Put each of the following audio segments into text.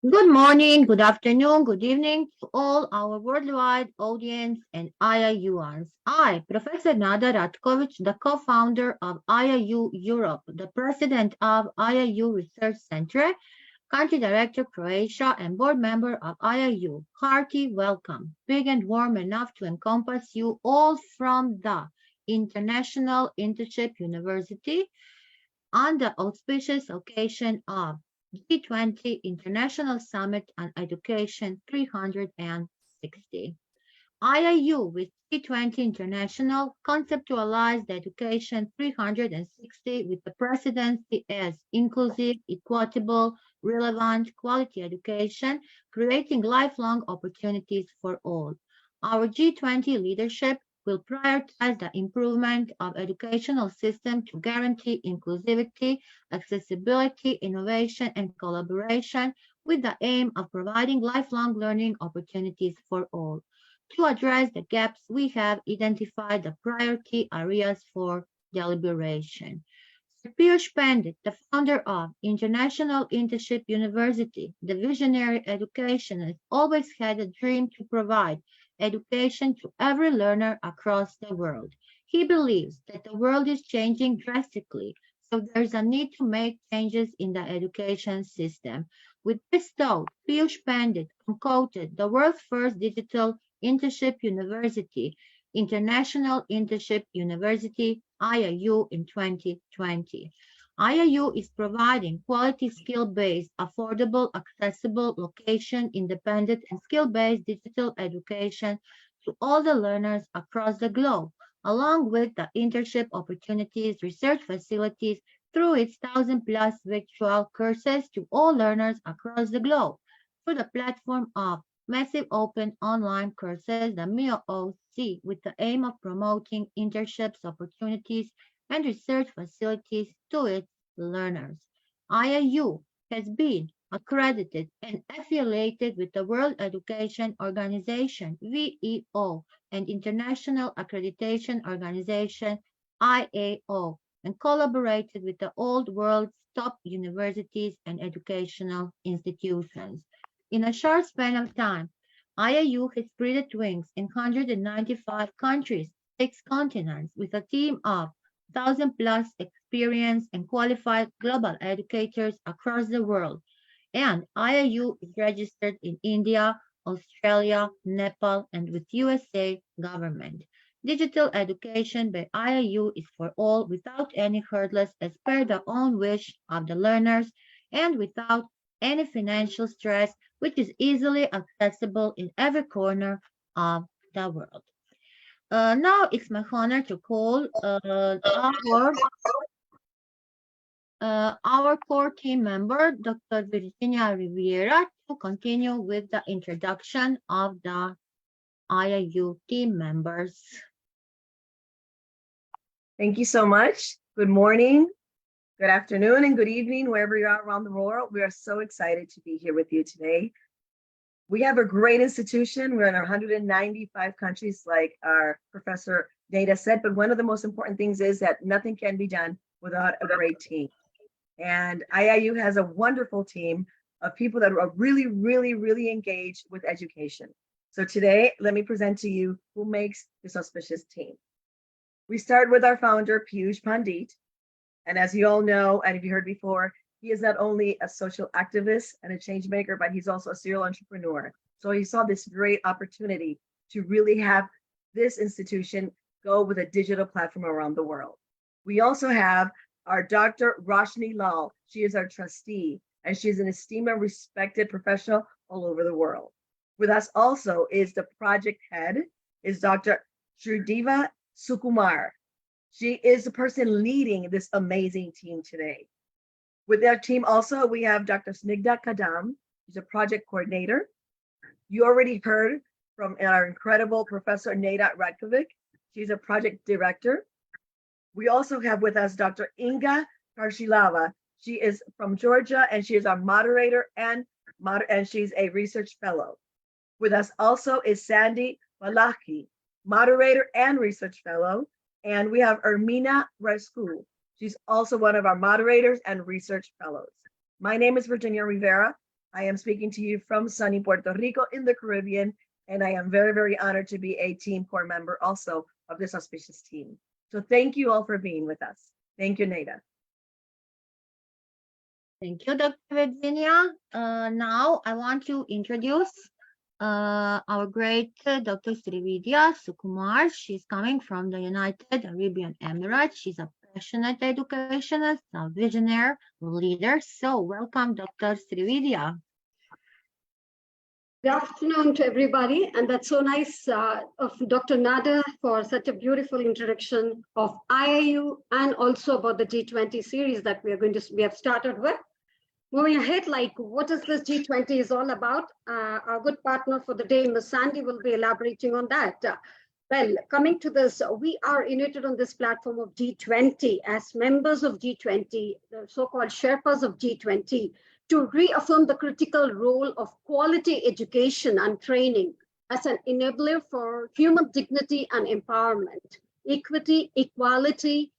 Good morning, good afternoon, good evening to all our worldwide audience and IIUans. I, Professor Nada Ratkovic, the co-founder of IIU Europe, the president of IIU Research Center, country director Croatia, and board member of IIU. Hearty welcome, big and warm enough to encompass you all from the International Internship University on the auspicious occasion of G20 International Summit on Education 360. IIU with G20 International conceptualized Education 360 with the presidency as inclusive, equitable, relevant, quality education, creating lifelong opportunities for all. Our G20 leadership will prioritize the improvement of educational system to guarantee inclusivity, accessibility, innovation, and collaboration with the aim of providing lifelong learning opportunities for all. To address the gaps, we have identified the priority areas for deliberation. Sir Piyush Pandit, the founder of International Internship University, the visionary educationist, always had a dream to provide education to every learner across the world. He believes that the world is changing drastically, so there's a need to make changes in the education system. With this thought, Piyush Pandit concocted the world's first digital Internship University, International Internship University, IIU, in 2020. IIU is providing quality skill-based, affordable, accessible, location-independent, and skill-based digital education to all the learners across the globe, along with the internship opportunities, research facilities, through its 1,000+ virtual courses to all learners across the globe, through the platform of massive open online courses, the MIOC, with the aim of promoting internships opportunities and research facilities to its learners. IIU has been accredited and affiliated with the World Education Organization, WEO, and International Accreditation Organization, IAO, and collaborated with the old world's top universities and educational institutions. In a short span of time, IIU has spread its wings in 195 countries, 6 continents, with a team of 1,000+ experienced and qualified global educators across the world. And IIU is registered in India, Australia, Nepal, and with USA government. Digital education by IIU is for all without any hurdles as per the own wish of the learners and without any financial stress, which is easily accessible in every corner of the world. Now it's my honor to call our core team member, Dr. Virginia Rivera, to continue with the introduction of the IIU team members. Thank you so much. Good morning, good afternoon, and good evening, wherever you are around the world. We are so excited to be here with you today. We have a great institution. We're in 195 countries, like our Professor Nada said, but one of the most important things is that nothing can be done without a great team. And IIU has a wonderful team of people that are really, really, really engaged with education. So today, let me present to you who makes this auspicious team. We start with our founder, Piyush Pandit. And as you all know, and if you heard before, he is not only a social activist and a change maker, but he's also a serial entrepreneur. So he saw this great opportunity to really have this institution go with a digital platform around the world. We also have our Dr. Roshni Lal. She is our trustee, and she's an esteemed and respected professional all over the world. With us also is the project head, is Dr. Shrudeva Sukumar. She is the person leading this amazing team today. With our team also, we have Dr. Snigdha Kadam. She's a project coordinator. You already heard from our incredible Professor Nada Ratkovic. She's a project director. We also have with us Dr. Inga Karshilava. She is from Georgia, and she is our moderator and she's a research fellow. With us also is Sandy Balaki, moderator and research fellow. And we have Ermina Rescu. She's also one of our moderators and research fellows. My name is Virginia Rivera. I am speaking to you from sunny Puerto Rico in the Caribbean, and I am very, very honored to be a team core member also of this auspicious team. So thank you all for being with us. Thank you, Neda. Thank you, Dr. Virginia. Now I want to introduce our great Dr. Srividya Sukumar. She's coming from the United Arabian Emirates. She's a passionate educationist, a visionary leader. So welcome, Dr. Srividya. Good afternoon to everybody, and that's so nice of Dr. Nada for such a beautiful introduction of IIU and also about the G20 series that we have started with. Moving ahead, like what is this G20 is all about? Our good partner for the day, Ms. Sandy, will be elaborating on that. Well, coming to this, we are united on this platform of G20 as members of G20, the so-called Sherpas of G20, to reaffirm the critical role of quality education and training as an enabler for human dignity and empowerment, equity, equality,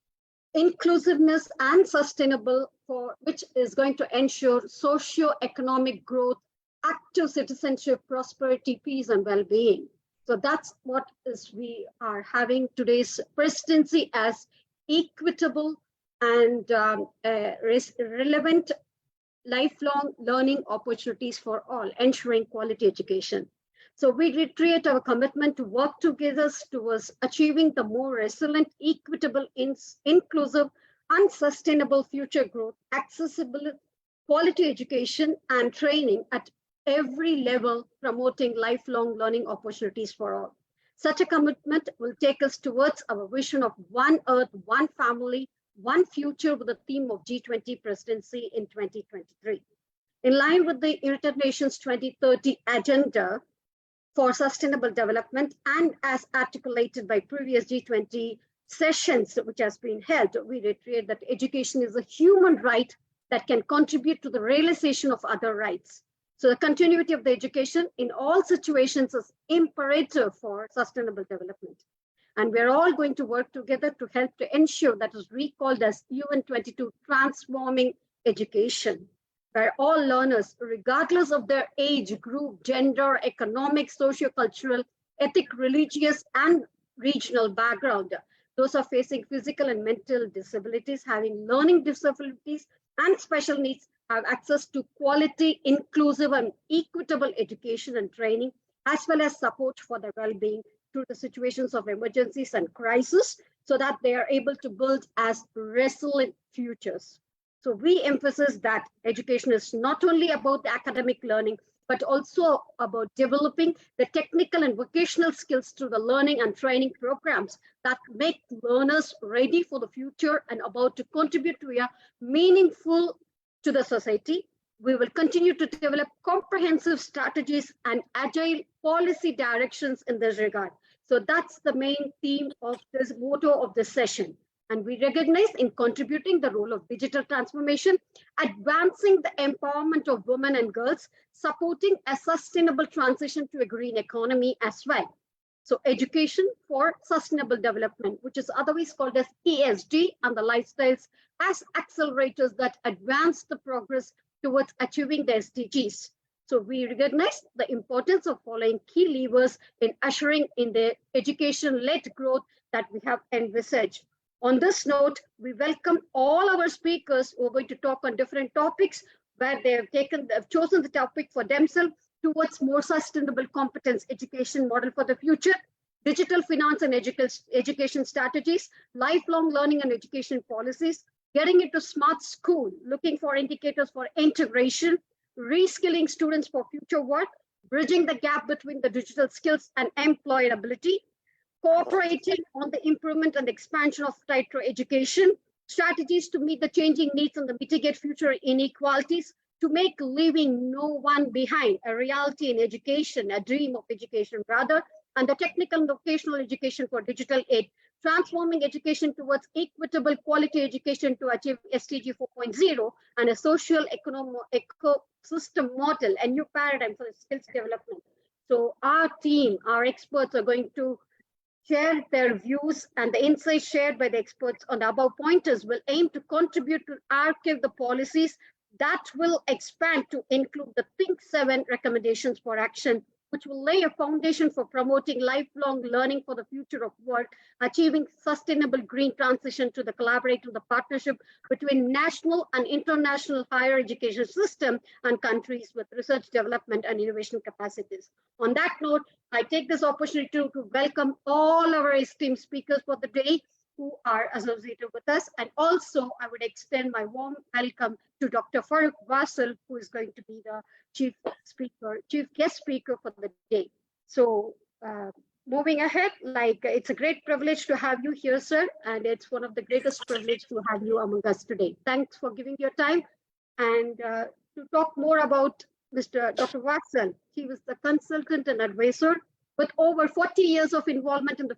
inclusiveness, and sustainable, for which is going to ensure socio-economic growth, active citizenship, prosperity, peace, and well-being. So that's what is we are having today's presidency as equitable and relevant lifelong learning opportunities for all, ensuring quality education. So we reiterate our commitment to work together towards achieving the more resilient, equitable, inclusive, and sustainable future growth, accessible, quality education and training at every level, promoting lifelong learning opportunities for all. Such a commitment will take us towards our vision of one Earth, one family, one future with the theme of G20 presidency in 2023. In line with the United Nations 2030 agenda for sustainable development and as articulated by previous G20 sessions which has been held, we reiterate that education is a human right that can contribute to the realization of other rights. So the continuity of the education in all situations is imperative for sustainable development. And we're all going to work together to help to ensure that is recalled as UN22 transforming education, where all learners, regardless of their age, group, gender, economic, socio-cultural, ethnic, religious, and regional background, those are facing physical and mental disabilities, having learning disabilities, and special needs, have access to quality, inclusive, and equitable education and training, as well as support for their well-being through the situations of emergencies and crisis, so that they are able to build as resilient futures. So we emphasize that education is not only about the academic learning, but also about developing the technical and vocational skills through the learning and training programs that make learners ready for the future and about to contribute to a meaningful to the society. We will continue to develop comprehensive strategies and agile policy directions in this regard. So that's the main theme of this motto of this session. And we recognize in contributing the role of digital transformation, advancing the empowerment of women and girls, supporting a sustainable transition to a green economy as well. So education for sustainable development, which is otherwise called as ESG, and the lifestyles as accelerators that advance the progress towards achieving the SDGs. So we recognize the importance of following key levers in ushering in the education-led growth that we have envisaged. On this note, we welcome all our speakers who are going to talk on different topics where they've chosen the topic for themselves towards more sustainable competence education model for the future, digital finance and education strategies, lifelong learning and education policies, getting into smart school, looking for indicators for integration, reskilling students for future work, bridging the gap between the digital skills and employability, cooperating on the improvement and expansion of right to education, strategies to meet the changing needs and mitigate future inequalities, to make leaving no one behind a reality in education, a dream of education rather, and the technical and vocational education for digital aid, transforming education towards equitable quality education to achieve SDG 4.0 and a social ecosystem model, a new paradigm for skills development. So our team, our experts are going to share their views, and the insights shared by the experts on the above pointers will aim to contribute to archive the policies That will expand to include the Think 7 recommendations for action, which will lay a foundation for promoting lifelong learning for the future of work, achieving sustainable green transition to the collaborative, the partnership between national and international higher education system and countries with research development and innovation capacities. On that note, I take this opportunity to welcome all our esteemed speakers for the day who are associated with us. And also, I would extend my warm welcome to Dr. Farooq Wasil, who is going to be the chief guest speaker for the day. So, moving ahead, like it's a great privilege to have you here, sir, and it's one of the greatest privilege to have you among us today. Thanks for giving your time. And to talk more about Mr. Dr. Wasil, he was the consultant and advisor with over 40 years of involvement in the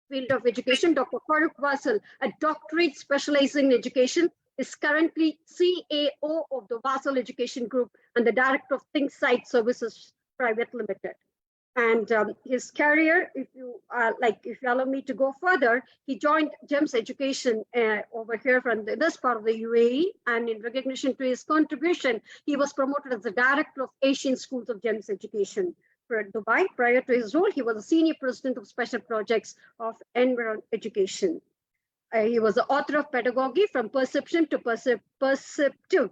field of education. Dr. Farooq Wasil, a doctorate specializing in education, is currently CAO of the Wasil Education Group and the director of Think Site Services Private Limited. And his career, if you allow me to go further, he joined GEMS Education over here from this part of the UAE, and in recognition to his contribution, he was promoted as the director of Asian Schools of GEMS Education for Dubai. Prior to his role, he was a senior president of special projects of Environ Education. He was the author of Pedagogy from Perception to Perceptive,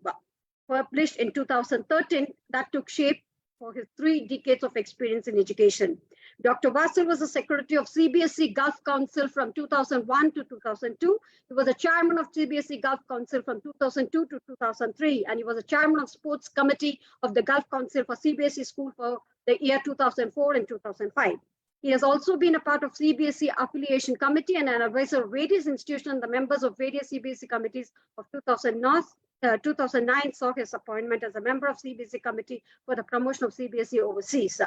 published in 2013, that took shape for his 3 decades of experience in education. Dr. Wasil was the secretary of CBSE Gulf Council from 2001 to 2002. He was a chairman of CBSE Gulf Council from 2002 to 2003, and he was a chairman of Sports Committee of the Gulf Council for CBSE School for the year 2004 and 2005. He has also been a part of CBSE Affiliation Committee and an advisor of various institutions and the members of various CBSE committees of 2009 saw his appointment as a member of CBSE Committee for the promotion of CBSE overseas.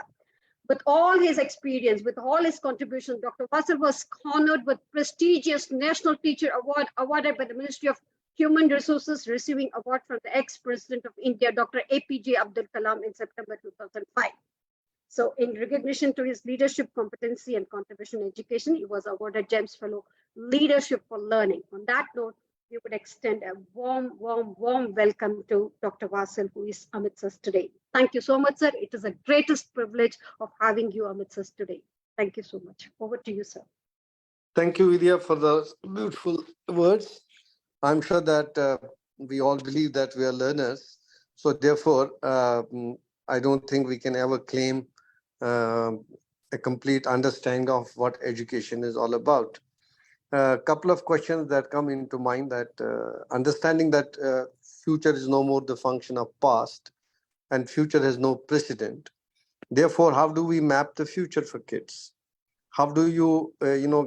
With all his experience, with all his contributions, Dr. Wasil was honored with prestigious National Teacher Award awarded by the Ministry of Human Resources, receiving award from the ex-president of India, Dr. APJ Abdul Kalam, in September 2005. So in recognition to his leadership competency and contribution in education, he was awarded GEMS Fellow Leadership for Learning. On that note, we would extend a warm welcome to Dr. Wasil, who is amidst us today. Thank you so much, sir. It is a greatest privilege of having you amidst us today. Thank you so much. Over to you, sir. Thank you, Vidya, for the beautiful words. I'm sure that we all believe that we are learners. So therefore, I don't think we can ever claim a complete understanding of what education is all about. A couple of questions that come into mind, that understanding that future is no more the function of past and future has no precedent. Therefore, how do we map the future for kids? How do you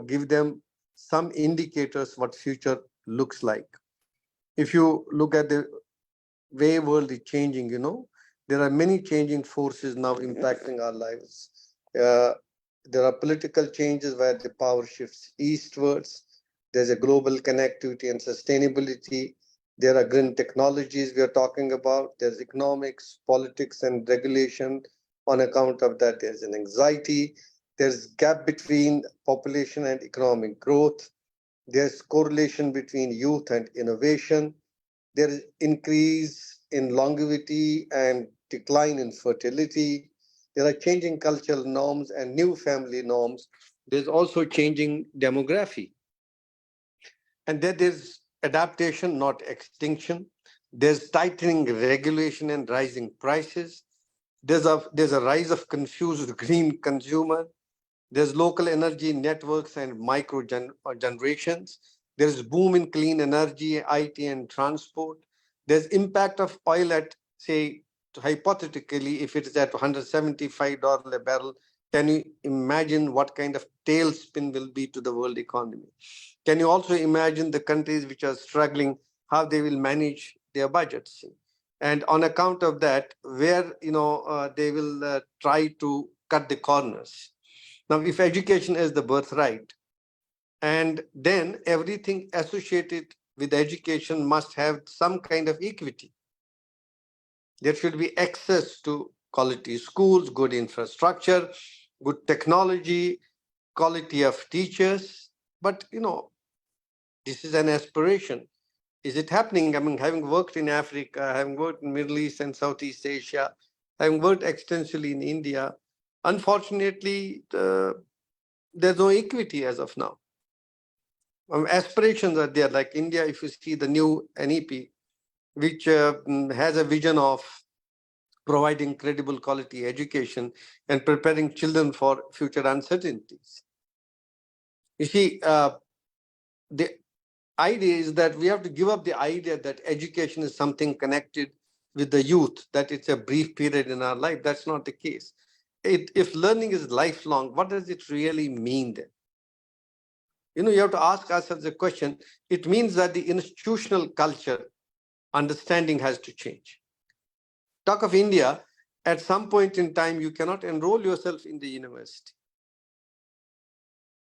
give them some indicators what future looks like? If you look at the way world is changing, there are many changing forces now impacting our lives. There are political changes where the power shifts eastwards. There's a global connectivity and sustainability. There are green technologies we are talking about. There's economics, politics, and regulation. On account of that, there's an anxiety. There's gap between population and economic growth. There's correlation between youth and innovation. There is increase in longevity and decline in fertility. There are changing cultural norms and new family norms. There's also changing demography. And then there's adaptation, not extinction. There's tightening regulation and rising prices. There's a rise of confused green consumer. There's local energy networks and micro generations. There's boom in clean energy, IT, and transport. There's impact of oil at, say, hypothetically, if it is at $175 a barrel, can you imagine what kind of tailspin will be to the world economy? Can you also imagine the countries which are struggling, how they will manage their budgets? And on account of that, where they will try to cut the corners. Now, if education is the birthright, and then everything associated with education must have some kind of equity. There should be access to quality schools, good infrastructure, good technology, quality of teachers. But, this is an aspiration. Is it happening? I mean, having worked in Africa, having worked in Middle East and Southeast Asia, having worked extensively in India, unfortunately, there's no equity as of now. Aspirations are there, like India, if you see the new NEP, which has a vision of providing credible quality education and preparing children for future uncertainties. You see, the idea is that we have to give up the idea that education is something connected with the youth, that it's a brief period in our life. That's not the case. If learning is lifelong, what does it really mean then? You have to ask ourselves a question. It means that the institutional culture understanding has to change. Talk of India, at some point in time, you cannot enroll yourself in the university.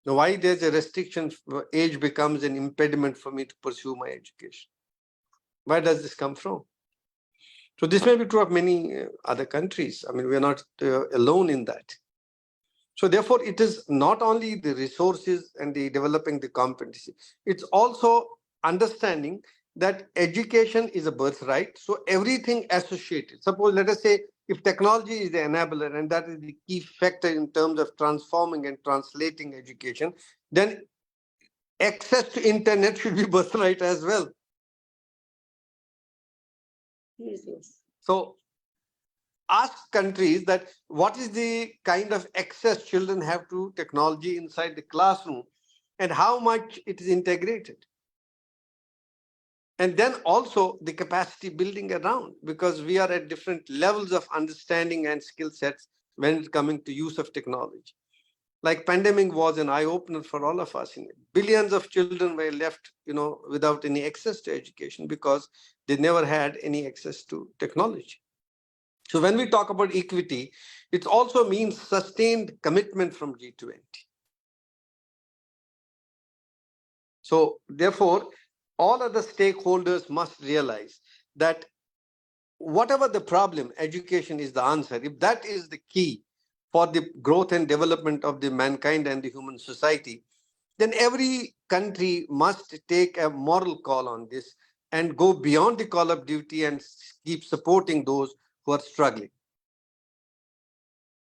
Now, why there's a restriction, age becomes an impediment for me to pursue my education. Where does this come from? So this may be true of many other countries. I mean, we're not alone in that. So therefore, it is not only the resources and the developing the competency, it's also understanding that education is a birthright. So everything associated, suppose let us say if technology is the enabler and that is the key factor in terms of transforming and translating education, then access to internet should be birthright as well. Yes. So ask countries that what is the kind of access children have to technology inside the classroom and how much it is integrated. And then also the capacity building around, because we are at different levels of understanding and skill sets when it's coming to use of technology. Like pandemic was an eye-opener for all of us. Billions of children were left, without any access to education because they never had any access to technology. So when we talk about equity, it also means sustained commitment from G20. So therefore, all other stakeholders must realize that whatever the problem, education is the answer. If that is the key for the growth and development of the mankind and the human society, then every country must take a moral call on this and go beyond the call of duty and keep supporting those who are struggling.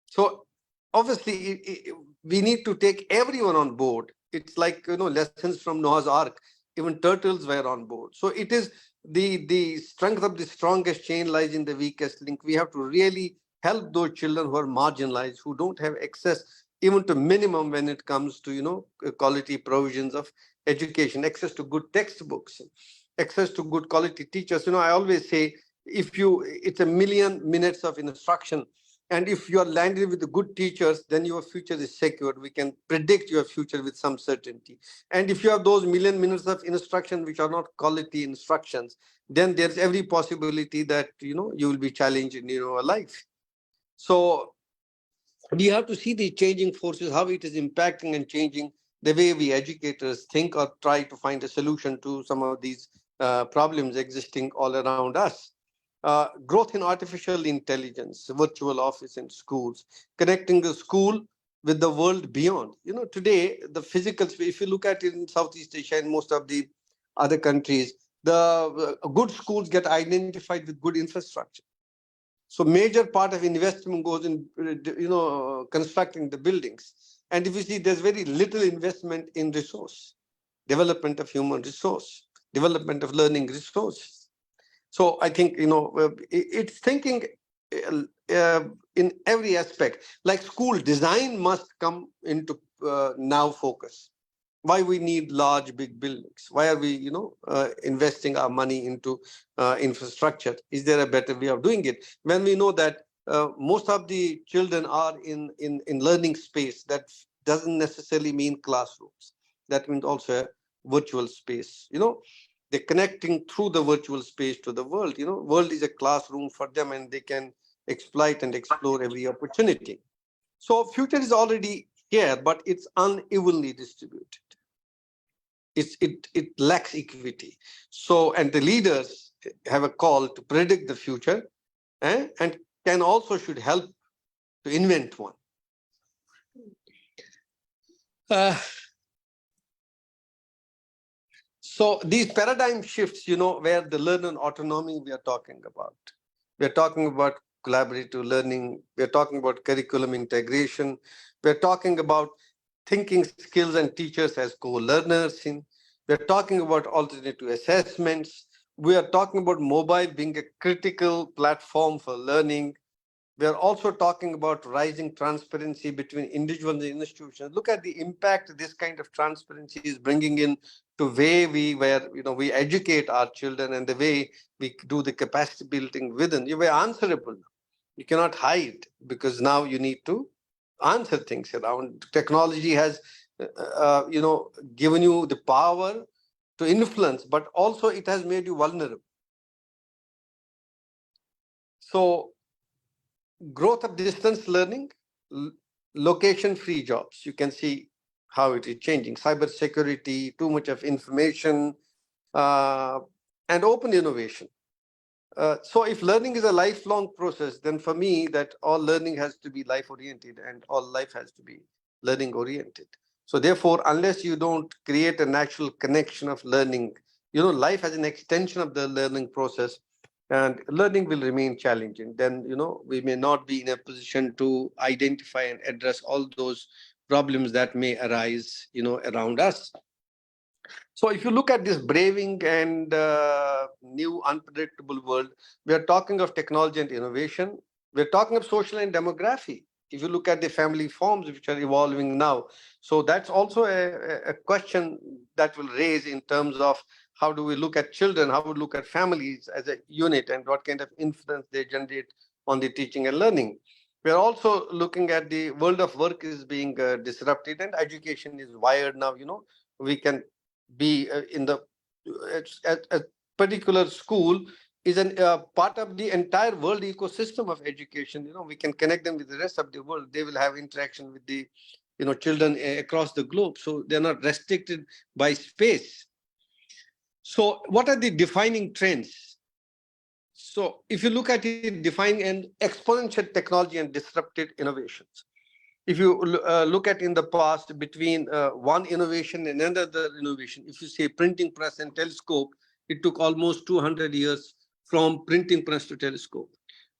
So obviously, we need to take everyone on board. It's like, lessons from Noah's Ark. Even turtles were on board. So it is the strength of the strongest chain lies in the weakest link. We have to really help those children who are marginalized, who don't have access even to minimum when it comes to, quality provisions of education, access to good textbooks, access to good quality teachers. I always say, it's a million minutes of instruction. And if you are landed with the good teachers, then your future is secured. We can predict your future with some certainty. And if you have those million minutes of instruction, which are not quality instructions, then there's every possibility that, you will be challenged in your life. So we have to see the changing forces, how it is impacting and changing the way we educators think or try to find a solution to some of these problems existing all around us. Growth in artificial intelligence, virtual office in schools, connecting the school with the world beyond. Today, the physical space, if you look at it in Southeast Asia and most of the other countries, the good schools get identified with good infrastructure. So major part of investment goes in, constructing the buildings. And if you see, there's very little investment in resource, development of human resource, development of learning resources. So I think, it's thinking in every aspect, like school design must come into now focus. Why we need large, big buildings? Why are we, investing our money into infrastructure? Is there a better way of doing it? When we know that most of the children are in learning space, that doesn't necessarily mean classrooms. That means also a virtual space. They're connecting through the virtual space to the world. World is a classroom for them, and they can exploit and explore every opportunity. So future is already here, but it's unevenly distributed. It lacks equity. So, and the leaders have a call to predict the future, and can also should help to invent one. So these paradigm shifts, where the learner autonomy we are talking about. We are talking about collaborative learning. We are talking about curriculum integration. We are talking about thinking skills and teachers as co-learners. We are talking about alternative assessments. We are talking about mobile being a critical platform for learning. We are also talking about rising transparency between individuals and institutions. Look at the impact this kind of transparency is bringing in to way we educate our children and the way we do the capacity building within. You were answerable. You cannot hide because now you need to answer things around. Technology has, given you the power to influence, but also it has made you vulnerable. So growth of distance learning, location-free jobs. You can see how it is changing. Cybersecurity, too much of information, uh, and open innovation. So if learning is a lifelong process, then for me, that all learning has to be life-oriented and all life has to be learning-oriented. So therefore, unless you don't create a natural connection of learning, life as an extension of the learning process, and learning will remain challenging, then we may not be in a position to identify and address all those problems that may arise around us. So if you look at this braving and new unpredictable world, we are talking of technology and innovation. We're talking of social and demography. If you look at the family forms which are evolving now, so that's also a question that will raise in terms of how do we look at children, how we look at families as a unit, and what kind of influence they generate on the teaching and learning. We are also looking at the world of work is being disrupted, and education is wired now. We can be in the a particular school is an part of the entire world ecosystem of education. We can connect them with the rest of the world. They will have interaction with the children across the globe, so they're not restricted by space. So what are the defining trends? So if you look at it, defining and exponential technology and disruptive innovations. If you look at in the past between one innovation and another innovation, if you say printing press and telescope, it took almost 200 years from printing press to telescope.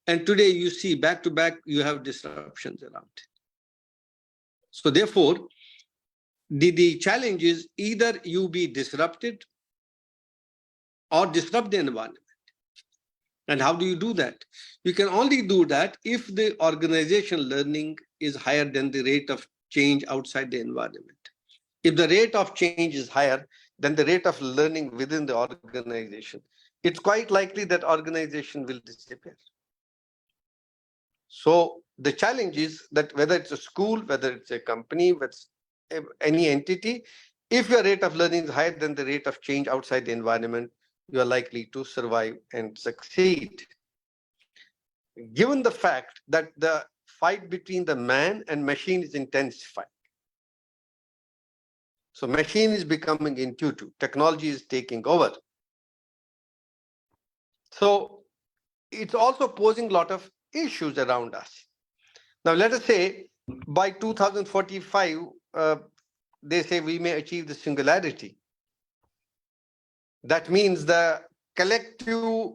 And today you see back to back, you have disruptions around. So therefore, the challenge is either you be disrupted or disrupt the environment. And how do you do that? You can only do that if the organization learning is higher than the rate of change outside the environment. If the rate of change is higher than the rate of learning within the organization, it's quite likely that organization will disappear. So the challenge is that whether it's a school, whether it's a company, whether it's any entity, if your rate of learning is higher than the rate of change outside the environment, you are likely to survive and succeed. Given the fact that the fight between the man and machine is intensifying. So machine is becoming intuitive. Technology is taking over. So it's also posing a lot of issues around us. Now, let us say by 2045, they say we may achieve the singularity. That means the collective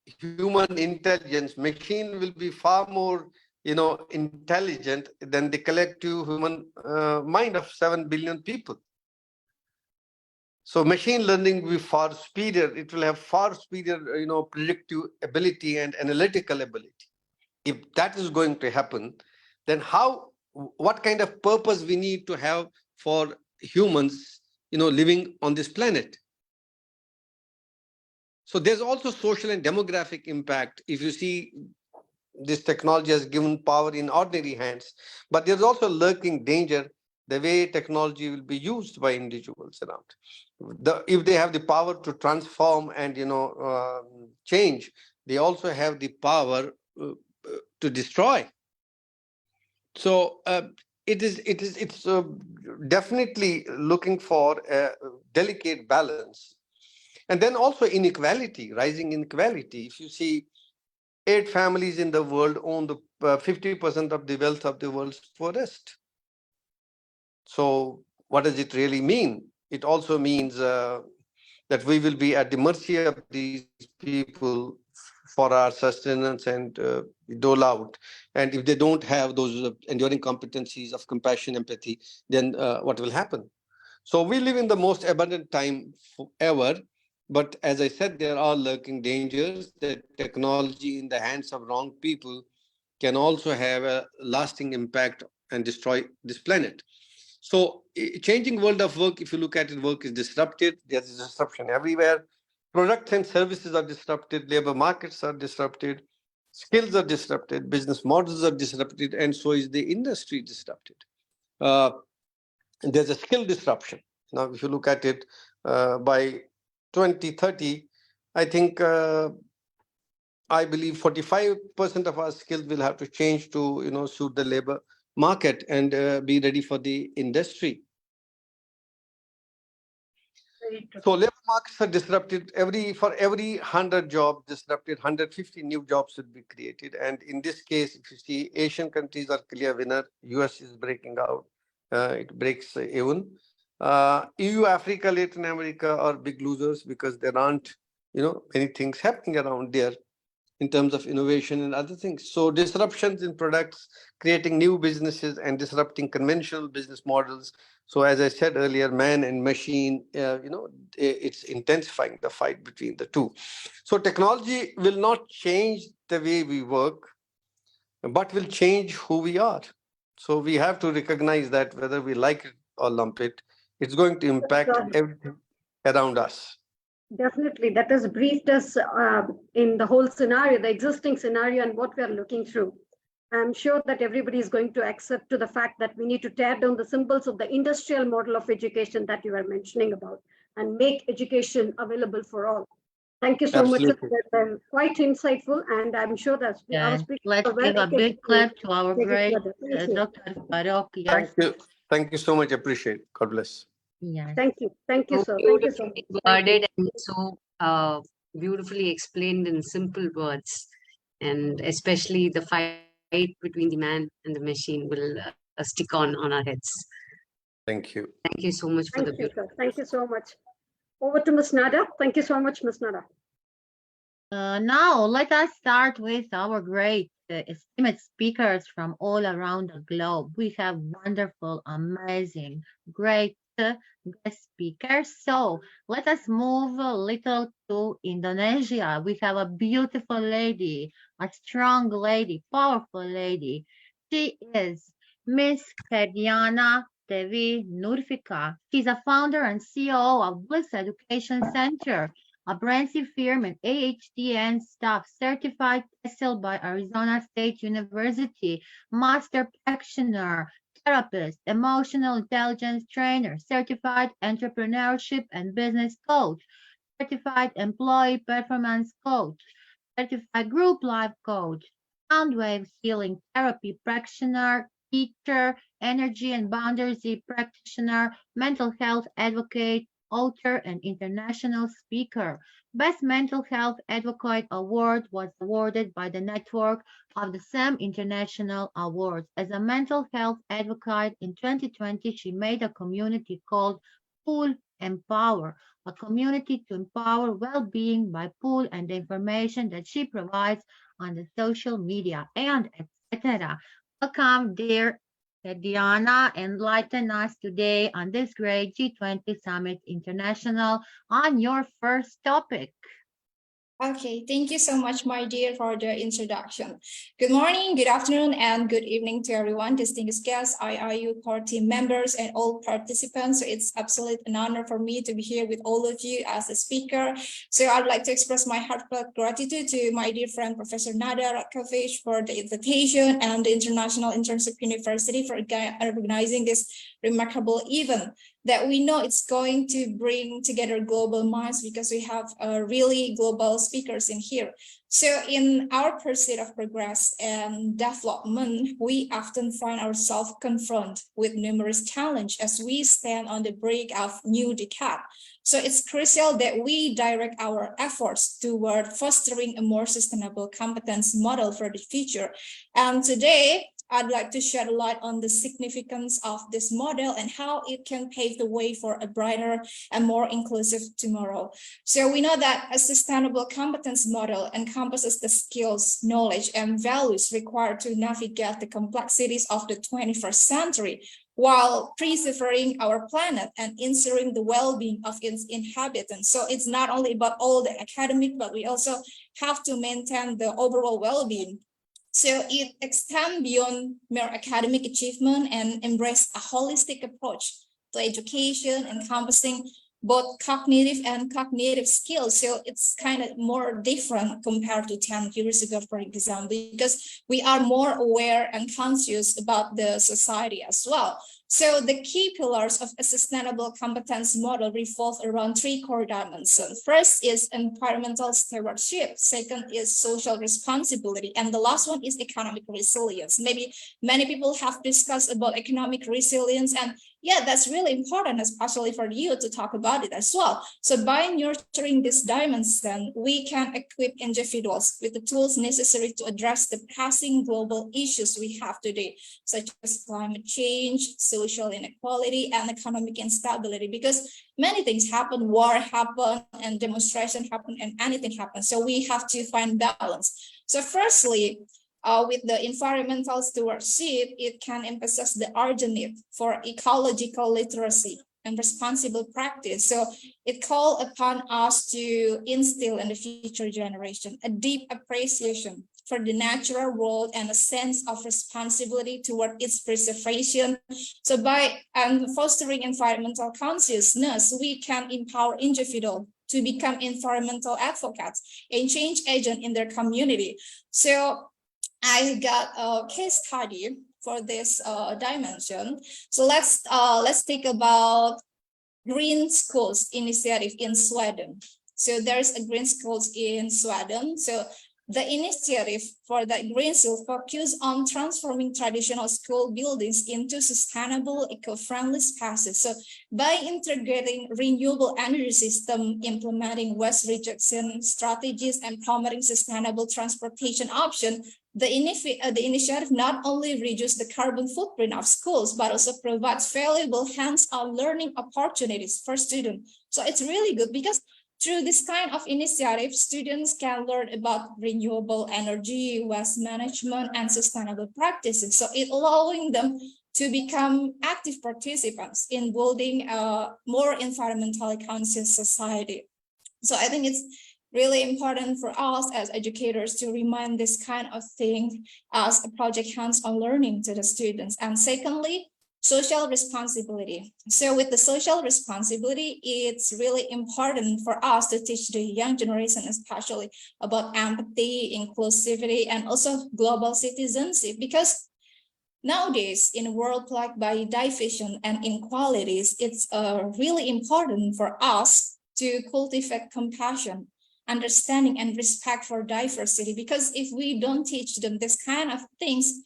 human intelligence, machine will be far more intelligent than the collective human mind of 7 billion people. So machine learning will be far superior. It will have far superior predictive ability and analytical ability. If that is going to happen, then what kind of purpose we need to have for humans living on this planet? So there's also social and demographic impact. If you see, this technology has given power in ordinary hands, but there's also lurking danger the way technology will be used by individuals around. If they have the power to transform and change, they also have the power to destroy. So it's definitely looking for a delicate balance. And then also inequality, rising inequality. If you see, 8 families in the world own the 50% of the wealth of the world's forest. So what does it really mean? It also means that we will be at the mercy of these people for our sustenance and dole out. And if they don't have those enduring competencies of compassion, empathy, then what will happen? So we live in the most abundant time ever. But as I said, there are lurking dangers that technology in the hands of wrong people can also have a lasting impact and destroy this planet. So, changing world of work, if you look at it, work is disrupted. There's disruption everywhere. Products and services are disrupted. Labor markets are disrupted. Skills are disrupted. Business models are disrupted, and so is the industry disrupted. Uh, there's a skill disruption. Now, if you look at it, by 2030, I think I believe 45% of our skills will have to change to suit the labor market and be ready for the industry. So labor markets are disrupted. For every 100 jobs disrupted, 150 new jobs will be created. And in this case, if you see, Asian countries are clear winner. US is breaking out. It breaks even. EU, Africa, Latin America are big losers because there aren't many things happening around there in terms of innovation and other things. So disruptions in products, creating new businesses and disrupting conventional business models. So as I said earlier, man and machine, it's intensifying the fight between the two. So technology will not change the way we work, but will change who we are. So we have to recognize that whether we like it or lump it, it's going to impact everything around us. Definitely, that has briefed us in the whole scenario, the existing scenario, and what we are looking through. I'm sure that everybody is going to accept to the fact that we need to tear down the symbols of the industrial model of education that you were mentioning about and make education available for all. Thank you so Absolutely. much. That's quite insightful, and I'm sure that our speakers Let's are well give a big clap to our great Dr. Farooq. Yes. Thank you. Thank you so much. Appreciate it. God bless. Yes. Thank you. Thank you, So sir. Thank you so much. beautifully worded and so beautifully explained in simple words. And especially the fight between the man and the machine will stick on our heads. Thank you. Thank you so much for the beautiful. Sir. Thank you so much. Over to Ms. Nada. Thank you so much, Ms. Nada. Now, let us start with our great esteemed speakers from all around the globe. We have wonderful, amazing, great guest speakers. So let us move a little to Indonesia. We have a beautiful lady, a strong lady, powerful lady. She is Miss Ferdiana Devi Nurfika. She's a founder and CEO of Bliss Education Center, a Brancy firm and AHTN staff, certified TESOL by Arizona State University, master practitioner, therapist, emotional intelligence trainer, certified entrepreneurship and business coach, certified employee performance coach, certified group life coach, soundwave healing therapy practitioner, teacher, energy and boundaries practitioner, mental health advocate, author, and international speaker. Best Mental Health Advocate Award was awarded by the network of the SAM International Awards. As a mental health advocate in 2020, she made a community called Pool Empower, a community to empower well-being by pool and the information that she provides on the social media and etc. Welcome, dear Diana, enlighten us today on this great G20 Summit International on your first topic. Okay, thank you so much, my dear, for the introduction. Good morning, good afternoon, and good evening to everyone, distinguished guests, IIU core team members, and all participants. So it's absolutely an honor for me to be here with all of you as a speaker. So I'd like to express my heartfelt gratitude to my dear friend, Professor Nada Ratkovic, for the invitation and the International Internship University for organizing this remarkable event that we know it's going to bring together global minds because we have really global speakers in here. So in our pursuit of progress and development, we often find ourselves confronted with numerous challenges as we stand on the brink of new decade. So it's crucial that we direct our efforts toward fostering a more sustainable competence model for the future. And today, I'd like to shed a light on the significance of this model and how it can pave the way for a brighter and more inclusive tomorrow. So we know that a sustainable competence model encompasses the skills, knowledge, and values required to navigate the complexities of the 21st century while preserving our planet and ensuring the well-being of its inhabitants. So it's not only about all the academic, but we also have to maintain the overall well-being. So it extends beyond mere academic achievement and embrace a holistic approach to education, encompassing both cognitive and cognitive skills. So it's kind of more different compared to 10 years ago, for example, because we are more aware and conscious about the society as well. So the key pillars of a sustainable competence model revolve around three core dimensions. First is environmental stewardship. Second is social responsibility. And the last one is economic resilience. Maybe many people have discussed about economic resilience, and yeah, that's really important, especially for you to talk about it as well. So by nurturing this dimension, we can equip individuals with the tools necessary to address the pressing global issues we have today, such as climate change, social inequality, and economic instability, because many things happen, war happen, and demonstration happen, and anything happens. So we have to find balance. So firstly, with the environmental stewardship, it can emphasize the urgent need for ecological literacy and responsible practice. So it calls upon us to instill in the future generation a deep appreciation for the natural world and a sense of responsibility toward its preservation. So by fostering environmental consciousness, we can empower individuals to become environmental advocates and change agents in their community. So I got a case study for this dimension. So let's think about Green Schools initiative in Sweden. So there's a Green Schools in Sweden. So the initiative for the Green School focus on transforming traditional school buildings into sustainable, eco-friendly spaces. So by integrating renewable energy system, implementing waste reduction strategies, and promoting sustainable transportation options, the initiative not only reduces the carbon footprint of schools, but also provides valuable hands-on learning opportunities for students. So it's really good because through this kind of initiative, students can learn about renewable energy, waste management, and sustainable practices. So it allowing them to become active participants in building a more environmentally conscious society. So I think it's really important for us as educators to remind this kind of thing as a project hands-on learning to the students. And secondly, social responsibility. So with the social responsibility, it's really important for us to teach the young generation, especially about empathy, inclusivity, and also global citizenship, because nowadays in a world plagued by division and inequalities, it's really important for us to cultivate compassion, understanding, and respect for diversity, because if we don't teach them this kind of things,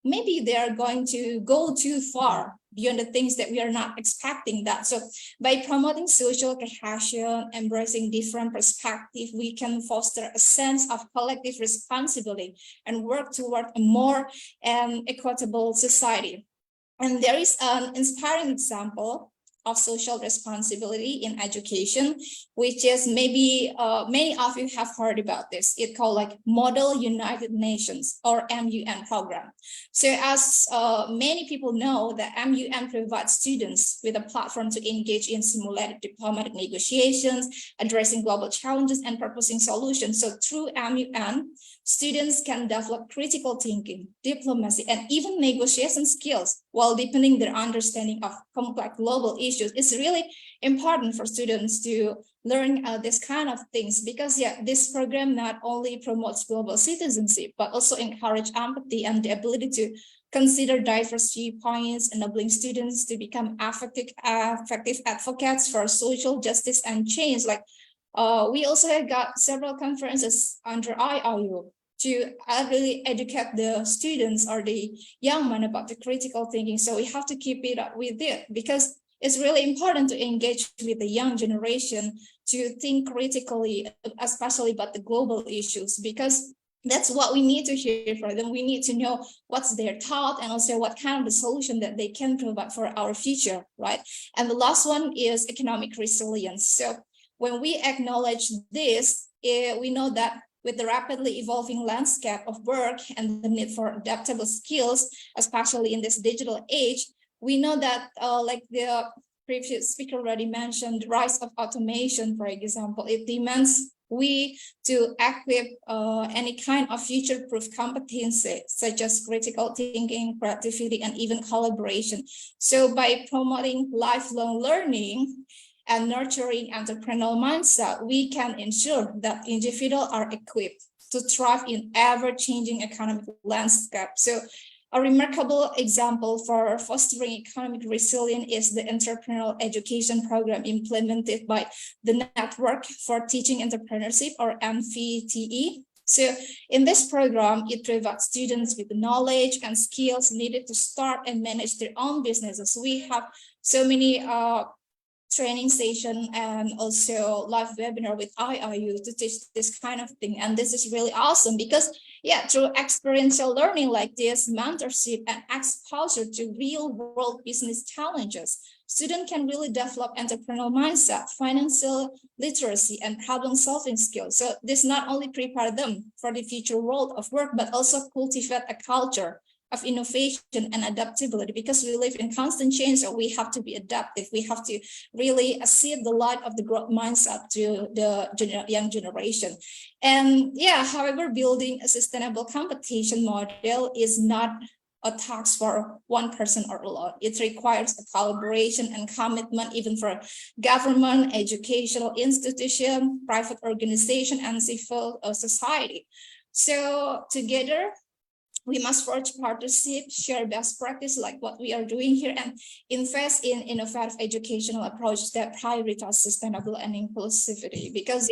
maybe they are going to go too far beyond the things that we are not expecting that. So by promoting social cohesion, embracing different perspectives, we can foster a sense of collective responsibility and work toward a more equitable society. And there is an inspiring example of social responsibility in education, which is maybe many of you have heard about this. It's called like Model United Nations or MUN program. So as many people know, the MUN provides students with a platform to engage in simulated diplomatic negotiations, addressing global challenges, and proposing solutions. So through MUN, students can develop critical thinking, diplomacy, and even negotiation skills while deepening their understanding of complex global issues. It's really important for students to learn this kind of things, because yeah, this program not only promotes global citizenship, but also encourage empathy and the ability to consider diverse viewpoints, enabling students to become effective advocates for social justice and change. Like we also have got several conferences under IIU to really educate the students or the young men about the critical thinking. So we have to keep it up with it, because it's really important to engage with the young generation to think critically, especially about the global issues, because That's what we need to hear from them. We need to know what's their thought and also what kind of the solution that they can provide for our future, right? And the last one is economic resilience. So when we acknowledge this, we know that with the rapidly evolving landscape of work and the need for adaptable skills, especially in this digital age, we know that like the previous speaker already mentioned, the rise of automation, for example, it demands we to equip any kind of future-proof competency, such as critical thinking, creativity, and even collaboration. So by promoting lifelong learning and nurturing entrepreneurial mindset, we can ensure that individuals are equipped to thrive in ever-changing economic landscape. So a remarkable example for fostering economic resilience is the entrepreneurial education program implemented by the Network for Teaching Entrepreneurship, or NVTE. So in this program, it provides students with the knowledge and skills needed to start and manage their own businesses. We have so many training session and also live webinar with IIU to teach this kind of thing. And this is really awesome because through experiential learning like this, mentorship and exposure to real world business challenges, students can really develop entrepreneurial mindset, financial literacy, and problem solving skills. So this not only prepare them for the future world of work, but also cultivate a culture of innovation and adaptability, because we live in constant change, so we have to be adaptive. We have to really see the light of the growth mindset to the young generation. And however, building a sustainable competition model is not a task for one person or alone. It requires a collaboration and commitment even for government, educational institution, private organization, and civil society. So together, we must forge partnership, share best practice like what we are doing here, and invest in innovative educational approach that prioritize sustainable and inclusivity. Because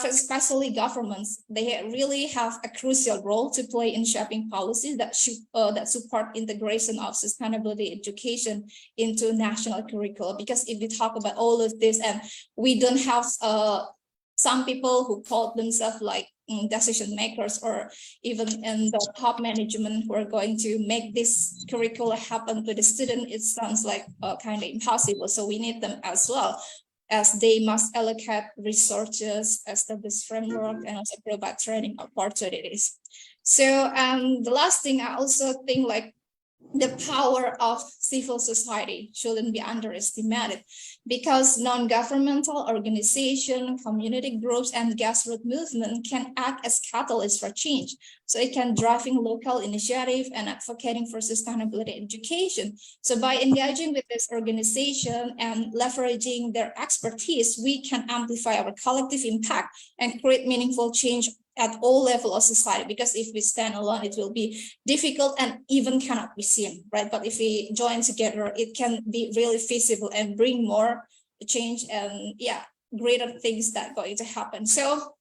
especially governments, they really have a crucial role to play in shaping policies that support integration of sustainability education into national curricula. Because if we talk about all of this and we don't have some people who call themselves like decision makers or even in the top management who are going to make this curricula happen to the student, it sounds like kind of impossible. So we need them as well, as they must allocate resources, establish framework, and also provide training opportunities. So the last thing, I also think like the power of civil society shouldn't be underestimated, because non-governmental organization, community groups, and grassroots movement can act as catalysts for change. So it can driving local initiative and advocating for sustainability education. So by engaging with this organization and leveraging their expertise, we can amplify our collective impact and create meaningful change at all levels of society. Because if we stand alone, it will be difficult and even cannot be seen, right? But if we join together, it can be really feasible and bring more change and greater things that are going to happen. So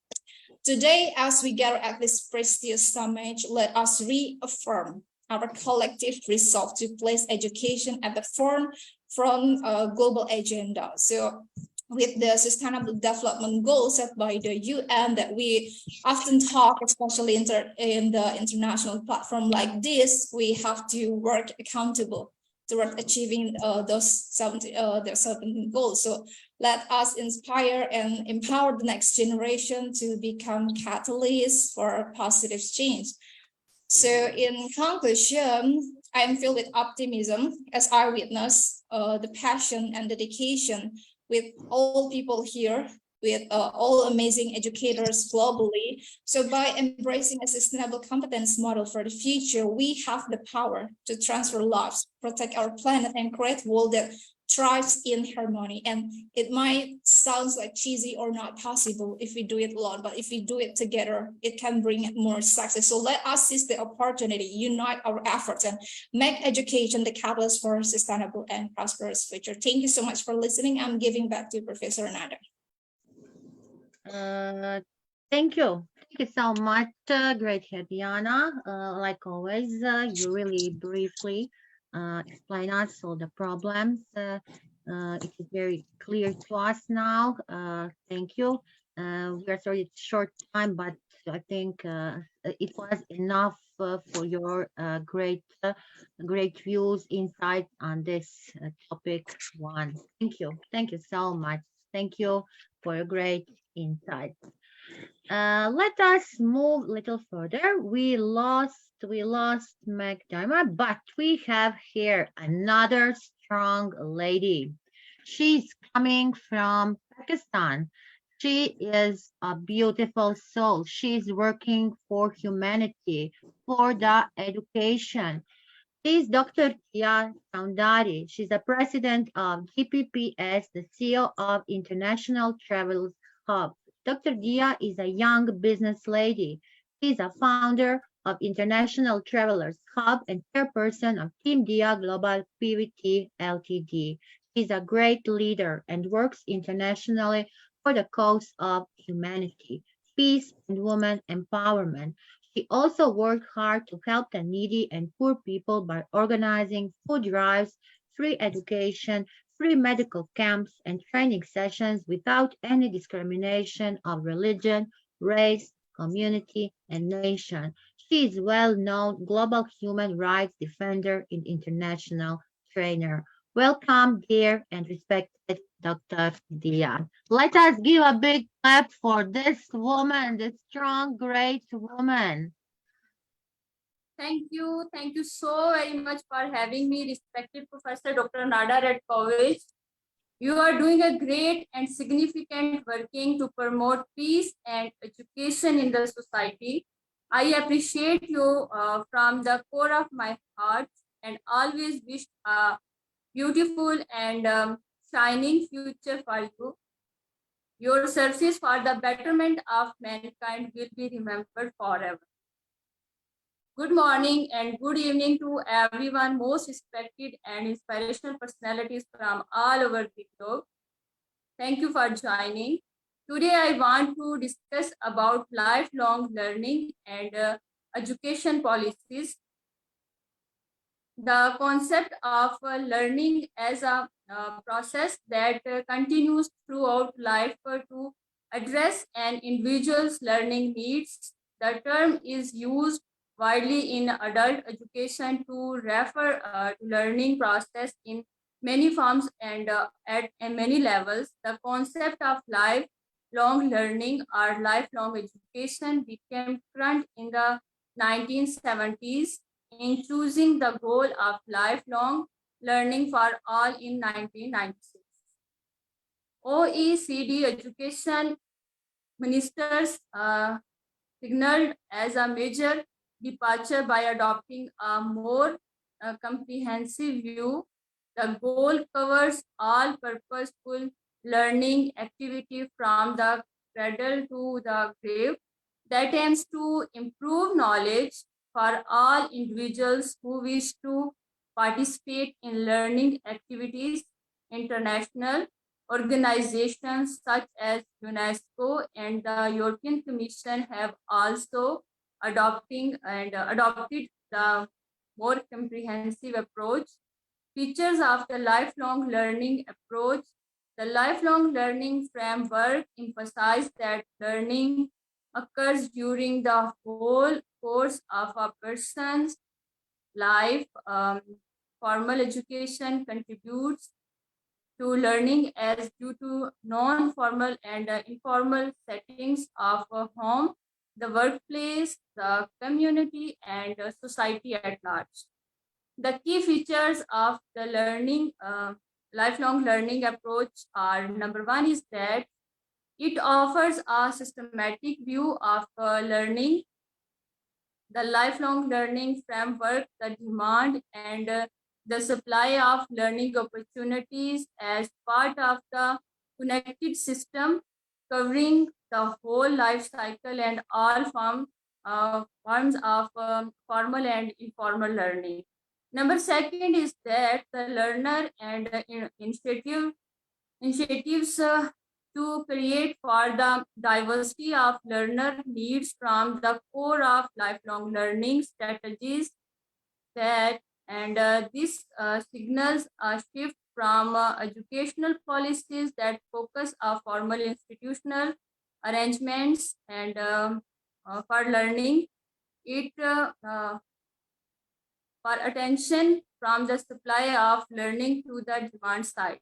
today, as we gather at this prestigious summit, let us reaffirm our collective resolve to place education at the forefront global agenda. So with the sustainable development goals set by the UN that we often talk, especially in the international platform like this, we have to work accountable toward achieving those 17 goals. So let us inspire and empower the next generation to become catalysts for positive change. So in conclusion, I am filled with optimism as I witness the passion and dedication with all people here, with all amazing educators globally. So by embracing a sustainable competence model for the future, we have the power to transfer lives, protect our planet, and create a world that thrives in harmony. And it might sound like cheesy or not possible if we do it alone, but if we do it together, it can bring more success. So let us seize the opportunity, unite our efforts, and make education the catalyst for a sustainable and prosperous future. Thank you so much for listening. I'm giving back to Professor Nada. Thank you. Thank you so much, great head Diana. Like always, you really briefly explain us all the problems. It is very clear to us now. Thank you. We are sorry it's short time, but I think it was enough for your great views, insights on this topic one. Thank you. Thank you so much. Thank you for your great insight. Let us move a little further. We lost McDermott, but we have here another strong lady. She's coming from Pakistan. She is a beautiful soul. She's working for humanity, for the education. She's Dr. Tia Soundari. She's the president of GPPS, the CEO of International Travels Hub. Dr. Dia is a young business lady. She's a founder of International Travelers Hub and chairperson of Team Dia Global PVT Ltd. She's a great leader and works internationally for the cause of humanity, peace, and women empowerment. She also worked hard to help the needy and poor people by organizing food drives, free education, free medical camps, and training sessions without any discrimination of religion, race, community, and nation. She is a well-known global human rights defender and international trainer. Welcome, dear and respected Dr. Dia. Let us give a big clap for this woman, this strong, great woman. Thank you. Thank you so very much for having me, respected Professor Dr. Nada Redkovich. You are doing a great and significant working to promote peace and education in the society. I appreciate you from the core of my heart and always wish a beautiful and shining future for you. Your services for the betterment of mankind will be remembered forever. Good morning and good evening to everyone, most respected and inspirational personalities from all over the globe. Thank you for joining. Today I want to discuss about lifelong learning and education policies. The concept of learning as a process that continues throughout life to address an individual's learning needs. The term is used widely in adult education to refer to learning process in many forms and at many levels. The concept of lifelong learning or lifelong education became current in the 1970s in choosing the goal of lifelong learning for all in 1996. OECD education ministers signaled as a major departure by adopting a more comprehensive view. The goal covers all purposeful learning activity from the cradle to the grave that aims to improve knowledge for all individuals who wish to participate in learning activities. International organizations such as UNESCO and the European Commission have also adopted the more comprehensive approach. Features of the lifelong learning approach. The lifelong learning framework emphasizes that learning occurs during the whole course of a person's life. Formal education contributes to learning as due to non-formal and informal settings of a home, the workplace, the community, and society at large. The key features of the lifelong learning approach are: number one is that it offers a systematic view of learning. The lifelong learning framework, the demand and the supply of learning opportunities as part of the connected system covering the whole life cycle and all forms of formal and informal learning. Number second is that the learner and initiatives to create for the diversity of learner needs from the core of lifelong learning strategies that and this signals a shift from educational policies that focus on formal institutional arrangements and for learning. It for attention from the supply of learning to the demand side.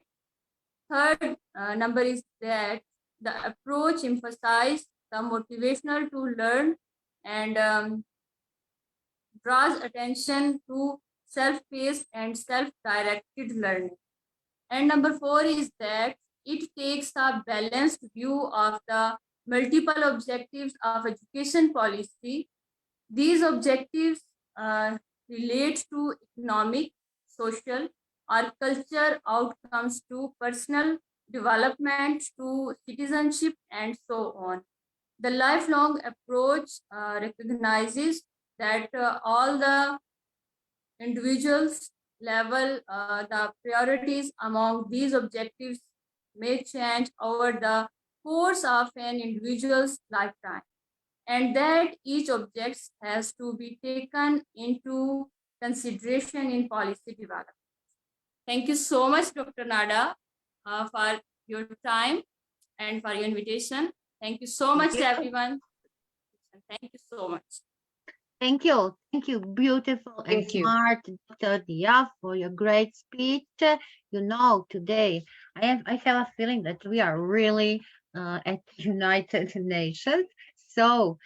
Third number is that the approach emphasizes the motivational to learn and draws attention to self-paced and self-directed learning. And number four is that it takes a balanced view of the multiple objectives of education policy. These objectives relate to economic, social, or culture outcomes to personal development to citizenship and so on. The lifelong approach recognizes that all the individuals level, the priorities among these objectives may change over the course of an individual's lifetime, and that each object has to be taken into consideration in policy development. Thank you so much, Dr. Nada, for your time and for your invitation. Thank you so much, everyone. Thank you so much. Thank you. Thank you, beautiful and Thank you. smart Dr. Dia, for your great speech. You know, today I have a feeling that we are really at the United Nations. So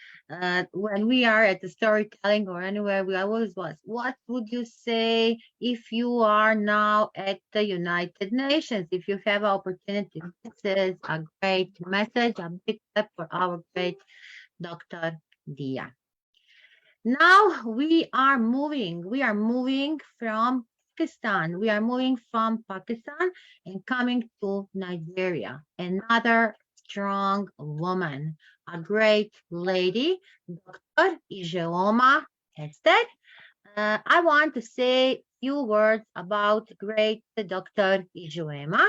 when we are at the storytelling or anywhere, we always was, what would you say if you are now at the United Nations? If you have opportunity, this is a great message, a big step for our great Dr. Dia. Now we are moving from Pakistan. We are moving from Pakistan and coming to Nigeria. Another strong woman, a great lady, Dr. Ijeoma Ested. I want to say a few words about great Dr. Ijeoma.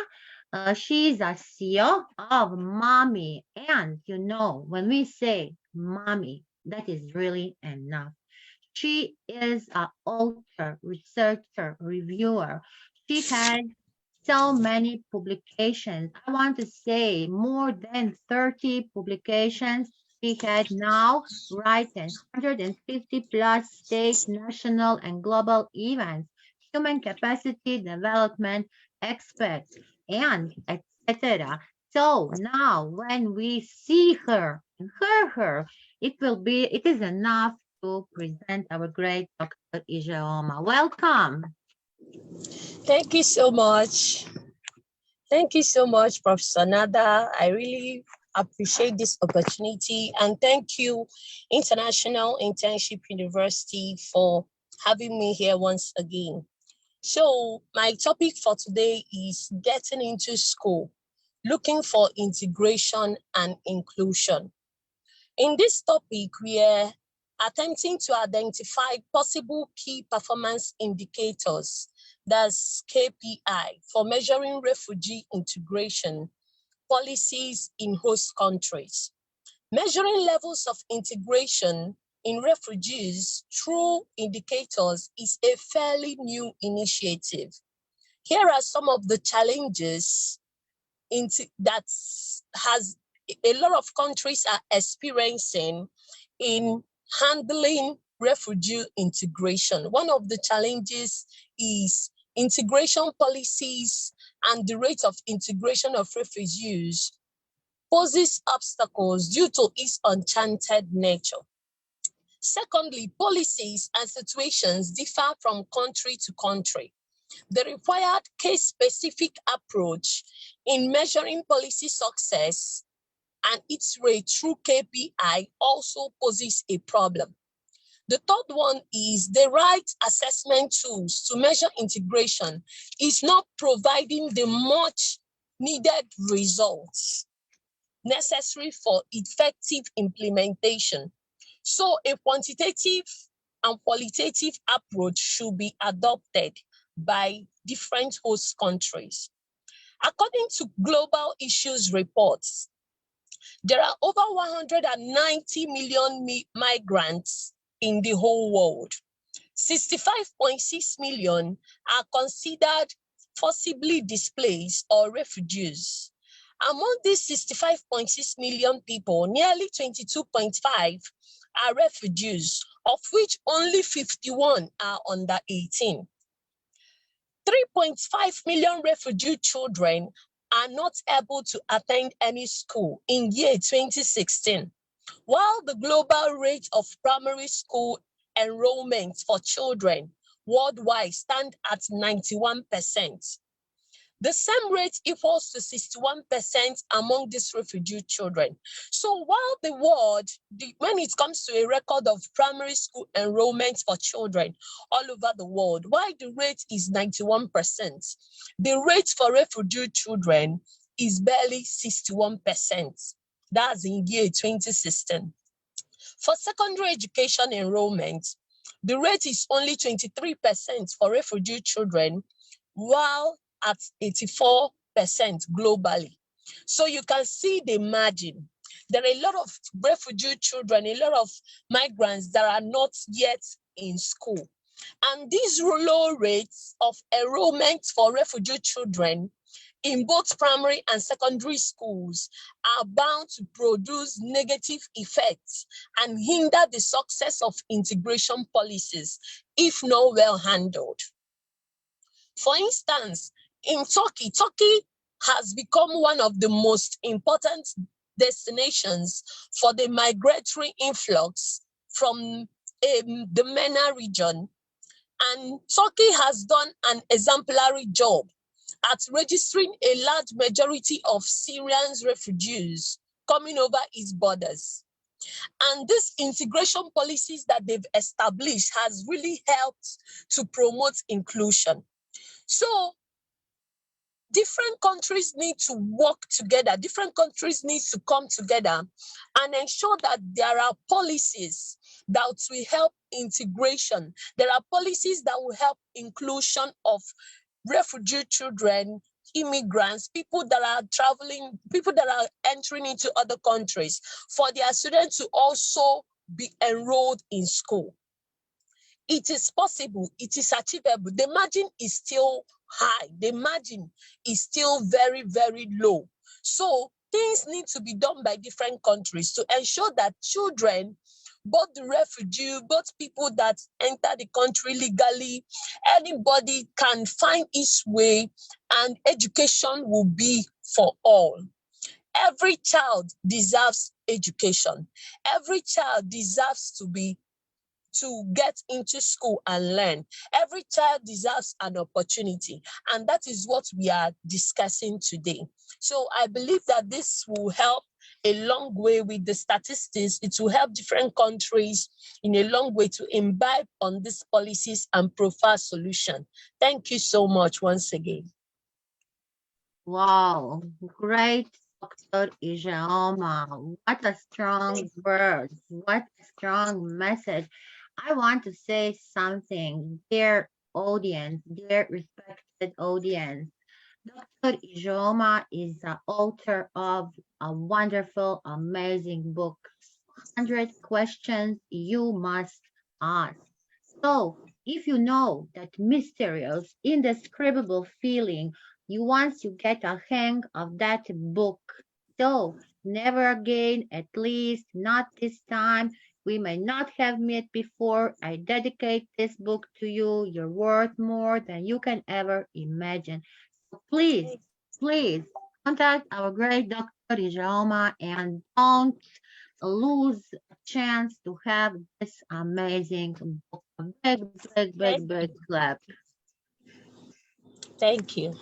She's a CEO of Mommy. And you know, when we say Mommy, that is really enough. She is an author, researcher, reviewer. She had so many publications. I want to say more than 30 publications. She had now written 150 plus state, national, and global events, human capacity development experts, and etc. So now when we see her and hear her, it is enough to present our great Dr. Ijeoma. Welcome. Thank you so much. Thank you so much, Professor Nada. I really appreciate this opportunity, and thank you, International Internship University, for having me here once again. So my topic for today is getting into school, looking for integration and inclusion. In this topic, we are attempting to identify possible key performance indicators, that's KPI, for measuring refugee integration policies in host countries. Measuring levels of integration in refugees through indicators is a fairly new initiative. Here are some of the challenges that a lot of countries are experiencing in handling refugee integration. One of the challenges is integration policies, and the rate of integration of refugees poses obstacles due to its enchanted nature. Secondly, policies and situations differ from country to country. The required case-specific approach in measuring policy success and its rate through KPI also poses a problem. The third one is the right assessment tools to measure integration is not providing the much needed results necessary for effective implementation. So a quantitative and qualitative approach should be adopted by different host countries. According to Global Issues reports, there are over 190 million migrants in the whole world. 65.6 million are considered forcibly displaced or refugees, Among these 65.6 million people, nearly 22.5 are refugees, of which only 51 are under 18. 3.5 million refugee children are not able to attend any school in year 2016, while the global rate of primary school enrollment for children worldwide stand at 91%. The same rate equals to 61% among these refugee children. So while the world, when it comes to a record of primary school enrollment for children all over the world, while the rate is 91%, the rate for refugee children is barely 61%. That's in year 2016. For secondary education enrollment, the rate is only 23% for refugee children, while at 84% globally. So you can see the margin. There are a lot of refugee children, a lot of migrants that are not yet in school. And these low rates of enrollment for refugee children in both primary and secondary schools are bound to produce negative effects and hinder the success of integration policies if not well handled. For instance, in Turkey, Turkey has become one of the most important destinations for the migratory influx from the MENA region. And Turkey has done an exemplary job at registering a large majority of Syrian refugees coming over its borders. And these integration policies that they've established has really helped to promote inclusion. So different countries need to work together. Different countries need to come together and ensure that there are policies that will help integration. There are policies that will help inclusion of refugee children, immigrants, people that are traveling, people that are entering into other countries, for their students to also be enrolled in school. It is possible, it is achievable. The margin is still high. The margin is still very, very low. So things need to be done by different countries to ensure that children, both the refugee, both people that enter the country legally, anybody can find its way and education will be for all. Every child deserves education. Every child deserves to get into school and learn. Every child deserves an opportunity, and that is what we are discussing today. So I believe that this will help a long way with the statistics. It will help different countries in a long way to imbibe on these policies and provide solution. Thank you so much once again. Wow, great, Dr. Ijeoma. What a strong word. What a strong message. I want to say something, dear audience, dear respected audience. Dr. Ijeoma is the author of a wonderful, amazing book, 100 Questions You Must Ask. So, if you know that mysterious, indescribable feeling you once you get a hang of that book, so never again, at least not this time. We may not have met before. I dedicate this book to you. You're worth more than you can ever imagine. So please, please contact our great Dr. Ijeoma and don't lose a chance to have this amazing book. A big, big, big, big clap. Thank you.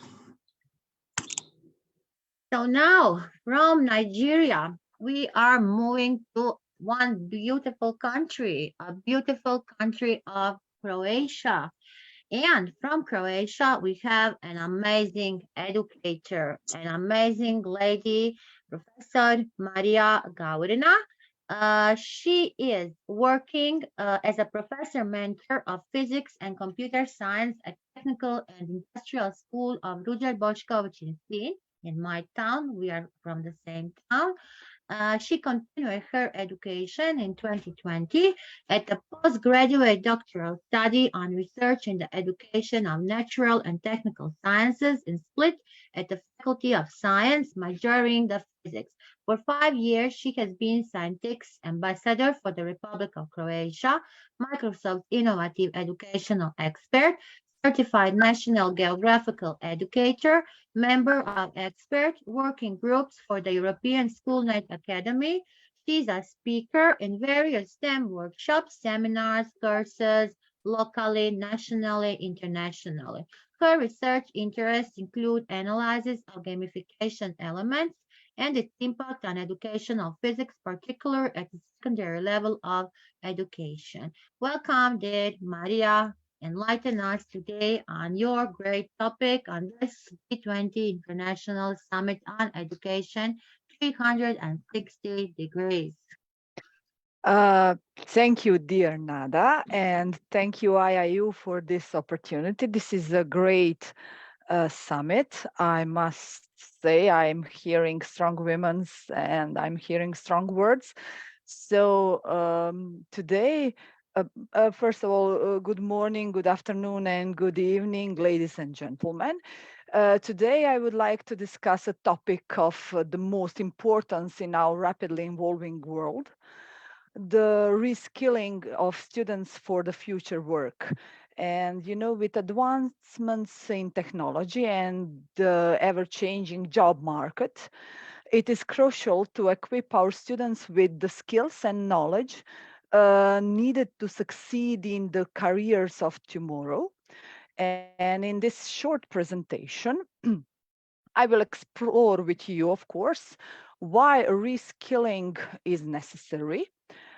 So now from Nigeria, we are moving to one beautiful country, a beautiful country of Croatia. And from Croatia, we have an amazing educator, an amazing lady, Professor Maria Gaurina. She is working as a professor mentor of physics and computer science at Technical and Industrial School of Ruđer Bošković in Spain. In my town, we are from the same town. She continued her education in 2020 at a postgraduate doctoral study on research in the education of natural and technical sciences in Split at the Faculty of Science, majoring the physics. For 5 years, she has been Scientix Ambassador for the Republic of Croatia, Microsoft Innovative Educational Expert, Certified National Geographical Educator, member of expert working groups for the European Schoolnet Academy. She's a speaker in various STEM workshops, seminars, courses, locally, nationally, internationally. Her research interests include analysis of gamification elements and its impact on educational physics, particularly at the secondary level of education. Welcome, dear Maria. Enlighten us today on your great topic on this G20 International Summit on Education 360 degrees. Thank you, dear Nada, and thank you, IIU, for this opportunity. This is a great summit. I must say I'm hearing strong women's and I'm hearing strong words. So today, first of all, good morning, good afternoon, and good evening, ladies and gentlemen. Today, I would like to discuss a topic of the most importance in our rapidly evolving world, the reskilling of students for the future work. And, you know, with advancements in technology and the ever-changing job market, it is crucial to equip our students with the skills and knowledge needed to succeed in the careers of tomorrow. And in this short presentation, I will explore with you, of course, why reskilling is necessary,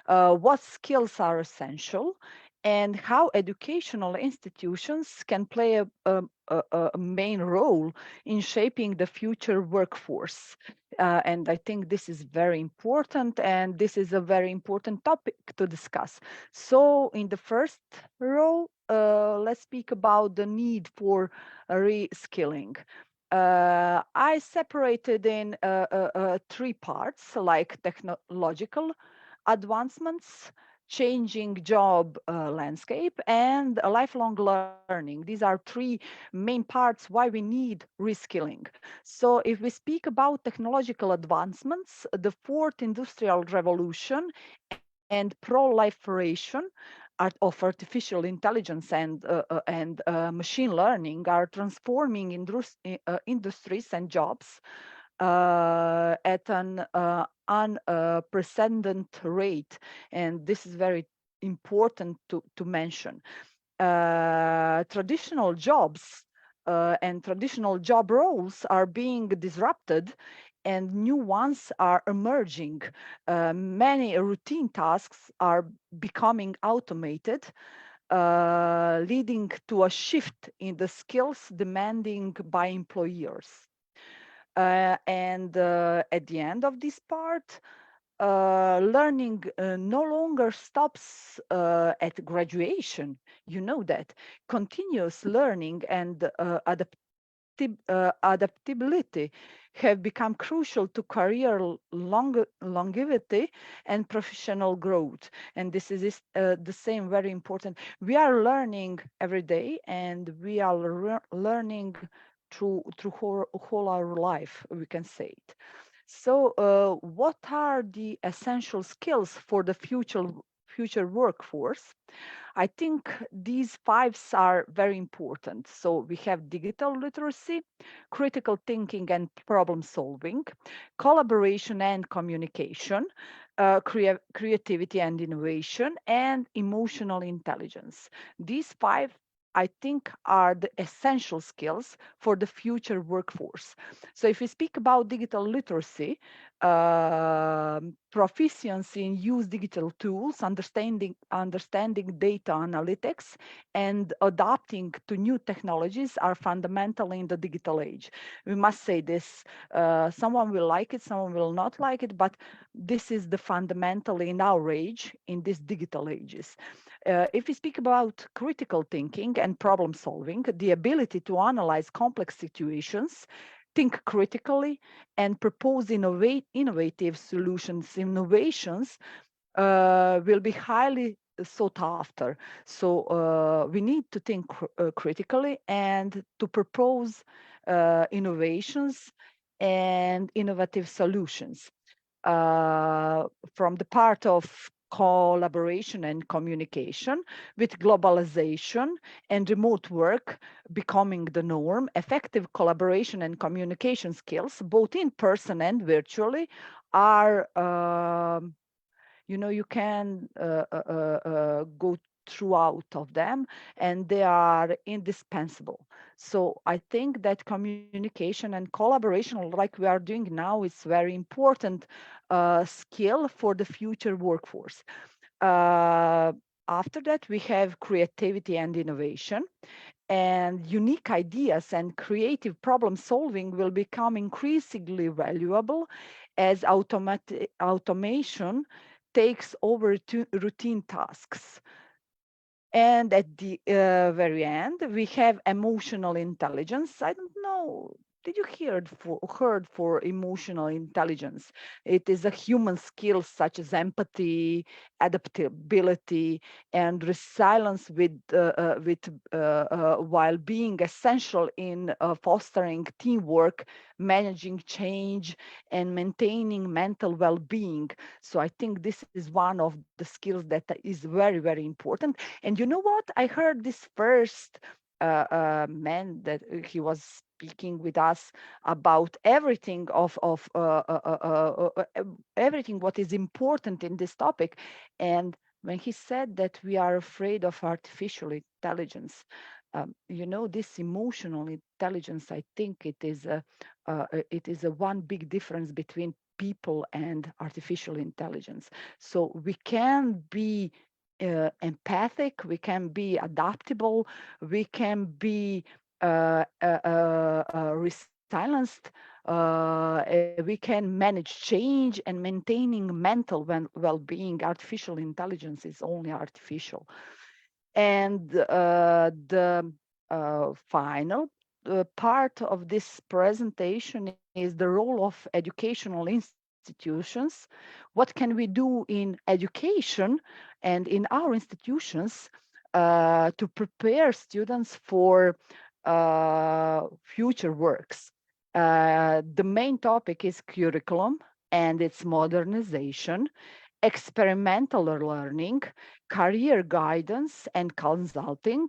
what skills are essential, and how educational institutions can play a main role in shaping the future workforce. And I think this is very important, and this is a very important topic to discuss. So in the first row, let's speak about the need for reskilling. I separated in three parts, like technological advancements, changing job landscape, and a lifelong learning. These are three main parts why we need reskilling. So if we speak about technological advancements, the fourth industrial revolution and proliferation of artificial intelligence and machine learning are transforming industries and jobs at an unprecedented rate. And this is very important to mention. Traditional jobs and traditional job roles are being disrupted and new ones are emerging. Many routine tasks are becoming automated, leading to a shift in the skills demanding by employers. And at the end of this part, learning no longer stops at graduation. You know that. Continuous learning and adaptability have become crucial to career longevity and professional growth. And this is the same, very important. We are learning every day, and we are learning through whole our life, we can say it. So what are the essential skills for the future workforce? I think these fives are very important. So we have digital literacy, critical thinking and problem solving, collaboration and communication, creativity and innovation, and emotional intelligence. These five, I think, are the essential skills for the future workforce. So if we speak about digital literacy, proficiency in use digital tools, understanding data analytics, and adapting to new technologies are fundamental in the digital age. We must say this. Someone will like it, someone will not like it, but this is the fundamental in our age, in these digital ages. If we speak about critical thinking and problem solving, the ability to analyze complex situations, think critically, and propose innovative solutions, innovations will be highly sought after. So we need to think critically and to propose innovations and innovative solutions from the part of collaboration and communication. With globalization and remote work becoming the norm, effective collaboration and communication skills, both in person and virtually, are you can go throughout of them, and they are indispensable. So I think that communication and collaboration, like we are doing now, is very important skill for the future workforce. uh, After that, we have creativity and innovation, and unique ideas and creative problem solving will become increasingly valuable as automation takes over routine tasks. And at the very end, we have emotional intelligence. I don't know. Did you heard for emotional intelligence? It is a human skill such as empathy, adaptability, and resilience while being essential in fostering teamwork, managing change, and maintaining mental well-being. So I think this is one of the skills that is very, very important. And you know what? I heard this first man that he was speaking with us about everything everything what is important in this topic. And when he said that we are afraid of artificial intelligence, this emotional intelligence, I think it is a one big difference between people and artificial intelligence. So we can be empathic, we can be adaptable, we can be resilience, we can manage change and maintaining mental well-being. Artificial intelligence is only artificial. And the final part of this presentation is the role of educational institutions. What can we do in education and in our institutions to prepare students for future works? The main topic is curriculum and its modernization, experimental learning, career guidance and consulting,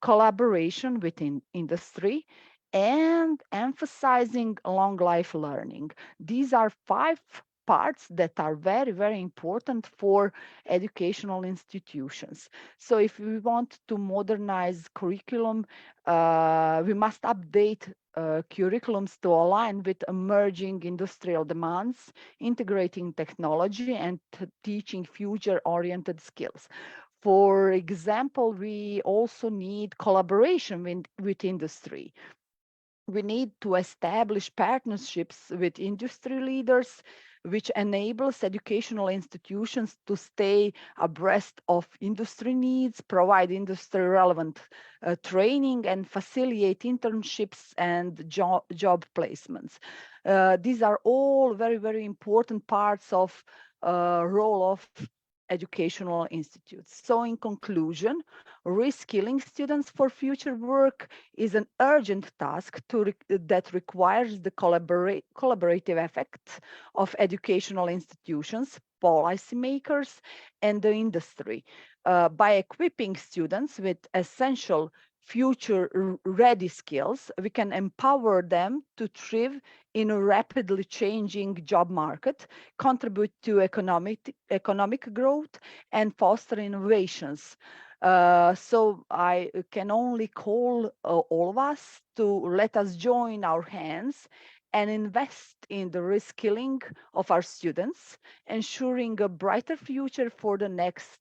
collaboration within industry, and emphasizing long life learning. These are 5 parts that are very, very important for educational institutions. So if we want to modernize curriculum, we must update curriculums to align with emerging industrial demands, integrating technology and teaching future-oriented skills. For example, we also need collaboration with industry. We need to establish partnerships with industry leaders, which enables educational institutions to stay abreast of industry needs, provide industry relevant training, and facilitate internships and job placements. These are all very, very important parts of role of educational institutes. So in conclusion, reskilling students for future work is an urgent task that requires the collaborative effect of educational institutions, policymakers, and the industry. By equipping students with essential future-ready skills, we can empower them to thrive in a rapidly changing job market, contribute to economic growth, and foster innovations. So I can only call all of us to let us join our hands and invest in the reskilling of our students, ensuring a brighter future for the next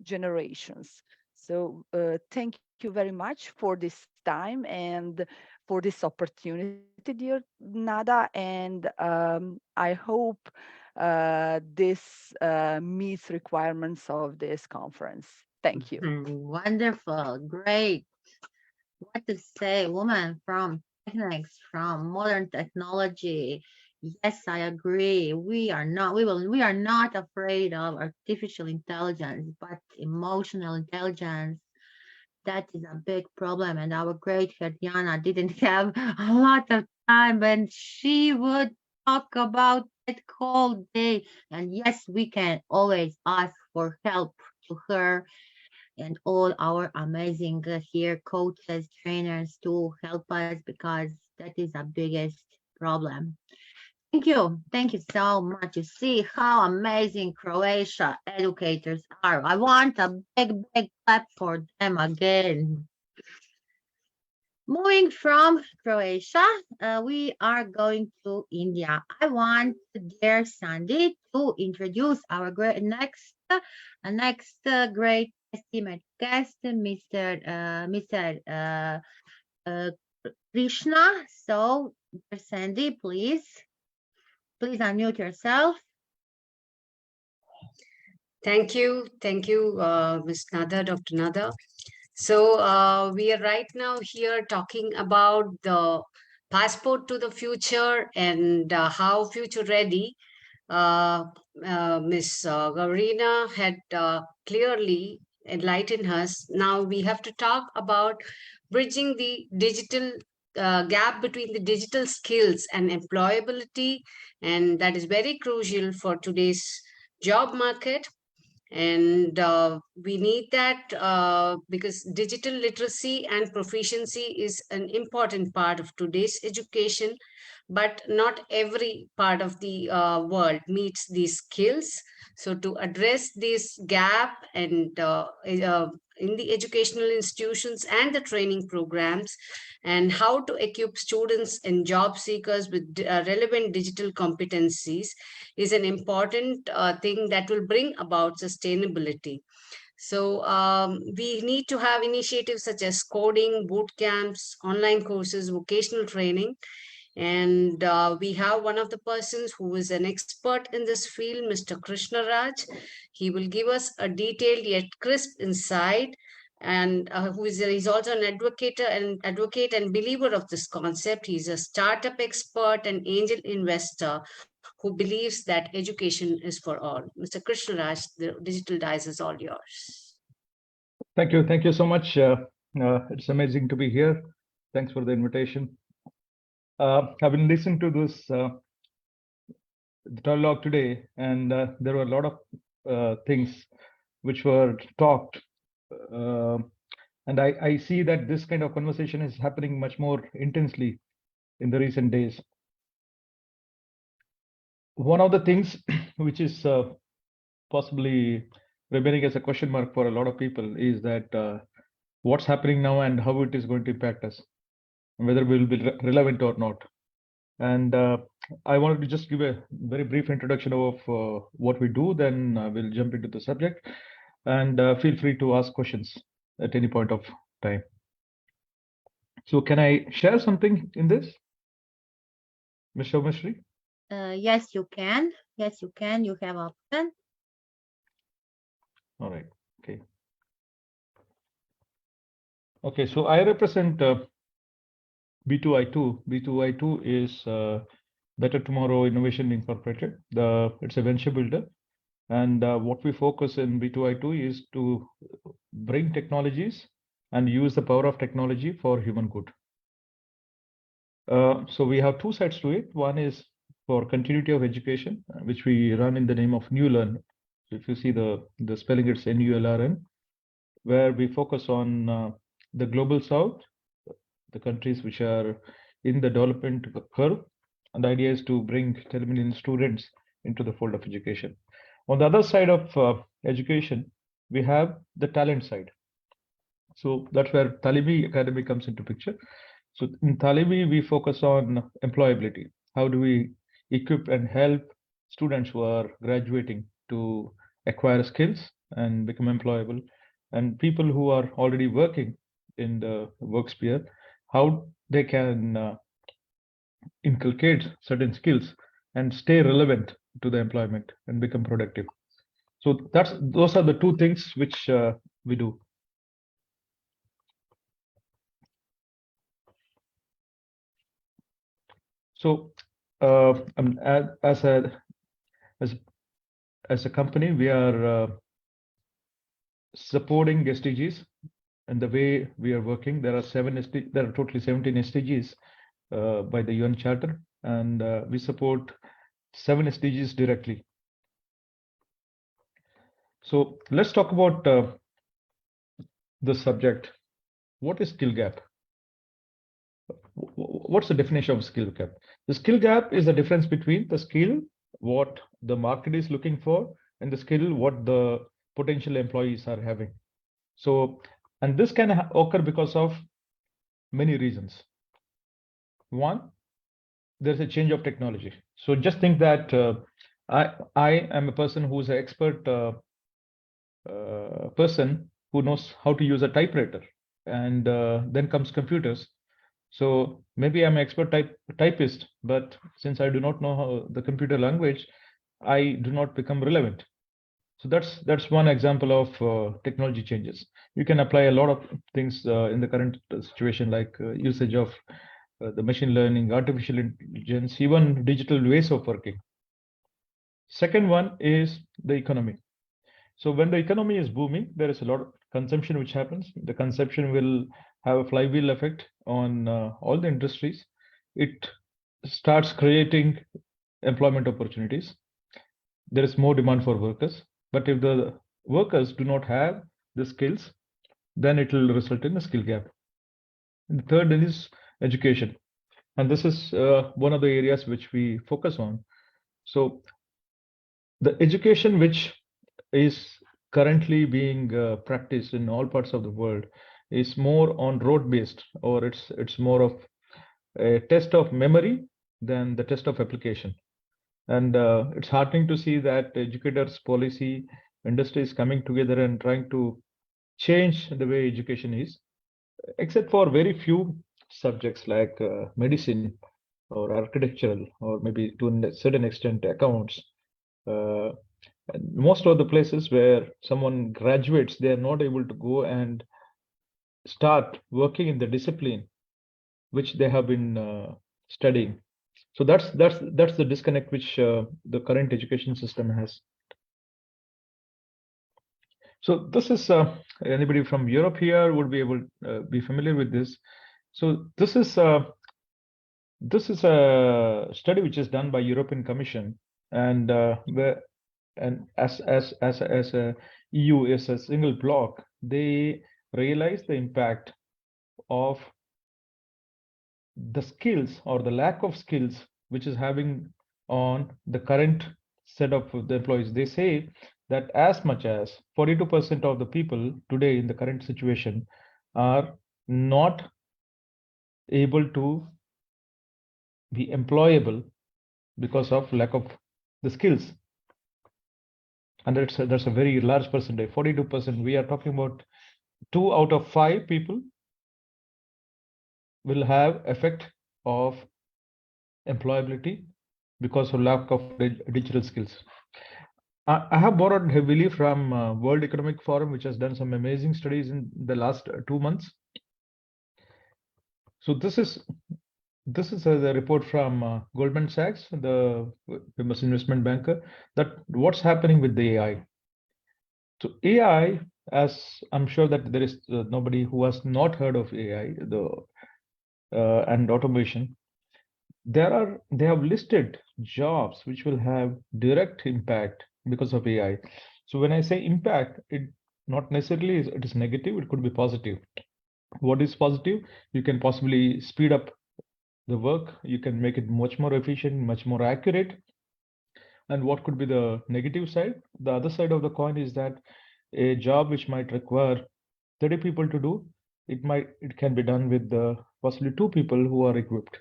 generations. So thank you very much for this time and for this opportunity, dear Nada. And I hope this meets requirements of this conference. Thank you. Wonderful, great. What to say, woman from techniques, from modern technology. Yes, I agree. We are not afraid of artificial intelligence, but emotional intelligence that is a big problem. And our great Diana didn't have a lot of time, and she would talk about it whole day. And yes, we can always ask for help to her and all our amazing here coaches, trainers to help us because that is the biggest problem. Thank you. Thank you so much. You see how amazing Croatia educators are. I want a big, big clap for them again. Moving from Croatia, we are going to India. I want dear Sandy to introduce our next great estimate guest, Mr. Uh, Krishna. So, dear Sandy, please unmute yourself. Thank you, Ms. Nada, Dr. Nada. So we are right now here talking about the passport to the future and how future ready. Ms. Gaurina had clearly enlightened us. Now we have to talk about bridging the digital gap between the digital skills and employability, and that is very crucial for today's job market. And we need that because digital literacy and proficiency is an important part of today's education, but not every part of the world meets these skills. So to address this gap and in the educational institutions and the training programs, and how to equip students and job seekers with relevant digital competencies is an important thing that will bring about sustainability. So we need to have initiatives such as coding, boot camps, online courses, vocational training. And we have one of the persons who is an expert in this field, Mr. Krishna Raj. He will give us a detailed yet crisp insight, and he's also an advocate and believer of this concept. He's a startup expert and angel investor who believes that education is for all. Mr. Krishna Raj, the digital dice is all yours. Thank you so much. It's amazing to be here. Thanks for the invitation. I've been listening to this dialogue today, and there were a lot of things which were talked. And I see that this kind of conversation is happening much more intensely in the recent days. One of the things which is possibly remaining as a question mark for a lot of people is that what's happening now and how it is going to impact us, whether we'll be relevant or not. And I wanted to just give a very brief introduction of what we do, then we'll jump into the subject, and feel free to ask questions at any point of time. So can I share something in this, Ms. Shomashri? Yes, you can. Yes, you can. You have option. All right. Okay. Okay. So I represent B2I2. B2I2 is Better Tomorrow Innovation Incorporated. It's a venture builder, and what we focus in B2I2 is to bring technologies and use the power of technology for human good. So we have two sides to it. One is for continuity of education, which we run in the name of New Learn. So if you see the spelling, it's NULRN, where we focus on the global south, the countries which are in the development curve. And the idea is to bring 10 million students into the fold of education. On the other side of education, we have the talent side. So that's where Talimi Academy comes into picture. So in Talimi, we focus on employability. How do we equip and help students who are graduating to acquire skills and become employable, and people who are already working in the work sphere, how they can inculcate certain skills and stay relevant to the employment and become productive. So those are the two things which we do. So as a company, we are supporting SDGs and the way we are working. There are totally 17 SDGs by the UN Charter, and we support 7 SDGs directly. So let's talk about the subject. What is skill gap? What's the definition of skill gap? The skill gap is the difference between the skill, what the market is looking for, and the skill, what the potential employees are having. So, and this can occur because of many reasons. One, there's a change of technology. So just think that I am a person who's an expert person who knows how to use a typewriter, and then comes computers. So maybe I'm an expert typist, but since I do not know how the computer language, I do not become relevant. So that's one example of technology changes. You can apply a lot of things in the current situation, like usage of the machine learning, artificial intelligence, even digital ways of working. Second one is the economy. So when the economy is booming, there is a lot of consumption which happens. The consumption will have a flywheel effect on all the industries. It starts creating employment opportunities. There is more demand for workers. But if the workers do not have the skills, then it will result in a skill gap. And the third is education. And this is one of the areas which we focus on. So the education which is currently being practiced in all parts of the world is more on rote based, or it's more of a test of memory than the test of application. And it's heartening to see that educators, policy, industry is coming together and trying to change the way education is, except for very few subjects like medicine or architectural, or maybe to a certain extent accounts. And most of the places where someone graduates, they are not able to go and start working in the discipline which they have been studying. So that's the disconnect which the current education system has. So this is anybody from Europe here would be able be familiar with this. So this is a study which is done by European Commission, and where and as a EU is a single block, they realize the impact of the skills or the lack of skills which is having on the current set of the employees. They say that as much as 42% of the people today in the current situation are not able to be employable because of lack of the skills. And that's a very large percentage, 42%. We are talking about 2 out of 5 people will have effect of employability because of lack of digital skills. I have borrowed heavily from World Economic Forum, which has done some amazing studies in the last 2 months. So this is the report from Goldman Sachs, the famous investment banker, that what's happening with the AI. So AI, as I'm sure that there is nobody who has not heard of AI, and automation. They have listed jobs which will have direct impact because of AI. So when I say impact, it not necessarily it is negative, it could be positive. What is positive? You can possibly speed up the work, you can make it much more efficient, much more accurate. And what could be the negative side? The other side of the coin is that a job which might require 30 people to do, it can be done with possibly 2 people who are equipped.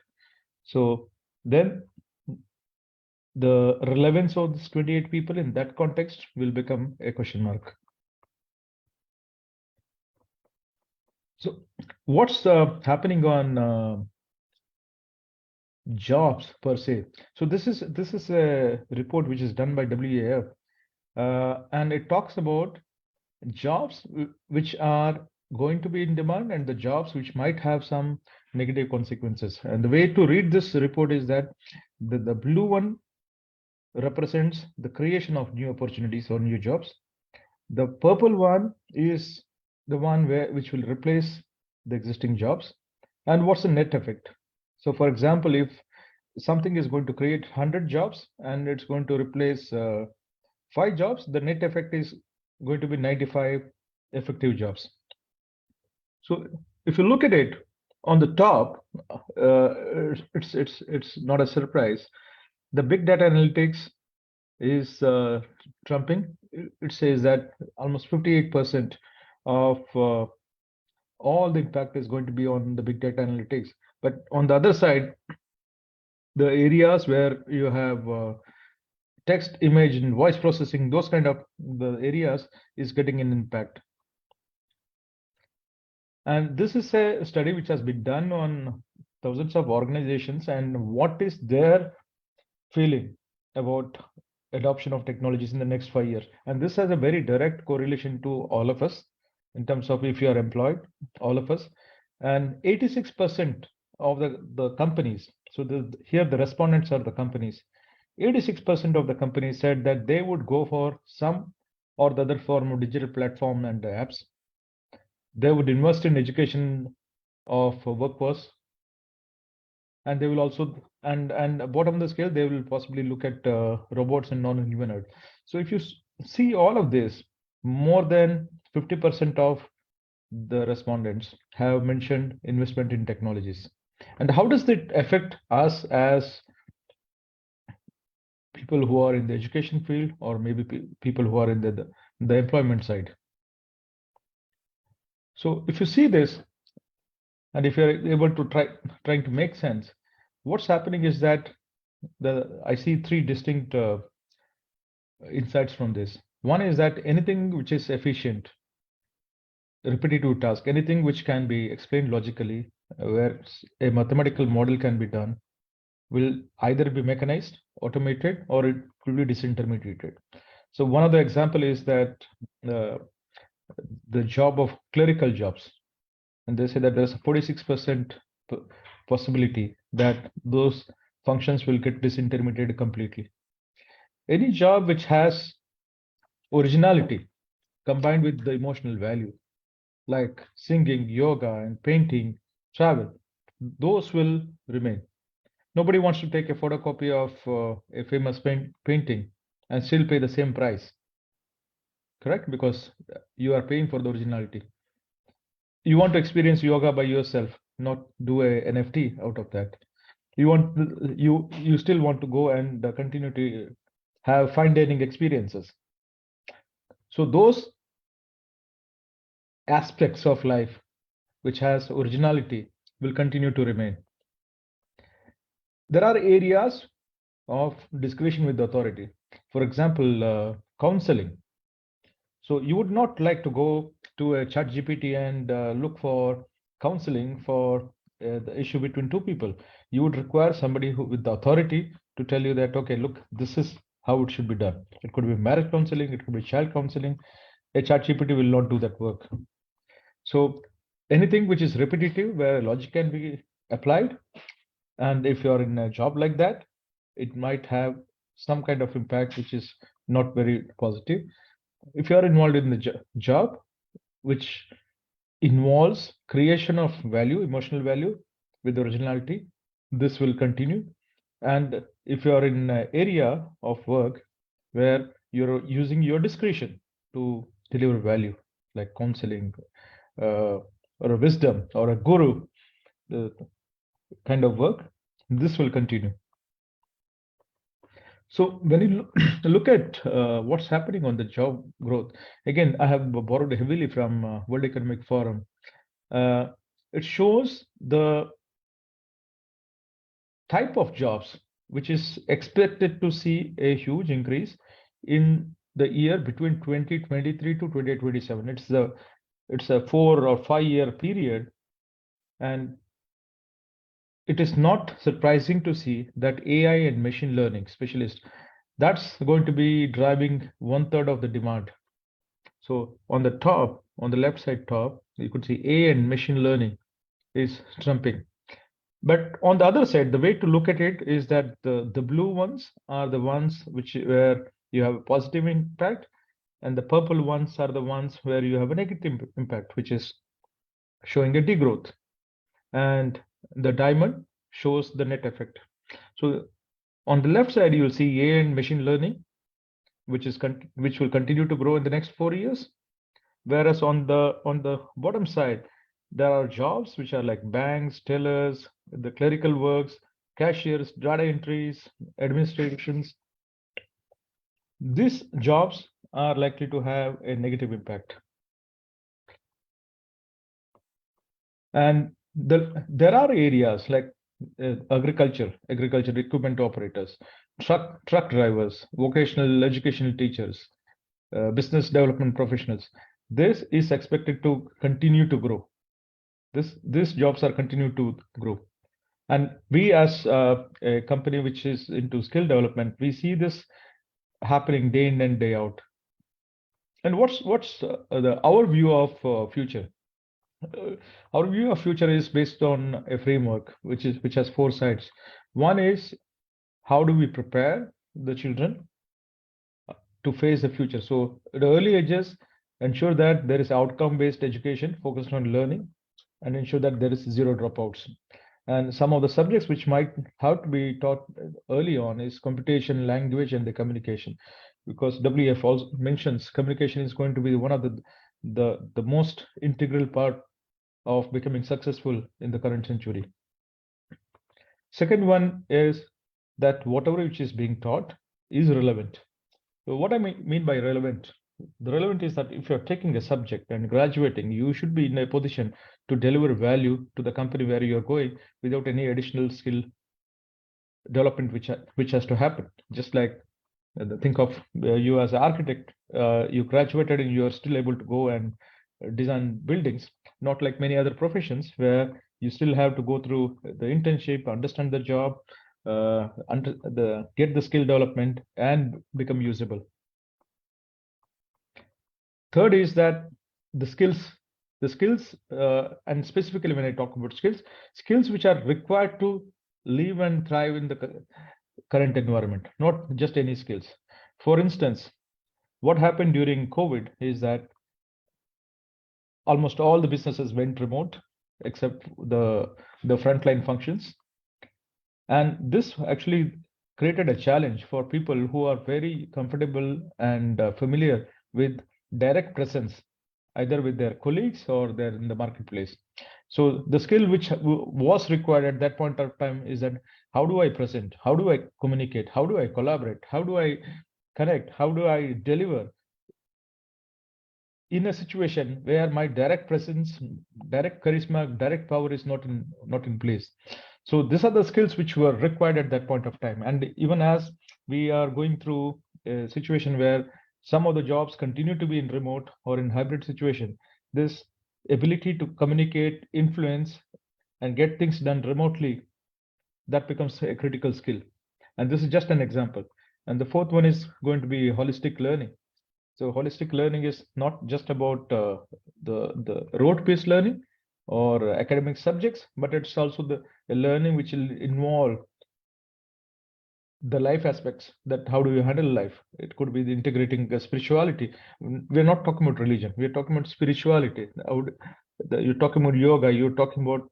So then the relevance of these 28 people in that context will become a question mark. So what's happening on jobs per se? So this is a report which is done by WEF, and it talks about jobs which are going to be in demand and the jobs which might have some negative consequences. And the way to read this report is that the blue one represents the creation of new opportunities or new jobs. The purple one is the one which will replace the existing jobs, and what's the net effect. So for example, if something is going to create 100 jobs and it's going to replace 5 jobs, the net effect is going to be 95 effective jobs. So if you look at it on the top, it's not a surprise. The big data analytics is trumping. It says that almost 58% of all the impact is going to be on the big data analytics. But on the other side, the areas where you have text, image, and voice processing, those kind of the areas is getting an impact. And this is a study which has been done on thousands of organizations, and what is their feeling about adoption of technologies in the next 5 years. And this has a very direct correlation to all of us in terms of if you are employed, all of us. And 86% of the companies, so here the respondents are the companies, 86% of the companies said that they would go for some or the other form of digital platform and apps. They would invest in education of workforce, and they will also, and bottom of the scale, they will possibly look at robots and non-humanoid. So if you see all of this, more than 50% of the respondents have mentioned investment in technologies. And how does it affect us as people who are in the education field, or maybe people who are in the employment side? So if you see this, and if you're able to trying to make sense, what's happening is that I see 3 distinct insights from this. One is that anything which is efficient, repetitive task, anything which can be explained logically, where a mathematical model can be done, will either be mechanized, automated, or it could be disintermediated. So one of the example is that the job of clerical jobs, and they say that there's a 46% possibility that those functions will get disintermediated completely. Any job which has originality combined with the emotional value, like singing, yoga, and painting, travel, those will remain. Nobody wants to take a photocopy of a famous painting and still pay the same price, correct? Because you are paying for the originality. You want to experience yoga by yourself, not do a NFT out of that. You still want to go and continue to have fine dining experiences. So those aspects of life which has originality will continue to remain. There are areas of discretion with the authority. For example, counseling. So you would not like to go to a chat GPT and look for counseling for the issue between 2 people. You would require somebody with the authority to tell you that, okay, look, this is how it should be done. It could be marriage counseling, it could be child counseling. A chat GPT will not do that work. So anything which is repetitive, where logic can be applied, and if you're in a job like that, it might have some kind of impact which is not very positive. If you are involved in the job which involves creation of value, emotional value with originality, this will continue. And if you are in an area of work where you're using your discretion to deliver value, like counseling, or a wisdom, or a guru kind of work, this will continue. So when you look at what's happening on the job growth, again, I have borrowed heavily from World Economic Forum. It shows the type of jobs which is expected to see a huge increase in the year between 2023 to 2027. It's a 4 or 5 year period, and it is not surprising to see that AI and machine learning specialists, that's going to be driving 1/3 of the demand. So on the top, on the left side top, you could see AI and machine learning is trumping. But on the other side, the way to look at it is that the blue ones are the ones where you have a positive impact, And the purple ones are the ones where you have a negative impact, which is showing a degrowth. And the diamond shows the net effect. So on the left side, you'll see AI and machine learning, which will continue to grow in the next 4 years. Whereas on the bottom side, there are jobs which are like banks, tellers, the clerical works, cashiers, data entries, administrations. These jobs are likely to have a negative impact. And there are areas like agriculture equipment operators, truck drivers, vocational educational teachers, business development professionals. This is expected to continue to grow. These jobs are continue to grow. And we as a company which is into skill development, we see this happening day in and day out. And what's our view of future? Our view of future is based on a framework which has 4 sides. One is how do we prepare the children to face the future? So at the early ages, ensure that there is outcome-based education focused on learning, and ensure that there is 0 dropouts. And some of the subjects which might have to be taught early on is computation, language, and the communication, because WF also mentions communication is going to be one of the most integral part of becoming successful in the current century. Second one is that whatever which is being taught is relevant. So what I mean by relevant, the relevant is that if you're taking a subject and graduating, you should be in a position to deliver value to the company where you're going without any additional skill development which has to happen. Just like think of you as an architect, you graduated and you're still able to go and design buildings, not like many other professions where you still have to go through the internship, understand the job, get the skill development and become usable. Third is that the skills, and specifically when I talk about skills which are required to live and thrive in the current environment, not just any skills. For instance, what happened during COVID is that almost all the businesses went remote except the frontline functions. And this actually created a challenge for people who are very comfortable and familiar with direct presence, either with their colleagues or they're in the marketplace. So the skill which was required at that point of time is that how do I present? How do I communicate? How do I collaborate? How do I connect? How do I deliver in a situation where my direct presence, direct charisma, direct power is not in place? So these are the skills which were required at that point of time. And even as we are going through a situation where some of the jobs continue to be in remote or in hybrid situation, this ability to communicate, influence, and get things done remotely, that becomes a critical skill. And this is just an example. And the fourth one is going to be holistic learning. So holistic learning is not just about the rote-based learning or academic subjects, but it's also the learning which will involve the life aspects, that how do you handle life. It could be the integrating spirituality. We're not talking about religion, we're talking about spirituality. You're talking about yoga, you're talking about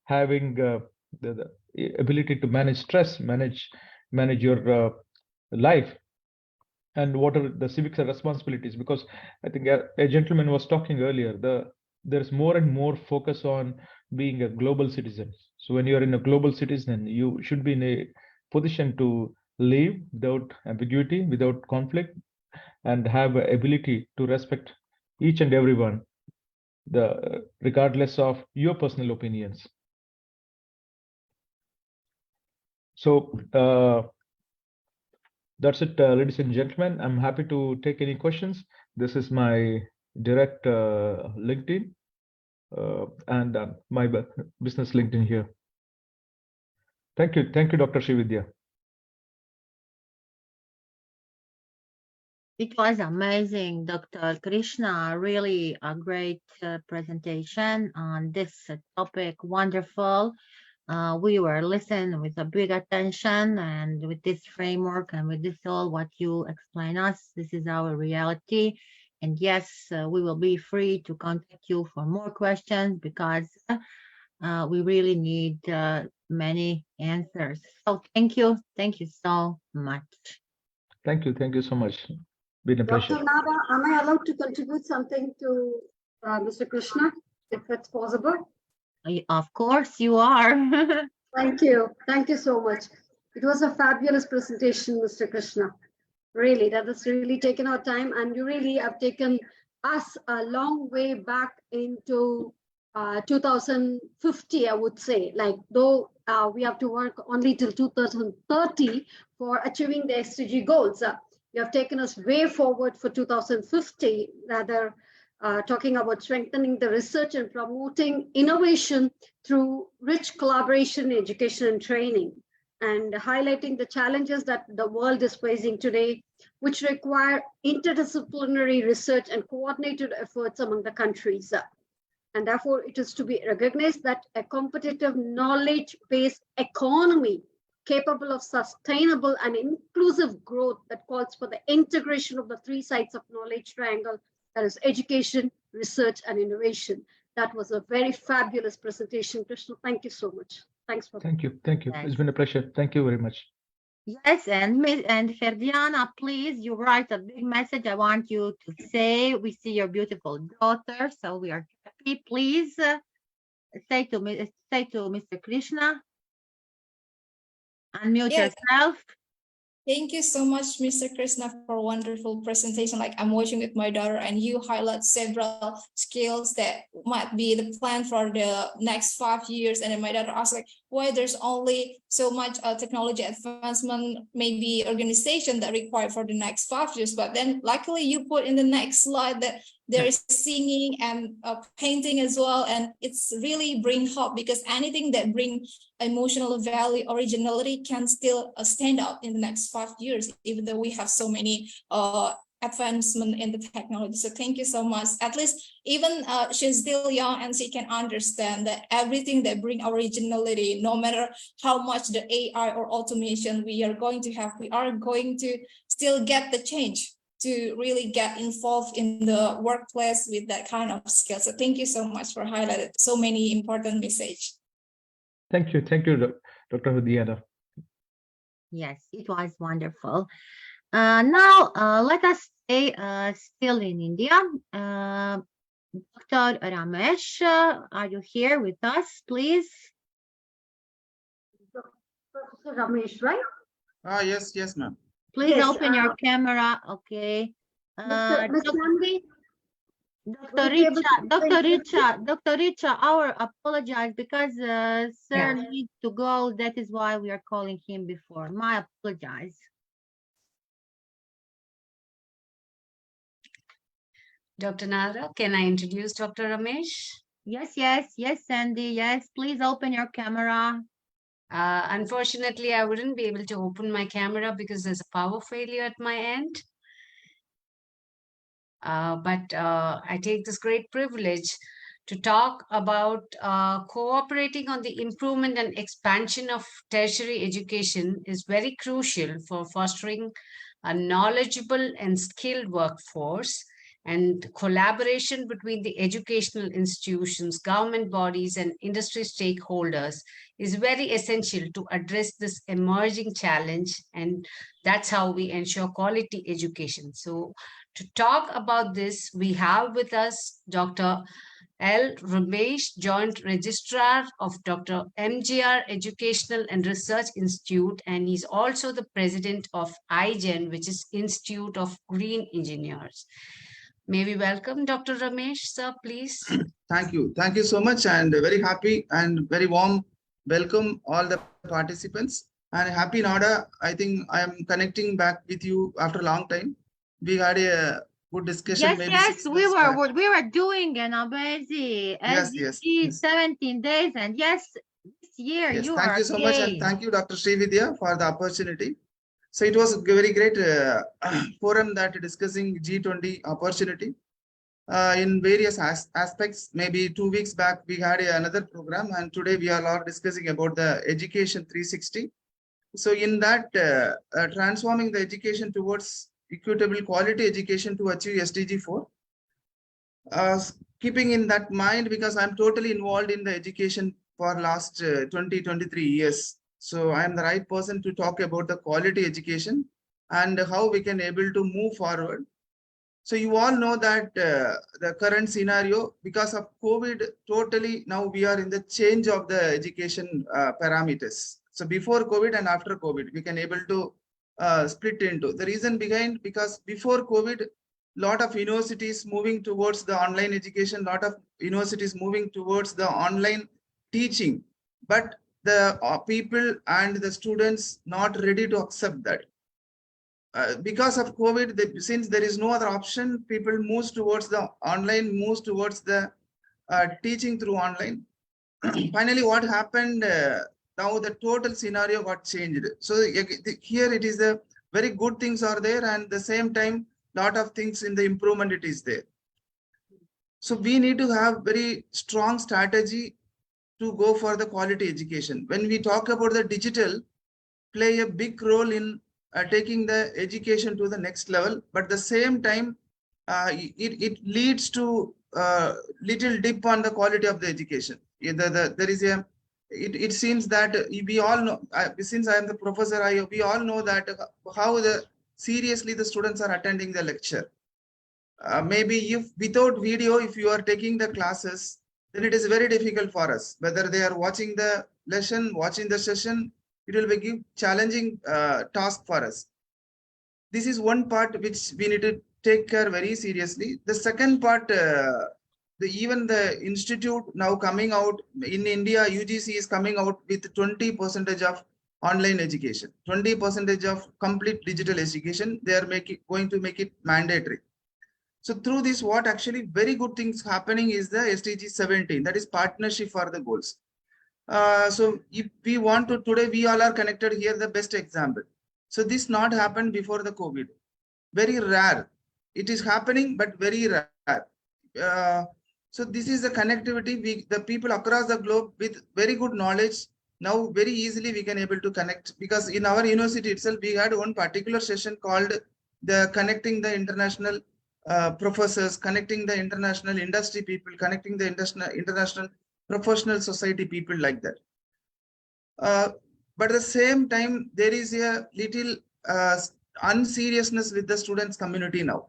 having the ability to manage stress, manage your life, and what are the civics and responsibilities. Because I think a gentleman was talking earlier, there's more and more focus on being a global citizen. So when you're in a global citizen, you should be in a position to live without ambiguity, without conflict, and have ability to respect each and everyone, regardless of your personal opinions. So that's it, ladies and gentlemen. I'm happy to take any questions. This is my direct LinkedIn and my business LinkedIn here. Thank you, Dr. Srividya. It was amazing, Dr. Krishna. Really a great presentation on this topic. Wonderful. we were listening with a big attention, and with this framework and with this all what you explain us, this is our reality. And yes, we will be free to contact you for more questions because we really need many answers. So thank you so much. Thank you so much. Been a pleasure. Dr. Nada, am I allowed to contribute something to Mr. Krishna, if it's possible? Of course you are. Thank you. Thank you so much. It was a fabulous presentation, Mr. Krishna. Really, that has really taken our time, and you really have taken us a long way back into 2050, I would say. Like, though we have to work only till 2030 for achieving the SDG goals. You have taken us way forward for 2050, rather talking about strengthening the research and promoting innovation through rich collaboration, education, and training, and highlighting the challenges that the world is facing today, which require interdisciplinary research and coordinated efforts among the countries. And therefore, it is to be recognized that a competitive knowledge-based economy capable of sustainable and inclusive growth that calls for the integration of the three sides of knowledge triangle, that is education, research, and innovation. That was a very fabulous presentation, Krishna. Thank you so much. Thanks for Thank you. Yes. It's been a pleasure. Thank you very much. Yes, and Ferdiana, please, you write a big message. I want you to say, we see your beautiful daughter, so we are happy. Please say to Mr. Krishna, unmute Yes. yourself. Thank you so much, Mr. Krishna, for a wonderful presentation. Like, I'm watching with my daughter, and you highlight several skills that might be the plan for the next 5 years. And then my daughter asked, like, why there's only so much technology advancement, maybe organization that required for the next 5 years. But then luckily you put in the next slide that there is singing and painting as well. And it's really bring hope, because anything that bring emotional value, originality can still stand out in the next 5 years, even though we have so many advancement in the technology. So thank you so much. At least even she's still young, and she can understand that everything that bring originality, no matter how much the AI or automation we are going to have, we are going to still get the change to really get involved in the workplace with that kind of skill. So thank you so much for highlighting so many important messages. Thank you, Dr. Hudiana. Yes, it was wonderful. Now, let us stay still in India. Dr. Ramesh, are you here with us, please? Professor Ramesh, right? Yes, ma'am. Please Yes, open your camera. Okay. Mr. Nandi, Dr. Richa, our apologize because sir needs to go. That is why we are calling him before. My apologize. Dr. Nara, can I introduce Dr. Ramesh? Yes, Sandy. Yes, please open your camera. Unfortunately, I wouldn't be able to open my camera because there's a power failure at my end. But I take this great privilege to talk about cooperating on the improvement and expansion of tertiary education is very crucial for fostering a knowledgeable and skilled workforce, and collaboration between the educational institutions, government bodies, and industry stakeholders is very essential to address this emerging challenge, and that's how we ensure quality education. So to talk about this, we have with us Dr. L. Ramesh, Joint Registrar of Dr. MGR Educational and Research Institute, and he's also the president of IGEN, which is Institute of Green Engineers. May we welcome Dr. Ramesh, sir, please. Thank you so much, and very happy and very warm welcome all the participants, and happy Nada. I think I am connecting back with you after a long time. We had a good discussion. Yes, we were doing an amazing SDG 17 days, and yes, this year you thank are you so much, and thank you, Dr. Srividya, for the opportunity. So it was a very great forum that discussing G20 opportunity. in various aspects. Maybe 2 weeks back, we had another program, and today we are all discussing about the Education 360. So in that, transforming the education towards equitable quality education to achieve SDG 4. Keeping in that mind, because I'm totally involved in the education for last 23 years. So I'm the right person to talk about the quality education and how we can able to move forward. So you all know that the current scenario, because of COVID, totally now we are in the change of the education parameters. So before COVID and after COVID, we can able to split into. The reason behind, because before COVID, lot of universities moving towards the online education, lot of universities moving towards the online teaching, but the people and the students not ready to accept that. Because of COVID, since there is no other option, people moves towards the online, moves towards the teaching through online. Finally, what happened? Now the total scenario got changed. So here it is the very good things are there, and the same time, lot of things in the improvement it is there. So we need to have very strong strategy to go for the quality education. When we talk about the digital, play a big role in taking the education to the next level, but the same time it leads to little dip on the quality of the education. There is a it seems that we all know, since I am the professor, we all know that how seriously the students are attending the lecture. Maybe if without video, if you are taking the classes, then it is very difficult for us, whether they are watching the lesson, watching the session, it will be challenging task for us. This is one part which we need to take care very seriously. The second part, even the institute now coming out in India, UGC is coming out with 20% of online education, 20% of complete digital education. They are going to make it mandatory. So through this, what actually very good things happening is the SDG 17, that is partnership for the goals. So if we want to, today we all are connected here, the best example. So this not happened before the COVID. Very rare. It is happening, but very rare. So this is the connectivity. The people across the globe with very good knowledge, now very easily we can able to connect, because in our university itself, we had one particular session called the connecting the international professors, connecting the international industry people, connecting the international professional society people, like that. But at the same time, there is a little unseriousness with the students community now.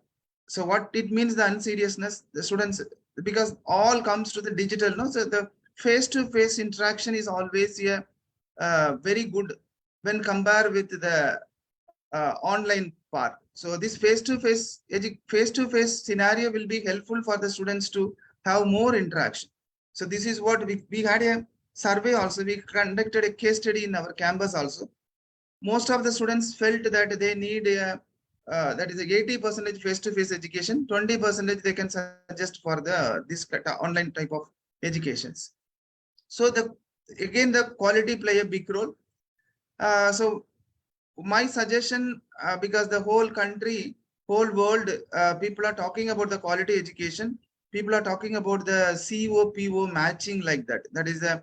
So what it means, the unseriousness, the students, because all comes to the digital, no? So the face-to-face interaction is always a very good when compared with the online part. So this face-to-face scenario will be helpful for the students to have more interaction. So this is what we had a survey also. We conducted a case study in our campus also. Most of the students felt that they need a that is a 80% face-to-face education, 20% they can suggest for this online type of educations. So again the quality play a big role. So my suggestion, because the whole country, whole world, people are talking about the quality education. People are talking about the COPO matching, like that. That is a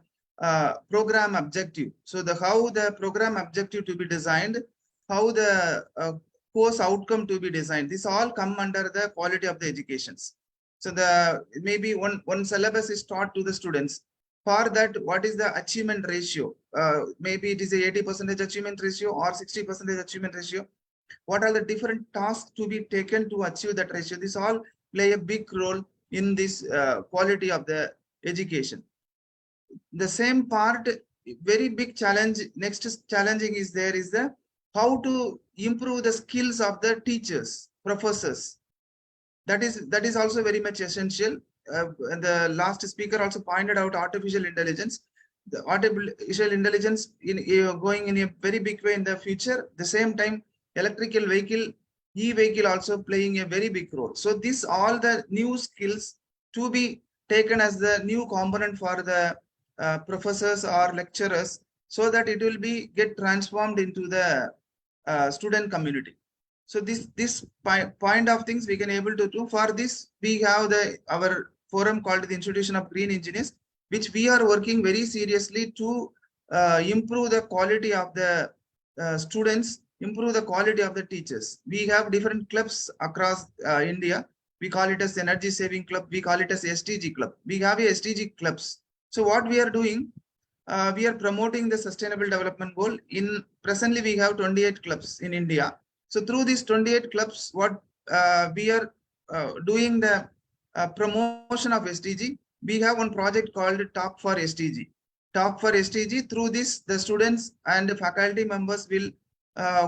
program objective. So how the program objective to be designed, how the course outcome to be designed. This all come under the quality of the educations. So maybe one syllabus is taught to the students. For that, what is the achievement ratio? Maybe it is a 80% achievement ratio or 60% achievement ratio. What are the different tasks to be taken to achieve that ratio? This all play a big role in this quality of the education. The same part, very big challenge, next challenging is there is the how to improve the skills of the teachers, professors. That is also very much essential. The last speaker also pointed out artificial intelligence. The artificial intelligence going in a very big way in the future. The same time, electrical vehicle, e-vehicle also playing a very big role. So this all the new skills to be taken as the new component for the professors or lecturers, so that it will be get transformed into the student community. So this point of things we can able to do. For this, we have our forum called the Institution of Green Engineers, which we are working very seriously to improve the quality of the students, improve the quality of the teachers. We have different clubs across India. We call it as Energy Saving Club. We call it as SDG Club. We have a SDG clubs. So what we are doing, we are promoting the Sustainable Development Goal. Presently, we have 28 clubs in India. So through these 28 clubs, what we are doing the promotion of SDG. We have one project called Talk for SDG. Talk for SDG. Through this, the students and the faculty members will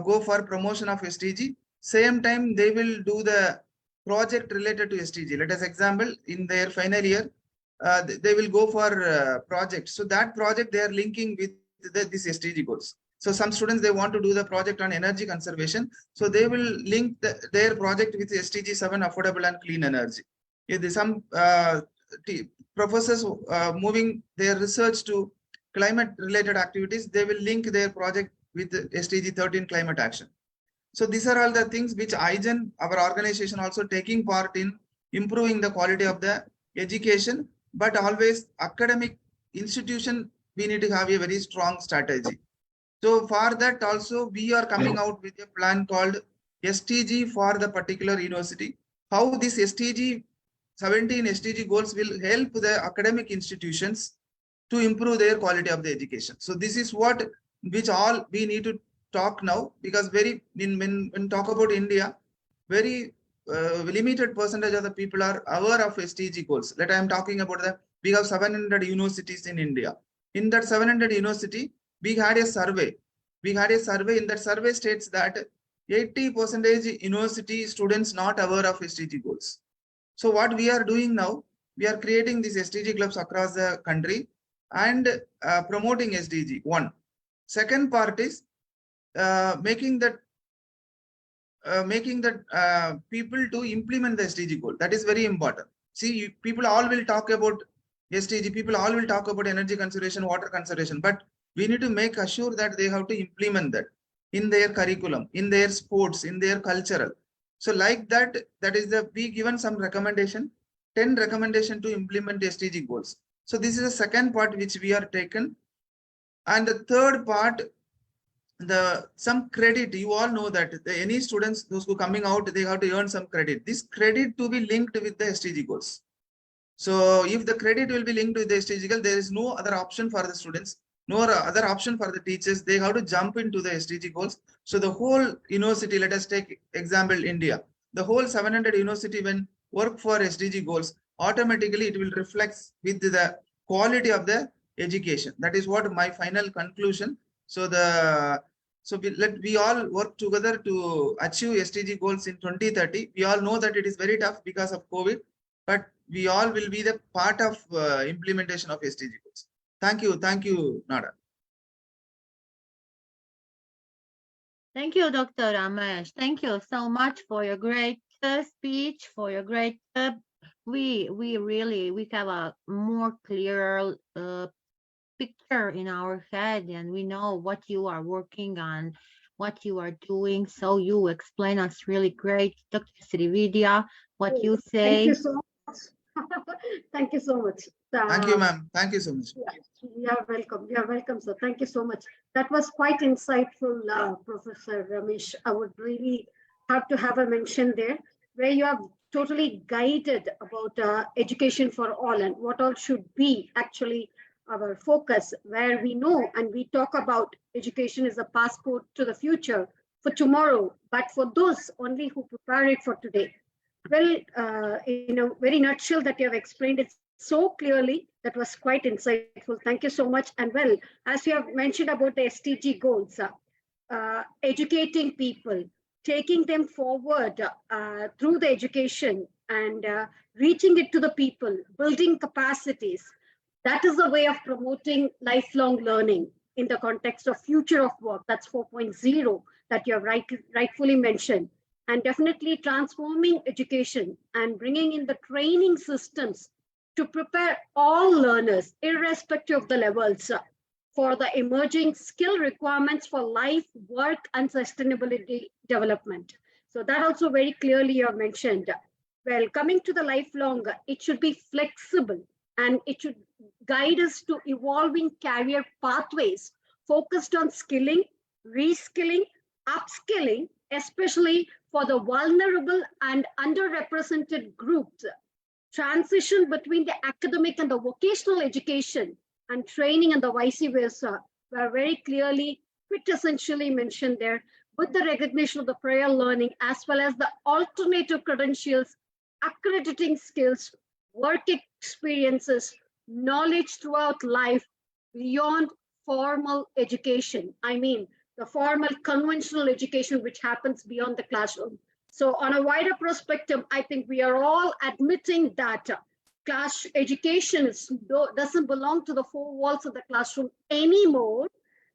go for promotion of SDG. Same time, they will do the project related to SDG. Let us example, in their final year, they will go for project. So that project they are linking with this SDG goals. So some students, they want to do the project on energy conservation. So they will link their project with SDG 7 affordable and clean energy. If there's some professors moving their research to climate related activities, they will link their project with SDG 13 climate action. So these are all the things which IGEN, our organization, also taking part in improving the quality of the education, but always academic institution, we need to have a very strong strategy. So for that also, we are coming out with a plan called SDG for the particular university. How this SDG 17 SDG goals will help the academic institutions to improve their quality of the education. So this is what which all we need to talk now, because when talk about India, very limited percentage of the people are aware of SDG goals. That I am talking about we have 700 universities in India. In that 700 university, we had a survey. In that survey states that 80% university students not aware of SDG goals. So what we are doing now, we are creating these SDG clubs across the country and promoting SDG. One. Second part is making that people to implement the SDG goal. That is very important. See, people all will talk about SDG. People all will talk about energy conservation, water conservation, but we need to make sure that they have to implement that in their curriculum, in their sports, in their cultural. So like that, we given some recommendation, 10 recommendation to implement SDG goals. So this is the second part which we are taken. And the third part, some credit. You all know that any students, those who coming out, they have to earn some credit. This credit to be linked with the SDG goals. So if the credit will be linked with the SDG goal, there is no other option for the students, no other option for the teachers. They have to jump into the SDG goals. So the whole university, let us take example India, the whole 700 university when work for SDG goals, automatically it will reflect with the quality of the education. That is what my final conclusion. So we all work together to achieve SDG goals in 2030. We all know that it is very tough because of COVID, but we all will be the part of implementation of SDG goals. Thank you, Nada. Thank you, Dr. Ramesh. Thank you so much for your great speech, for your great. We have a more clear picture in our head, and we know what you are working on, what you are doing. So you explain us really great, Dr. Srividya, what you say. Thank you so much. Thank you so much. Thank you, ma'am. Thank you so much. You are welcome. You are welcome, sir. Thank you so much. That was quite insightful, Professor Ramesh. I would really have to have a mention there, where you have totally guided about education for all and what all should be actually our focus, where we know and we talk about education is a passport to the future for tomorrow, but for those only who prepare it for today. Well, in a very nutshell that you have explained it so clearly, that was quite insightful. Thank you so much. And well, as you have mentioned about the SDG goals, educating people, taking them forward through the education and reaching it to the people, building capacities. That is a way of promoting lifelong learning in the context of future of work. That's 4.0 that you have rightfully mentioned. And definitely transforming education and bringing in the training systems to prepare all learners, irrespective of the levels, for the emerging skill requirements for life, work, and sustainability development. So that also very clearly you have mentioned. Well, coming to the lifelong, it should be flexible and it should guide us to evolving career pathways focused on skilling, reskilling, upskilling, especially for the vulnerable and underrepresented groups. Transition between the academic and the vocational education and training and the vice versa were very clearly quintessentially mentioned there, with the recognition of the prior learning as well as the alternative credentials, accrediting skills, work experiences, knowledge throughout life beyond formal education. I mean, the formal conventional education which happens beyond the classroom. So on a wider perspective, I think we are all admitting that class education doesn't belong to the four walls of the classroom anymore,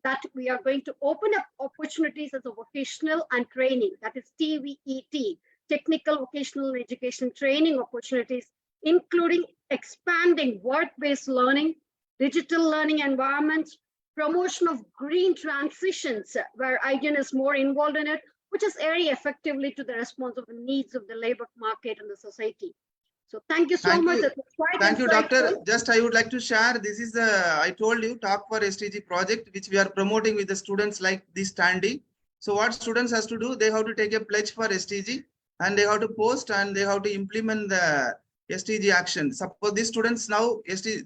that we are going to open up opportunities as a vocational and training, that is TVET, technical vocational education training opportunities, including expanding work-based learning, digital learning environments, promotion of green transitions, where IGN is more involved in it, which is very effectively to the response of the needs of the labor market and the society. So thank you so much. Thank you, Doctor. Just I would like to share, this is the, I told you, Talk for SDG project, which we are promoting with the students like this Tandy. So what students has to do, they have to take a pledge for SDG and they have to post and they have to implement the SDG action. Suppose these students now,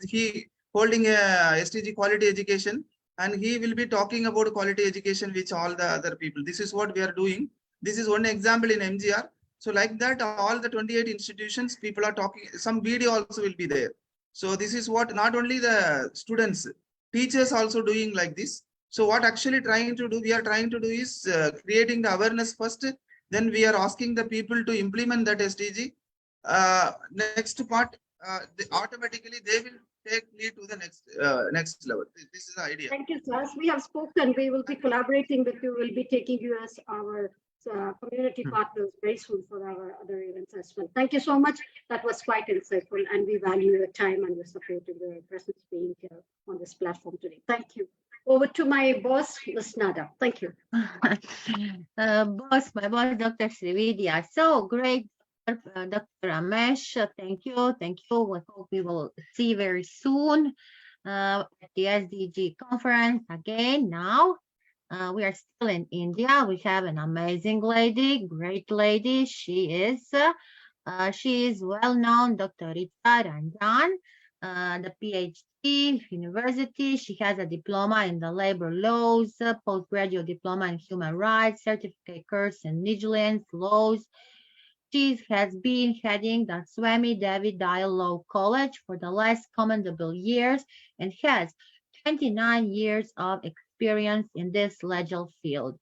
he holding a SDG quality education, and he will be talking about quality education with all the other people. This is what we are doing. This is one example in MGR. So like that, all the 28 institutions, people are talking, some video also will be there. So this is what not only the students, teachers also doing like this. So what actually trying to do, we are trying to do is creating the awareness first. Then we are asking the people to implement that SDG. Next part, automatically they will take lead to the next level. This is the idea. Thank you, sir. As we have spoken, we will be collaborating with you. We'll be taking you as our community partners very soon for our other events as well. Thank you so much. That was quite insightful, and we value your time and your support in your presence being here on this platform today. Thank you. Over to my boss, Ms. Nada. Thank you. My boss, Dr. Srividya. So great, Dr. Ramesh. Thank you. Thank you. I hope we will see very soon at the SDG conference again. Now, we are still in India. We have an amazing lady, great lady. She is well-known, Dr. Rita Ranjan, the PhD university. She has a diploma in the labor laws, postgraduate diploma in human rights, certificate course in vigilance laws. She has been heading the Swami Devi Dayal Law College for the last commendable years and has 29 years of experience in this legal field.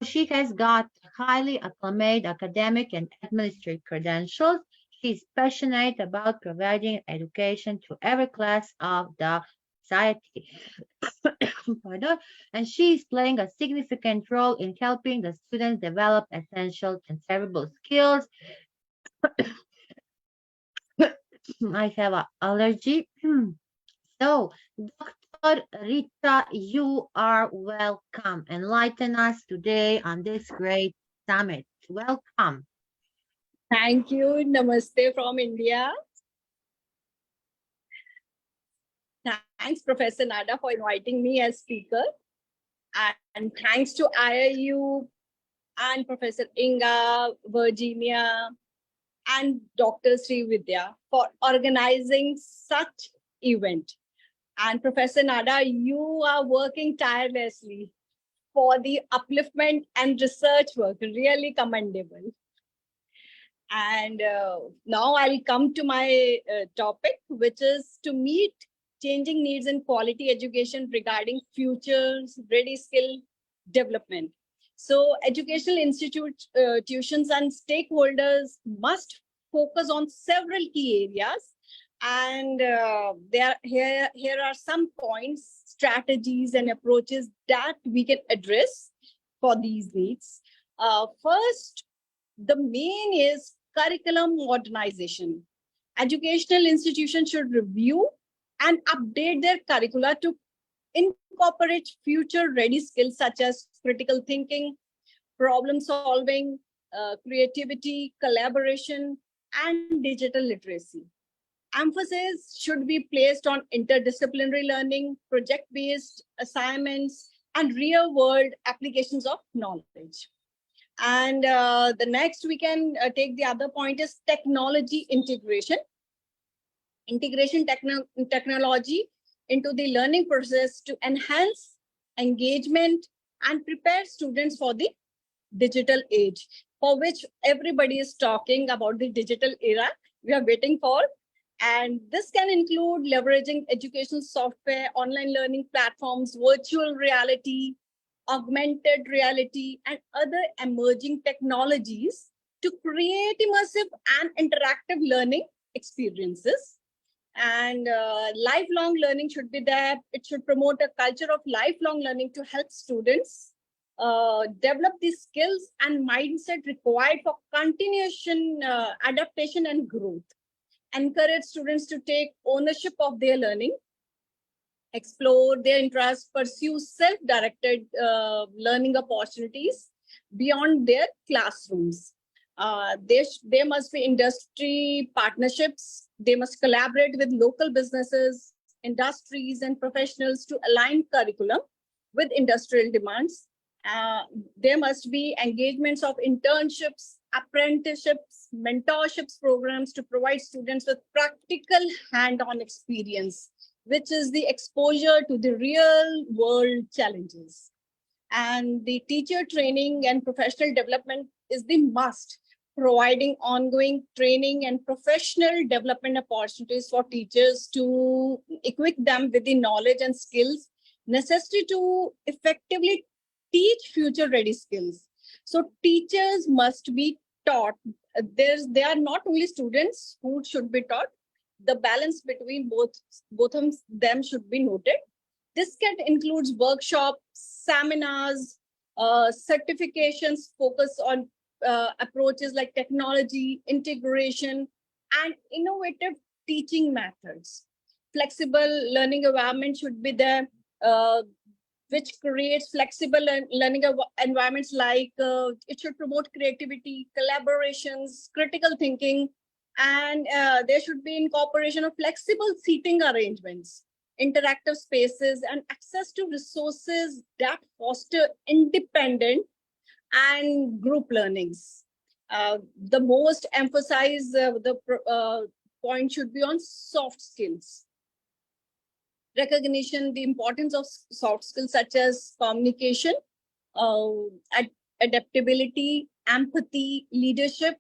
She has got highly acclaimed academic and administrative credentials. She is passionate about providing education to every class of the society. And she is playing a significant role in helping the students develop essential transferable skills. I have an allergy. So, Dr. Rita, you are welcome. Enlighten us today on this great summit. Welcome. Thank you. Namaste from India. Thanks, Professor Nada, for inviting me as speaker. And thanks to IIU and Professor Inga, Virginia, and Dr. Srividya for organizing such event. And Professor Nada, you are working tirelessly for the upliftment and research work, really commendable. And now I'll come to my topic, which is to meet changing needs in quality education regarding futures, ready skill development. So educational institutions and stakeholders must focus on several key areas. And here are some points, strategies, and approaches that we can address for these needs. First, the main is curriculum modernization. Educational institutions should review and update their curricula to incorporate future-ready skills such as critical thinking, problem solving, creativity, collaboration, and digital literacy. Emphasis should be placed on interdisciplinary learning, project-based assignments, and real-world applications of knowledge. And the next we can take the other point is technology integration. Integration technology into the learning process to enhance engagement and prepare students for the digital age, for which everybody is talking about the digital era we are waiting for. And this can include leveraging educational software, online learning platforms, virtual reality, augmented reality, and other emerging technologies to create immersive and interactive learning experiences. And lifelong learning should be there. It should promote a culture of lifelong learning to help students develop the skills and mindset required for continuation, adaptation, and growth. Encourage students to take ownership of their learning, explore their interests, pursue self-directed learning opportunities beyond their classrooms. There must be industry partnerships. They must collaborate with local businesses, industries, and professionals to align curriculum with industrial demands. There must be engagements of internships, apprenticeships, mentorships programs to provide students with practical hand-on experience, which is the exposure to the real world challenges. And the teacher training and professional development is the must, providing ongoing training and professional development opportunities for teachers to equip them with the knowledge and skills necessary to effectively teach future ready skills. So teachers must be taught. They are not only students who should be taught. The balance between both of them should be noted. This can include workshops, seminars, certifications focus on approaches like technology, integration, and innovative teaching methods. Flexible learning environment should be there, which creates flexible learning environments like it should promote creativity, collaborations, critical thinking, and there should be incorporation of flexible seating arrangements, interactive spaces, and access to resources that foster independent and group learnings. The most emphasized point should be on soft skills. Recognition, the importance of soft skills such as communication, adaptability, empathy, leadership,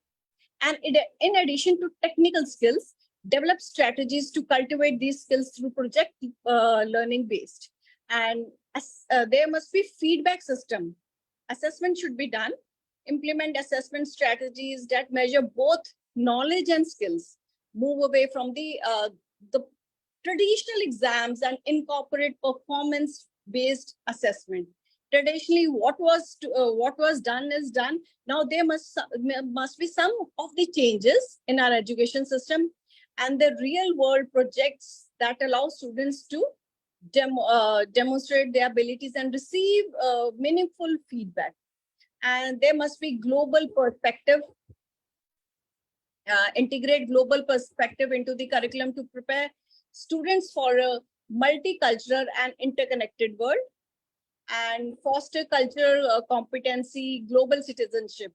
and in addition to technical skills, develop strategies to cultivate these skills through project learning based. And there must be feedback system. Assessment should be done. Implement assessment strategies that measure both knowledge and skills. Move away from the traditional exams and incorporate performance-based assessment. Traditionally, what was done is done. Now there must be some of the changes in our education system and the real-world projects that allow students to demonstrate their abilities and receive meaningful feedback. And there must be global perspective. Integrate global perspective into the curriculum to prepare students for a multicultural and interconnected world, and foster cultural competency, global citizenship.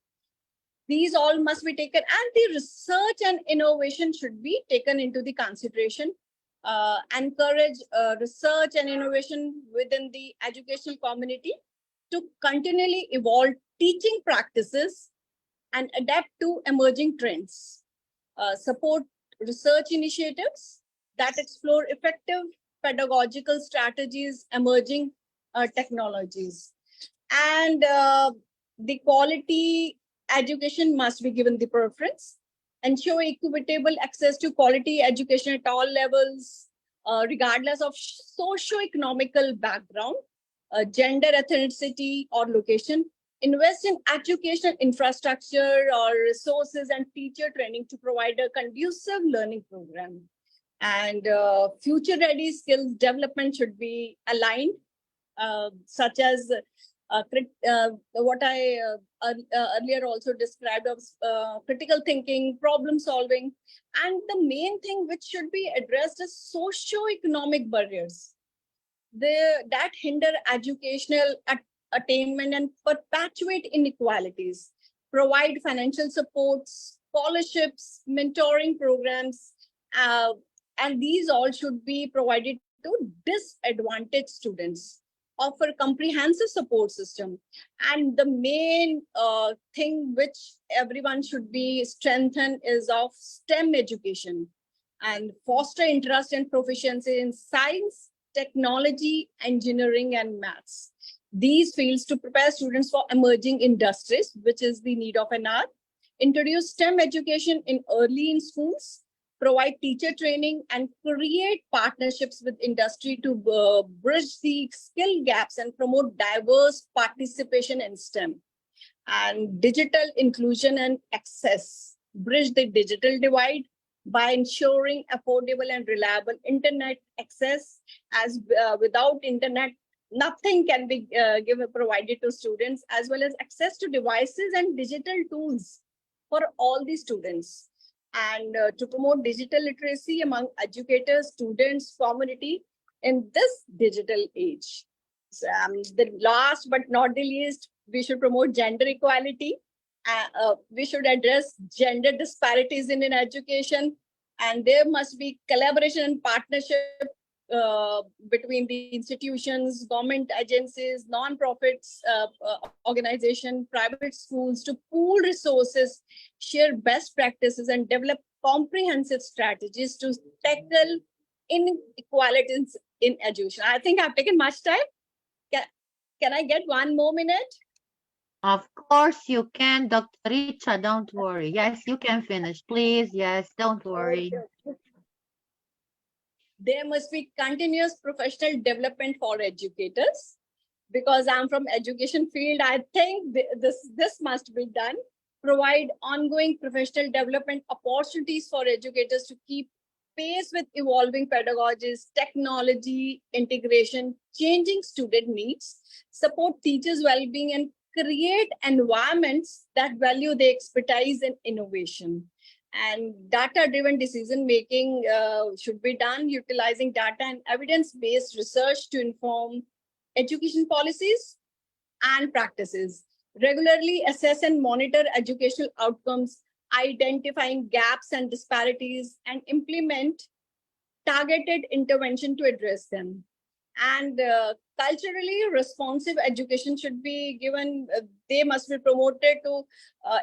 These all must be taken, and the research and innovation should be taken into the consideration. Encourage research and innovation within the educational community to continually evolve teaching practices and adapt to emerging trends. Support research initiatives that explore effective pedagogical strategies, emerging technologies. And the quality education must be given the preference. Ensure equitable access to quality education at all levels, regardless of socio-economical background, gender ethnicity, or location. Invest in educational infrastructure or resources and teacher training to provide a conducive learning program. And future ready skills development should be aligned, such as what I earlier also described as critical thinking, problem solving, and the main thing which should be addressed is socio-economic barriers that hinder educational attainment and perpetuate inequalities. Provide financial supports, scholarships, mentoring programs, and these all should be provided to disadvantaged students. Offer comprehensive support system, and the main thing which everyone should be strengthened is of STEM education, and foster interest and proficiency in science, technology, engineering, and maths. These fields to prepare students for emerging industries, which is the need of an hour. Introduce STEM education in early in schools, provide teacher training, and create partnerships with industry to bridge the skill gaps and promote diverse participation in STEM. And digital inclusion and access. Bridge the digital divide by ensuring affordable and reliable internet access, as without internet, nothing can be provided to students, as well as access to devices and digital tools for all the students. And to promote digital literacy among educators, students, community in this digital age. So, the last but not the least, we should promote gender equality. We should address gender disparities in education, and there must be collaboration and partnership between the institutions, government agencies, non-profits, organization, private schools to pool resources, share best practices, and develop comprehensive strategies to tackle inequalities in education. I think I've taken much time. Can I get 1 more minute? Of course you can, Dr. Richa, don't worry. Yes, you can finish, please. Yes, don't worry. Okay. There must be continuous professional development for educators. Because I'm from education field, I think this must be done. Provide ongoing professional development opportunities for educators to keep pace with evolving pedagogies, technology, integration, changing student needs, support teachers' well-being, and create environments that value their expertise and innovation. And data-driven decision-making should be done utilizing data and evidence-based research to inform education policies and practices. Regularly assess and monitor educational outcomes, identifying gaps and disparities, and implement targeted intervention to address them. And culturally responsive education should be given, they must be promoted to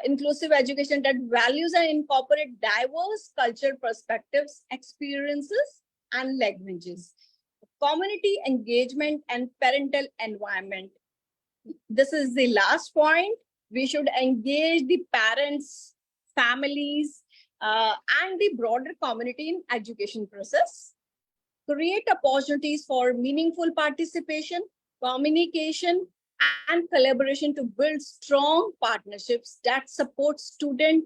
inclusive education that values and incorporate diverse cultural perspectives, experiences, and languages. Community engagement and parental environment. This is the last point. We should engage the parents, families, and the broader community in education process. Create opportunities for meaningful participation, communication, and collaboration to build strong partnerships that support student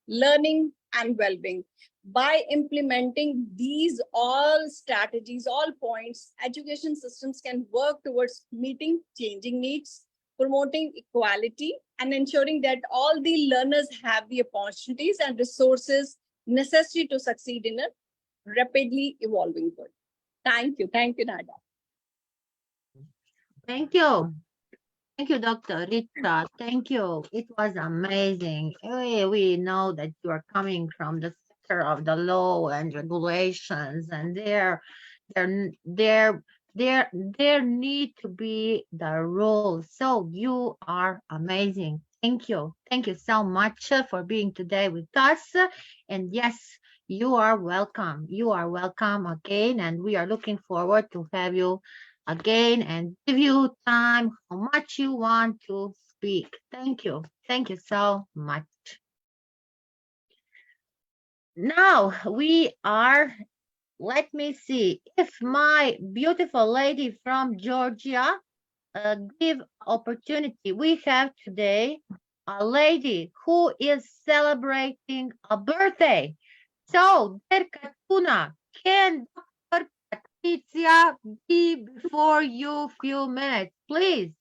learning and well-being. By implementing these all strategies, all points, education systems can work towards meeting changing needs, promoting equality, and ensuring that all the learners have the opportunities and resources necessary to succeed in a rapidly evolving world. Thank you, Nada. Thank you. Thank you, Dr. Rita. Thank you. It was amazing. We know that you are coming from the sector of the law and regulations, and there need to be the rules. So you are amazing. Thank you. Thank you so much for being today with us. And yes, you are welcome. You are welcome again, and we are looking forward to have you again and give you time how much you want to speak. Thank you. Thank you so much. Now we are, let me see if my beautiful lady from Georgia give opportunity. We have today a lady who is celebrating a birthday. So, dear Katuna, can Dr. Patricia be before you few minutes, please?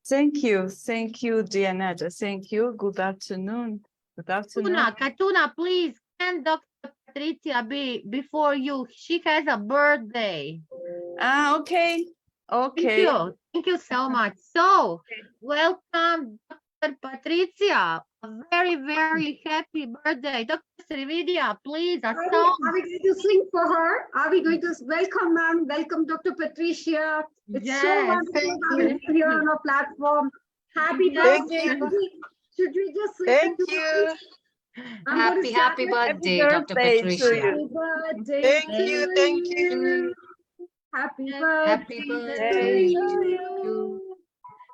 Thank you, dear Nada. Thank you. Good afternoon. Good afternoon. Katuna, please, can Dr. Patricia be before you? She has a birthday. Okay. Okay. Thank you so much. So, welcome, Dr. Patricia. A very, very happy birthday. Dr. Srividya, please, a Are song. we going to sing for her? Are we going to welcome, ma'am? Welcome, Dr. Patricia. It's so wonderful having you here on our platform. Happy birthday. Should we just listen to you. Happy birthday, Dr. Patricia. Happy birthday. Thank you. Happy Happy birthday to you.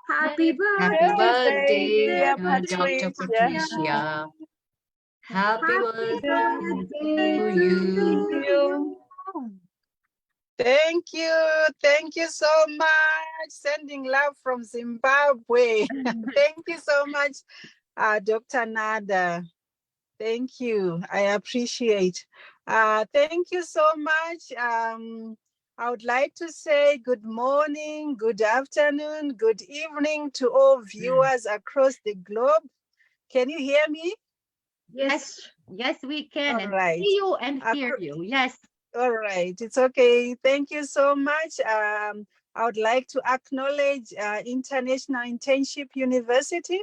Happy Happy birthday, dear Dr. Patricia. Happy birthday to you. Thank you so much. Sending love from Zimbabwe. Thank you so much, Dr. Nada. Thank you. I appreciate. Thank you so much. I would like to say good morning, good afternoon, good evening to all viewers across the globe. Can you hear me? Yes, we can. All right. See you and hear you. Yes. All right, it's okay. Thank you so much. I would like to acknowledge International Internship University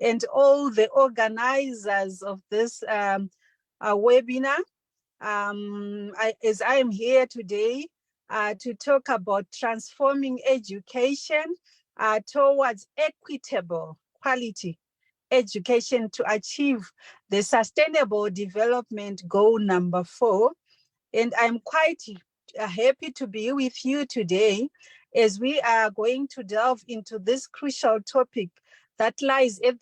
and all the organizers of this webinar. As I am here today to talk about transforming education towards equitable quality education to achieve the Sustainable Development Goal number 4. And I'm quite happy to be with you today as we are going to delve into this crucial topic that lies at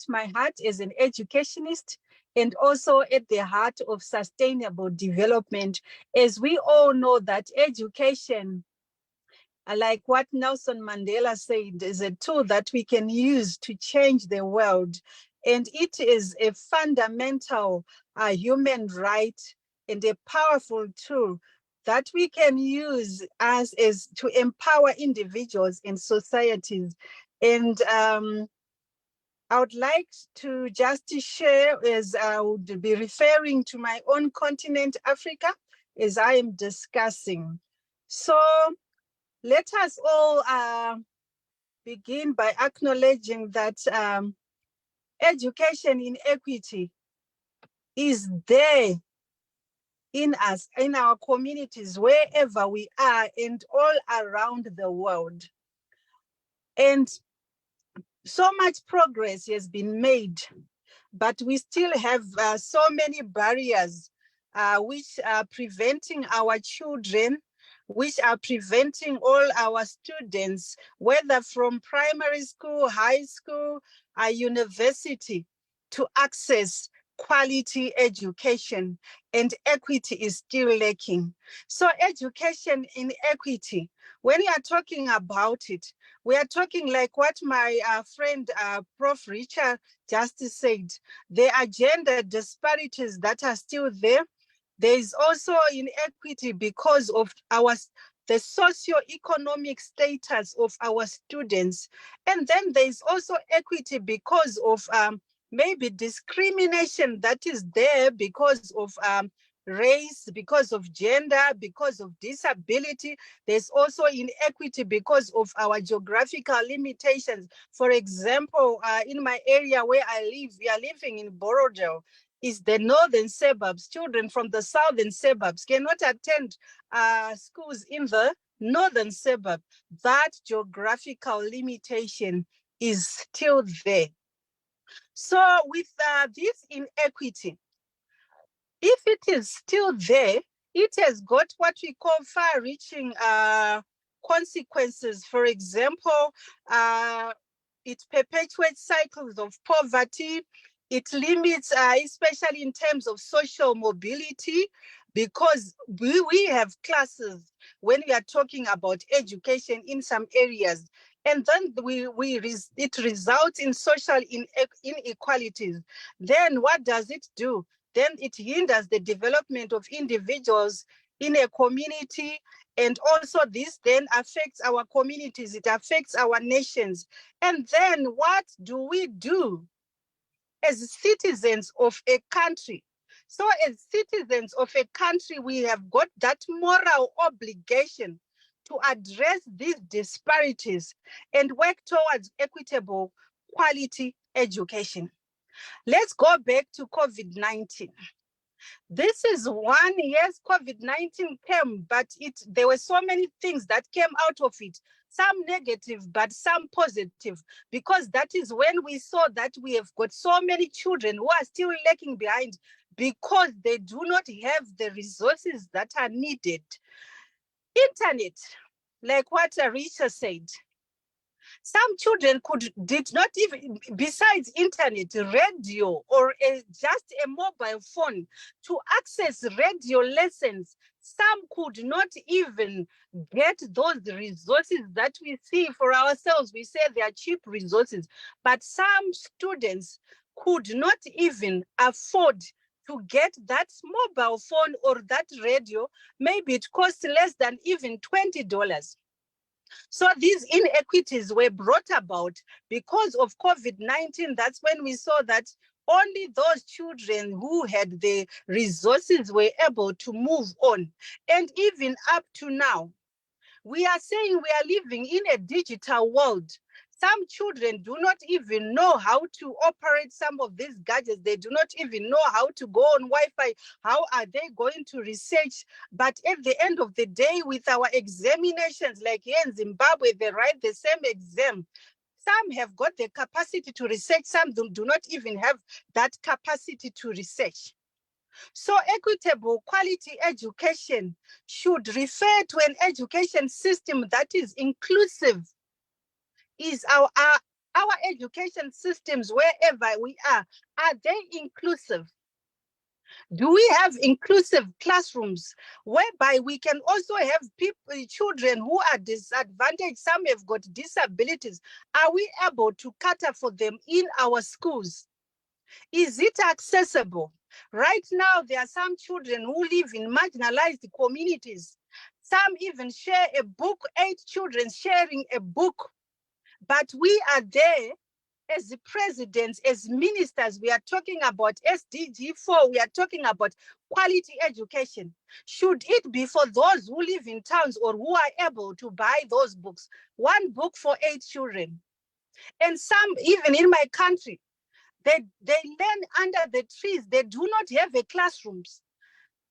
my heart as an educationist, and also at the heart of sustainable development. As we all know that education, like what Nelson Mandela said, is a tool that we can use to change the world. And it is a fundamental human right and a powerful tool that we can use as to empower individuals and societies. And I would like to just share, as I would be referring to my own continent, Africa, as I am discussing. So let us all begin by acknowledging that education inequity is there in us, in our communities, wherever we are and all around the world. And so much progress has been made, but we still have so many barriers which are preventing our children, which are preventing all our students, whether from primary school, high school, university, to access quality education, and equity is still lacking. So education inequity, when we are talking about it, we are talking like what my friend, Prof. Richard just said, there are gender disparities that are still there. There is also inequity because of the socio-economic status of our students. And then there is also equity because of maybe discrimination that is there because of race, because of gender, because of disability. There's also inequity because of our geographical limitations. For example, in my area where I live, we are living in Borodale, is the northern suburbs. Children from the southern suburbs cannot attend schools in the northern suburb. That geographical limitation is still there. So with this inequity, if it is still there, it has got what we call far-reaching consequences. For example, it perpetuates cycles of poverty. It limits, especially in terms of social mobility, because we have classes when we are talking about education in some areas. And then it results in social inequalities. Then what does it do? Then it hinders the development of individuals in a community. And also this then affects our communities, it affects our nations. And then what do we do as citizens of a country? So as citizens of a country, we have got that moral obligation to address these disparities and work towards equitable quality education. Let's go back to COVID-19. This is one, yes, COVID-19 came, but there were so many things that came out of it, some negative, but some positive, because that is when we saw that we have got so many children who are still lagging behind because they do not have the resources that are needed. Internet, like what Arisha said, some children did not even, besides internet, radio, or just a mobile phone to access radio lessons, some could not even get those resources that we see for ourselves. We say they are cheap resources, but some students could not even afford to get that mobile phone or that radio. Maybe it costs less than even $20. So these inequities were brought about because of COVID-19. That's when we saw that only those children who had the resources were able to move on. And even up to now, we are saying we are living in a digital world. Some children do not even know how to operate some of these gadgets. They do not even know how to go on Wi-Fi. How are they going to research? But at the end of the day, with our examinations, like here in Zimbabwe, they write the same exam. Some have got the capacity to research. Some do not even have that capacity to research. So equitable quality education should refer to an education system that is inclusive. Is our education systems, wherever we are they inclusive? Do we have inclusive classrooms whereby we can also have children who are disadvantaged? Some have got disabilities. Are we able to cater for them in our schools? Is it accessible? Right now, there are some children who live in marginalized communities. Some even share a book, 8 children sharing a book. But we are there as the presidents, as ministers, we are talking about SDG 4, we are talking about quality education. Should it be for those who live in towns or who are able to buy those books? One book for 8 children. And some, even in my country, they learn under the trees. They do not have a classrooms.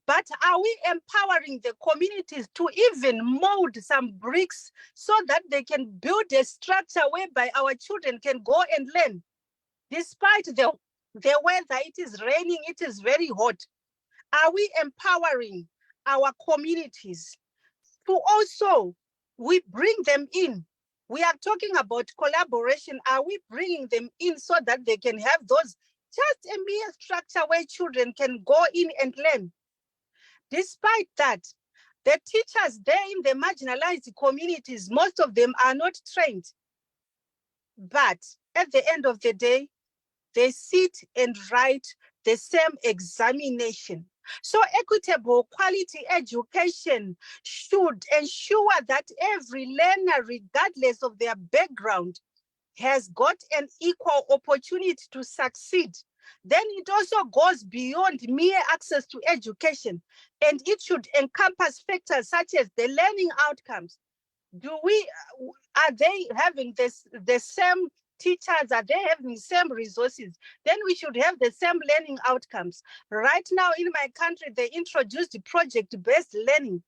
But are we empowering the communities to even mold some bricks so that they can build a structure whereby our children can go and learn? Despite the weather, it is raining, it is very hot. Are we empowering our communities to also, we bring them in? We are talking about collaboration. Are we bringing them in so that they can have those, just a mere structure where children can go in and learn? Despite that, the teachers there in the marginalized communities, most of them are not trained. But at the end of the day, they sit and write the same examination. So equitable quality education should ensure that every learner, regardless of their background, has got an equal opportunity to succeed. Then it also goes beyond mere access to education, and it should encompass factors such as the learning outcomes. Are they having the same teachers? Are they having the same resources? Then we should have the same learning outcomes. Right now in my country, they introduced project-based learning,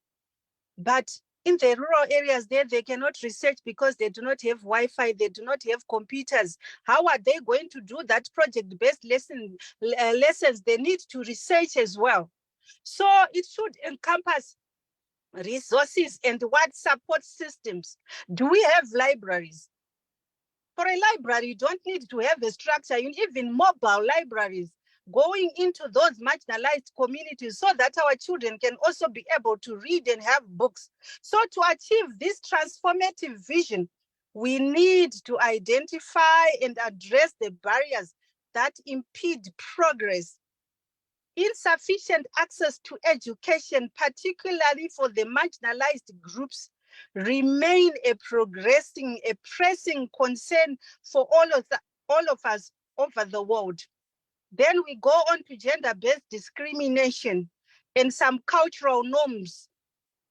but in the rural areas there, they cannot research because they do not have Wi-Fi, they do not have computers. How are they going to do that project-based lessons? They need to research as well. So it should encompass resources and what support systems. Do we have libraries? For a library, you don't need to have a structure. You need even mobile libraries going into those marginalized communities so that our children can also be able to read and have books. So to achieve this transformative vision, we need to identify and address the barriers that impede progress. Insufficient access to education, particularly for the marginalized groups, remain a pressing concern for all of us over the world. Then we go on to gender-based discrimination and some cultural norms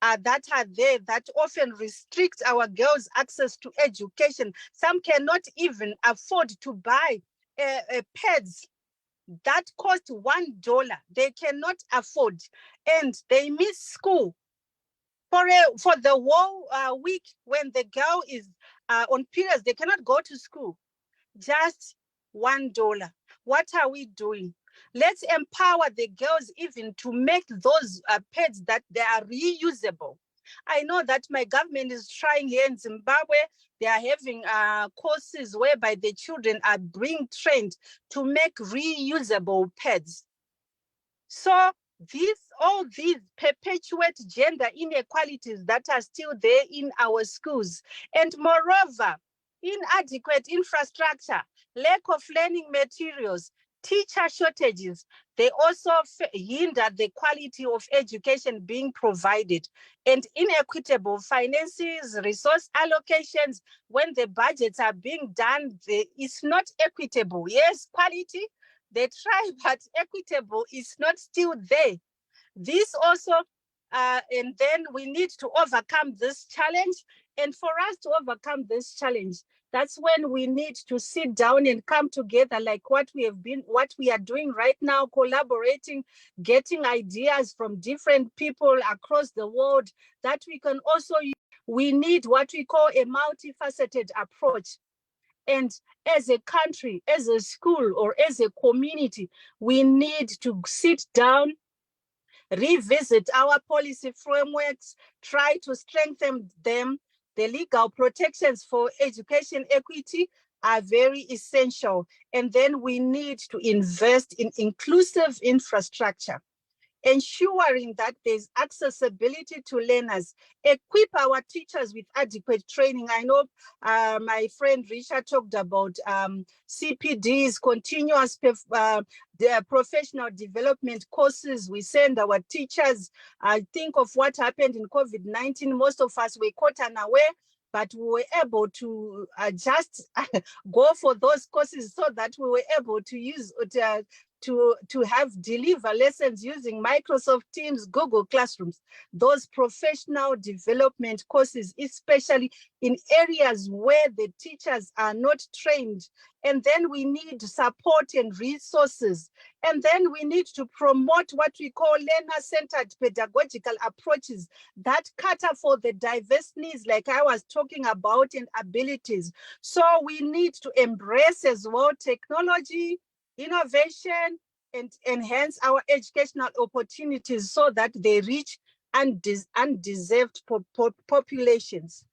that are there that often restrict our girls' access to education. Some cannot even afford to buy pads that cost $1. They cannot afford, and they miss school for the whole week. When the girl is on periods, they cannot go to school. Just $1. What are we doing? Let's empower the girls even to make those pads that they are reusable. I know that my government is trying here in Zimbabwe. They are having courses whereby the children are being trained to make reusable pads. So all these perpetuate gender inequalities that are still there in our schools. And moreover, inadequate infrastructure, lack of learning materials, teacher shortages, they also hinder the quality of education being provided. And inequitable finances, resource allocations, when the budgets are being done, it's not equitable. Yes, quality, they try, but equitable is not still there. This also, and then we need to overcome this challenge. And for us to overcome this challenge, that's when we need to sit down and come together like what we are doing right now, collaborating, getting ideas from different people across the world that we can also use. We need what we call a multifaceted approach. And as a country, as a school, or as a community, we need to sit down, revisit our policy frameworks, try to strengthen them. The legal protections for education equity are very essential. And then we need to invest in inclusive infrastructure, ensuring that there's accessibility to learners, equip our teachers with adequate training. I know my friend Richard talked about CPDs, continuous professional development courses. We send our teachers. I think of what happened in COVID-19. Most of us were caught unaware, but we were able to just go for those courses so that we were able to use to deliver lessons using Microsoft Teams, Google Classrooms, those professional development courses, especially in areas where the teachers are not trained. And then we need support and resources. And then we need to promote what we call learner-centered pedagogical approaches that cater for the diverse needs, like I was talking about, and abilities. So we need to embrace as well technology, innovation, and enhance our educational opportunities so that they reach undeserved populations.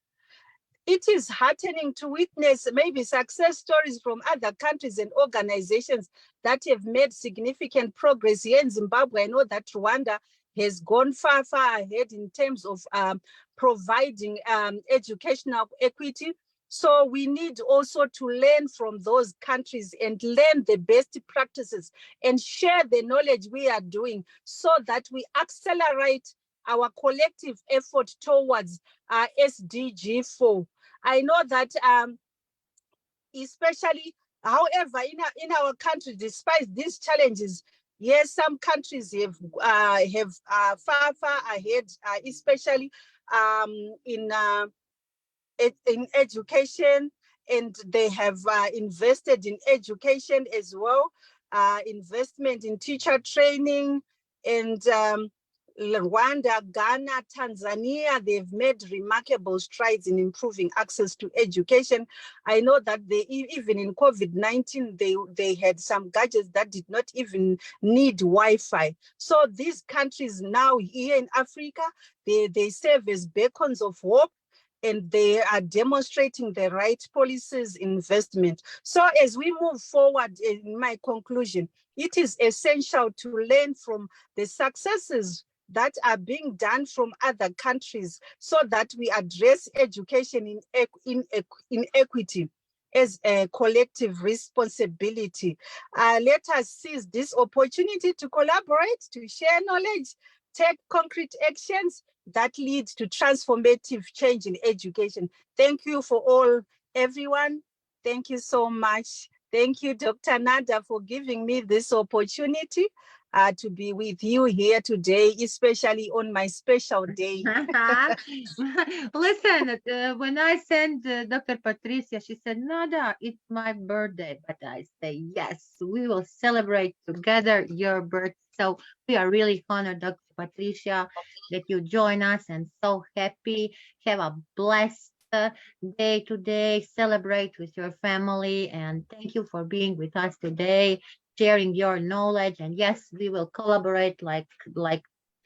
It is heartening to witness maybe success stories from other countries and organizations that have made significant progress here in Zimbabwe. I know that Rwanda has gone far ahead in terms of providing educational equity. So we need also to learn from those countries and learn the best practices and share the knowledge we are doing so that we accelerate our collective effort towards SDG 4. I know that especially, however, in our country, despite these challenges, yes, some countries have far ahead, especially in education, and they have invested in education as well, investment in teacher training, and Rwanda, Ghana, Tanzania, they've made remarkable strides in improving access to education. I know that even in COVID-19, they had some gadgets that did not even need Wi-Fi. So these countries now here in Africa, they serve as beacons of hope, and they are demonstrating the right policies, investment. So as we move forward, in my conclusion, it is essential to learn from the successes that are being done from other countries so that we address education in equity. as a collective responsibility. Let us seize this opportunity to collaborate, to share knowledge, take concrete actions that lead to transformative change in education. Thank you for all, everyone. Thank you so much. Thank you, Dr. Nada, for giving me this opportunity to be with you here today, especially on my special day. Listen, when I sent Dr. Patricia, she said, Nada, it's my birthday. But I say, yes, we will celebrate together your birthday. So we are really honored, Dr. Patricia, that you join us and so happy. Have a blessed day today. Celebrate with your family. And thank you for being with us today, sharing your knowledge. And yes, we will collaborate like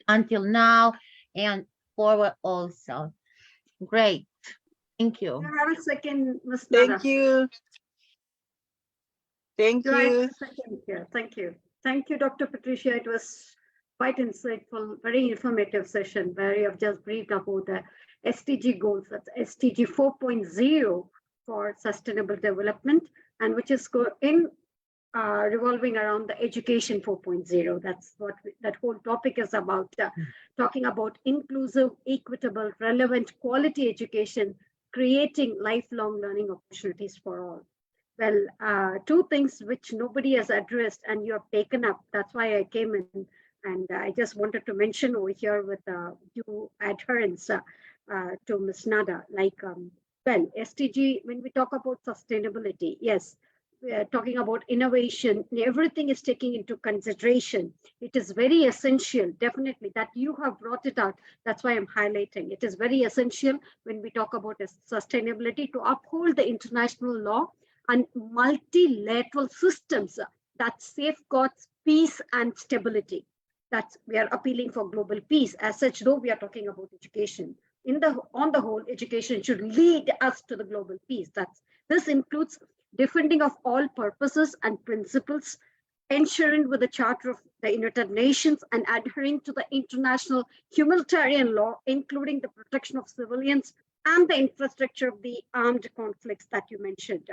until now and forward also. Great. Thank you. Can I have a second, Ms. Thank Nada? you. Thank Do I have you. a second here? Thank you. Thank you, Dr. Patricia. It was quite insightful, very informative session where you have just briefed about the SDG goals. That's SDG 4.0 for sustainable development, and which is revolving around the education 4.0. That's what that whole topic is about, talking about inclusive, equitable, relevant, quality education, creating lifelong learning opportunities for all. Well, two things which nobody has addressed and you have taken up. That's why I came in, and I just wanted to mention over here with due adherence to Ms. Nada, like, well, SDG, when we talk about sustainability, yes, we are talking about innovation. Everything is taking into consideration. It is very essential, definitely, that you have brought it out. That's why I'm highlighting. It is very essential when we talk about sustainability to uphold the international law and multilateral systems that safeguards peace and stability. That's we are appealing for global peace. As such, though we are talking about education, on the whole, education should lead us to the global peace. This includes defending of all purposes and principles, ensuring with the Charter of the United Nations and adhering to the international humanitarian law, including the protection of civilians and the infrastructure of the armed conflicts that you mentioned.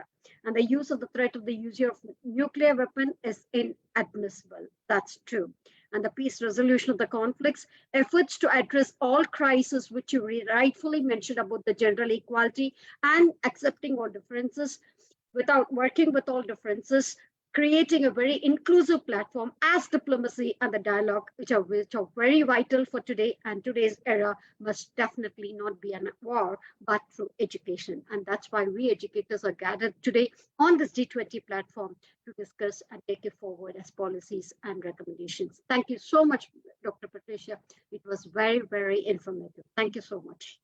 And the use of the threat of the use of nuclear weapon is inadmissible. That's true. And the peace resolution of the conflicts, efforts to address all crises, which you rightfully mentioned about the general equality and accepting all differences, without working with all differences, creating a very inclusive platform as diplomacy and the dialogue, which are very vital for today, and today's era must definitely not be a war, but through education. And that's why we educators are gathered today on this G20 platform to discuss and take it forward as policies and recommendations. Thank you so much, Dr. Patricia. It was very, very informative. Thank you so much.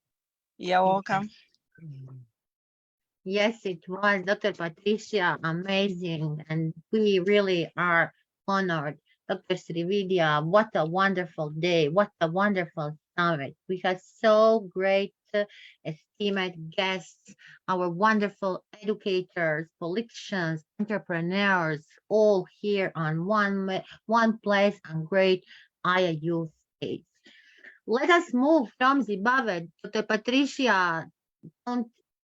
You're welcome. Yes, it was, Dr. Patricia, amazing. And we really are honored. Dr. Srividya, what a wonderful day. What a wonderful summit. We had so great esteemed guests, our wonderful educators, politicians, entrepreneurs, all here on one place on great IAU stage. Let us move from Zimbabwe. Dr. Patricia,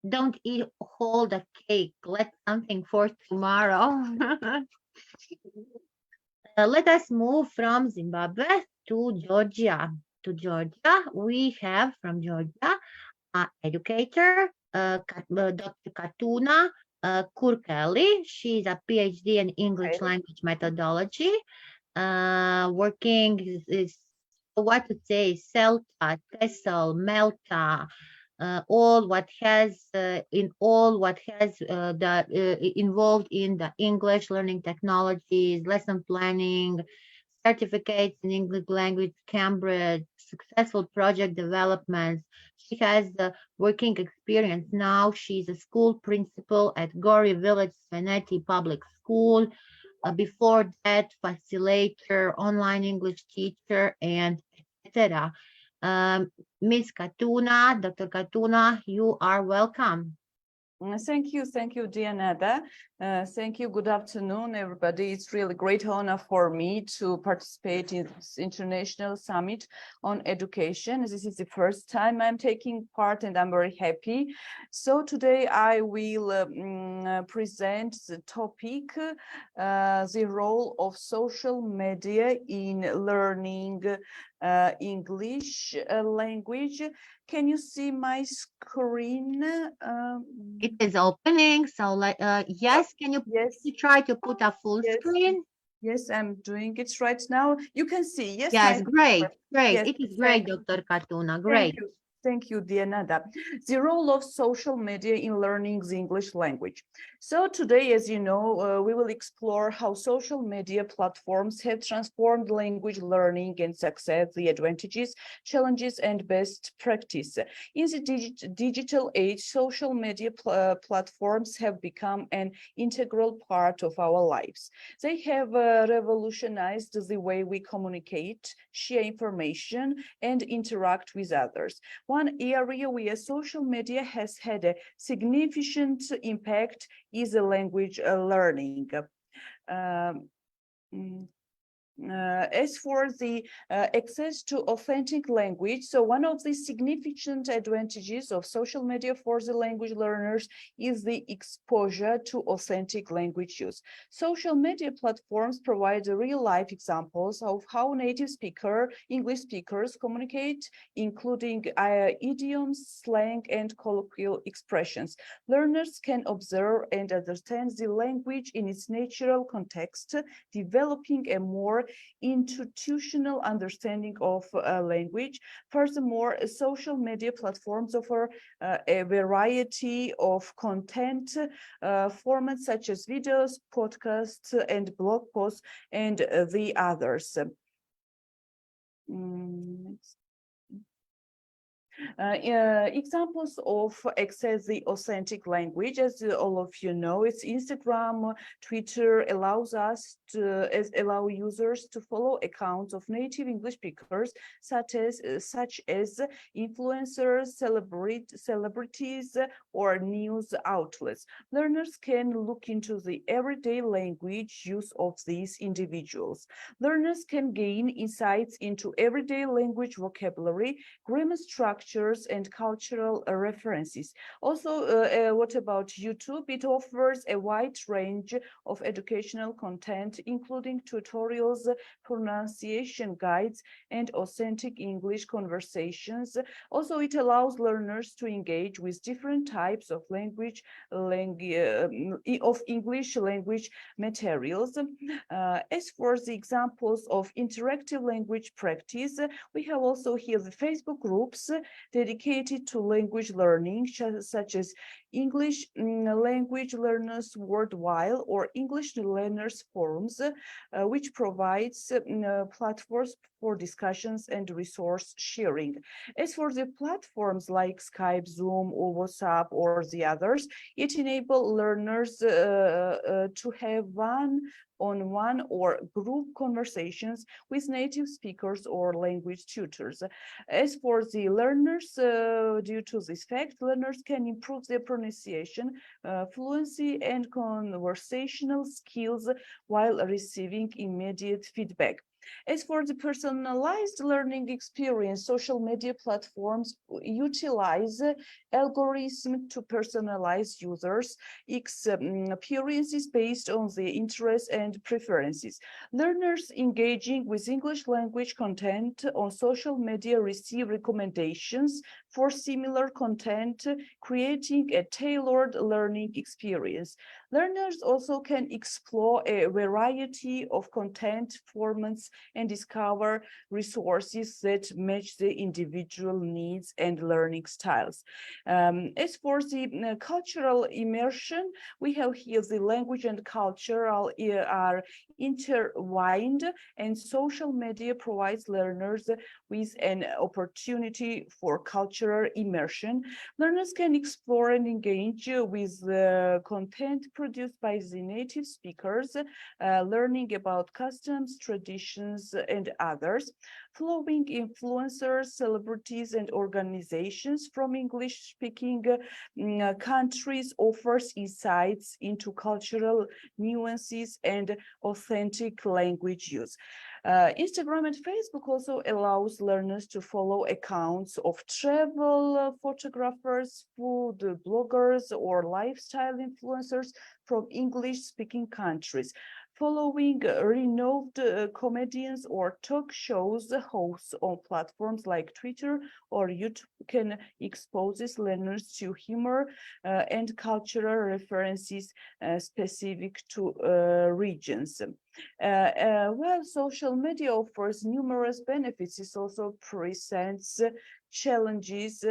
don't eat all the cake. Let something for tomorrow. Let us move from Zimbabwe to Georgia. To Georgia, we have from Georgia educator, Dr. Katuna Kurkeli. She's a PhD in English language methodology. Working is what to say, CELTA, TESOL, MELTA, all what has involved in the English learning technologies, lesson planning, certificates in English language, Cambridge, successful project developments. She has the working experience now. She's a school principal at Gori Village Sveneti Public School. Before that, facilitator, online English teacher, and etc. Ms. Katuna, Dr. Katuna, you are welcome. Thank you, dear Nada. Thank you. Good afternoon, everybody. It's really great honor for me to participate in this international summit on education. This is the first time I'm taking part, and I'm very happy. So today I will present the topic, the role of social media in learning English language. Can you see my screen? It is opening. So like, yes, can you try to put a full screen? Yes, I'm doing it right now. You can see, yes? Yes, great, great. Yes, It is great, Dr. Katuna, Thank great. you. Thank you, dear Nada. The role of social media in learning the English language. So today, as you know, we will explore how social media platforms have transformed language learning and success, the advantages, challenges, and best practice. In the digital age, social media platforms have become an integral part of our lives. They have revolutionized the way we communicate, share information, and interact with others. One area where social media has had a significant impact is the language learning. Um, as for the access to authentic language, so one of the significant advantages of social media for the language learners is the exposure to authentic language use. Social media platforms provide real-life examples of how native English speakers communicate, including idioms, slang, and colloquial expressions. Learners can observe and understand the language in its natural context, developing a more institutional understanding of language. Furthermore, social media platforms offer a variety of content formats such as videos, podcasts, and blog posts, and the others. Examples of access the authentic language, as all of you know, it's Instagram, Twitter allows allow users to follow accounts of native English speakers, such as influencers, celebrities, or news outlets. Learners can look into the everyday language use of these individuals. Learners can gain insights into everyday language vocabulary, grammar structures, and cultural references. Also, what about YouTube? It offers a wide range of educational content, including tutorials, pronunciation guides, and authentic English conversations. Also, it allows learners to engage with different types of English language materials. As for the examples of interactive language practice, we have also here the Facebook groups dedicated to language learning, such as English Language Learners Worldwide or English Learners Forums, which provides platforms for discussions and resource sharing. As for the platforms like Skype, Zoom, or WhatsApp, or the others, it enables learners to have one-on-one or group conversations with native speakers or language tutors. As for the learners, due to this fact, learners can improve their pronunciation, fluency, and conversational skills while receiving immediate feedback. As for the personalized learning experience, social media platforms utilize algorithms to personalize users' experiences based on their interests and preferences. Learners engaging with English language content on social media receive recommendations for similar content, creating a tailored learning experience. Learners also can explore a variety of content formats and discover resources that match the individual needs and learning styles. As for the cultural immersion, we have here the language and culture are intertwined, and social media provides learners with an opportunity for cultural cultural immersion. Learners can explore and engage with the content produced by the native speakers, learning about customs, traditions, and others, following influencers, celebrities, and organizations from English-speaking countries offers insights into cultural nuances and authentic language use. Instagram and Facebook also allows learners to follow accounts of travel photographers, food bloggers, or lifestyle influencers from English-speaking countries. Following renowned comedians or talk shows hosts on platforms like Twitter or YouTube can expose learners to humor and cultural references specific to regions. Well, social media offers numerous benefits. It also presents challenges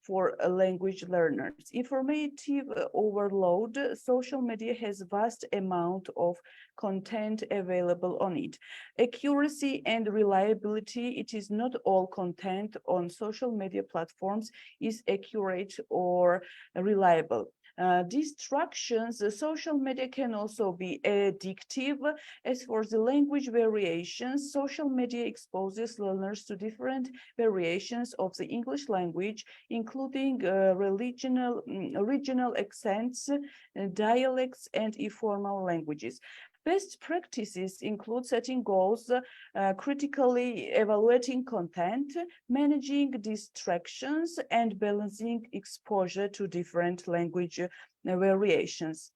for language learners. Informative overload, social media has vast amount of content available on it. Accuracy and reliability, it is not all content on social media platforms is accurate or reliable. Distractions, social media can also be addictive. As for the language variations, social media exposes learners to different variations of the English language, including regional accents, dialects, and informal languages. Best practices include setting goals, critically evaluating content, managing distractions, and balancing exposure to different language variations.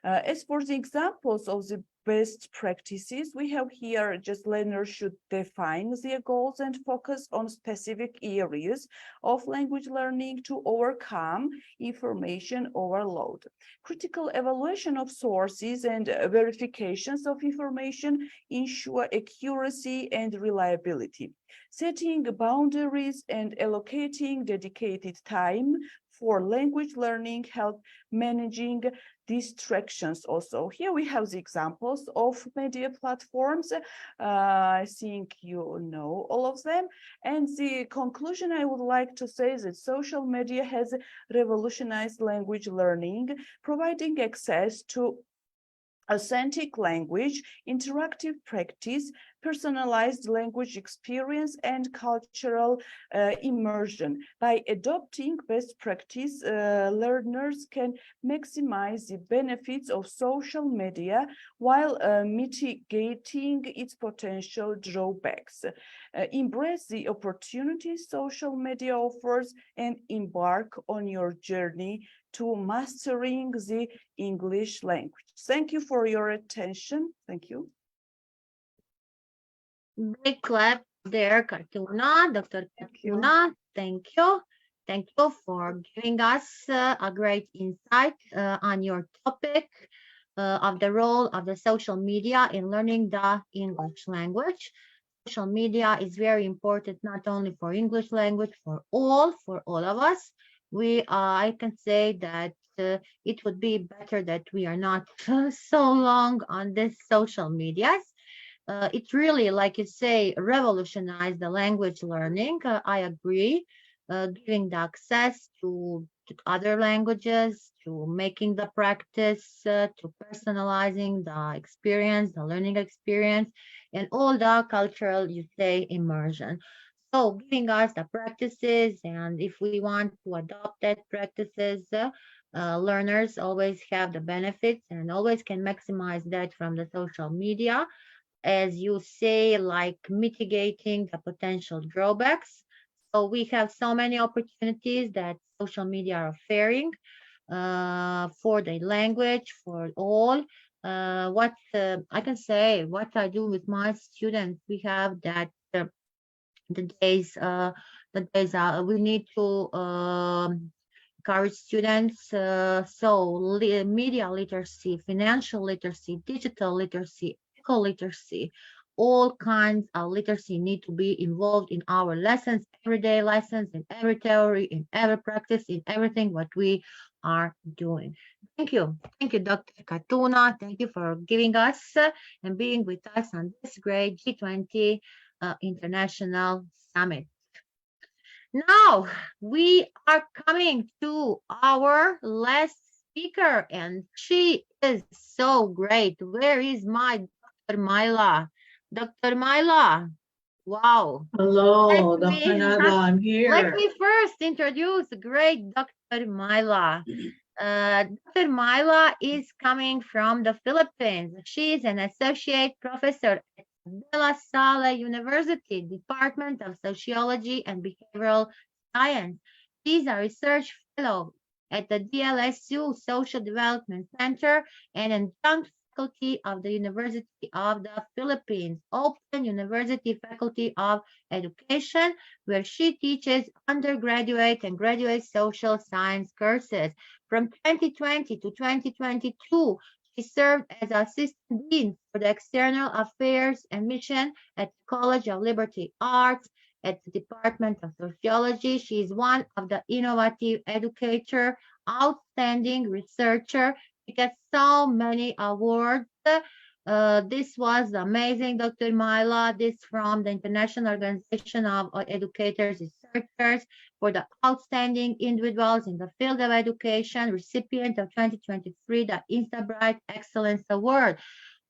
As for the examples of the best practices, we have here just learners should define their goals and focus on specific areas of language learning to overcome information overload. Critical evaluation of sources and verifications of information ensure accuracy and reliability. Setting boundaries and allocating dedicated time for language learning help managing distractions also. Here we have the examples of media platforms. I think you know all of them. And the conclusion I would like to say is that social media has revolutionized language learning, providing access to authentic language, interactive practice, personalized language experience, and cultural immersion. By adopting best practice, learners can maximize the benefits of social media while mitigating its potential drawbacks. Embrace the opportunities social media offers and embark on your journey to mastering the English language. Thank you for your attention. Thank you. Big clap there, Katuna, Dr. Katuna. Thank you. Thank you for giving us a great insight on your topic of the role of the social media in learning the English language. Social media is very important not only for English language, for all of us. I can say that it would be better that we are not so long on this social medias. It really, like you say, revolutionized the language learning. I agree, giving the access to other languages, to making the practice, to personalizing the experience, the learning experience, and all the cultural, you say, immersion. So giving us the practices, and if we want to adopt that practices, learners always have the benefits and always can maximize that from the social media, as you say, like mitigating the potential drawbacks. So we have so many opportunities that social media are offering for the language, for all. What I can say, what I do with my students, we have that the days we need to encourage students. So media literacy, financial literacy, digital literacy, eco-literacy, all kinds of literacy need to be involved in our lessons, everyday lessons, in every theory, in every practice, in everything what we are doing. Thank you, Dr. Katuna. Thank you for giving us and being with us on this great G20 International Summit. Now we are coming to our last speaker, and she is so great. Where is my Dr. Myla? Dr. Myla, wow. Hello, Let Dr. me, Nada, I'm let here. me first introduce the great Dr. Myla. Dr. Myla is coming from the Philippines. She is an associate professor at De La Salle University, Department of Sociology and Behavioral Science. She is a research fellow at the DLSU Social Development Center and adjunct faculty of the University of the Philippines, Open University Faculty of Education, where she teaches undergraduate and graduate social science courses. From 2020 to 2022, she served as Assistant Dean for the External Affairs and Mission at the College of Liberty Arts at the Department of Sociology. She is one of the innovative educator, outstanding researcher. She gets so many awards. This was amazing, Dr. Myla. This from the International Organization of Educators Researchers for the outstanding individuals in the field of education, recipient of 2023, the Instabright Excellence Award,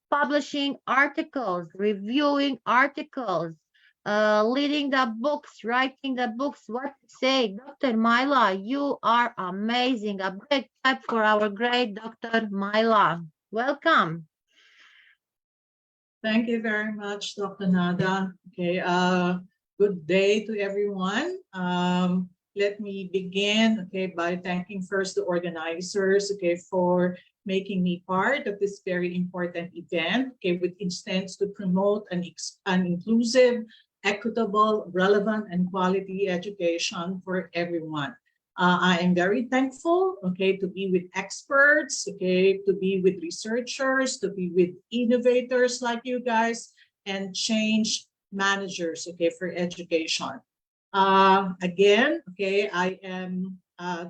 publishing articles, reviewing articles, leading the books, writing the books. What to say, Dr. Myla, you are amazing. A big clap for our great Dr. Myla. Welcome. Thank you very much, Dr. Nada. Okay, good day to everyone. Let me begin, okay, by thanking first the organizers, okay, for making me part of this very important event, okay, with intents to promote an inclusive, equitable, relevant, and quality education for everyone. I am very thankful, okay, to be with experts, okay, to be with researchers, to be with innovators like you guys, and change managers, okay, for education. Again, okay, I am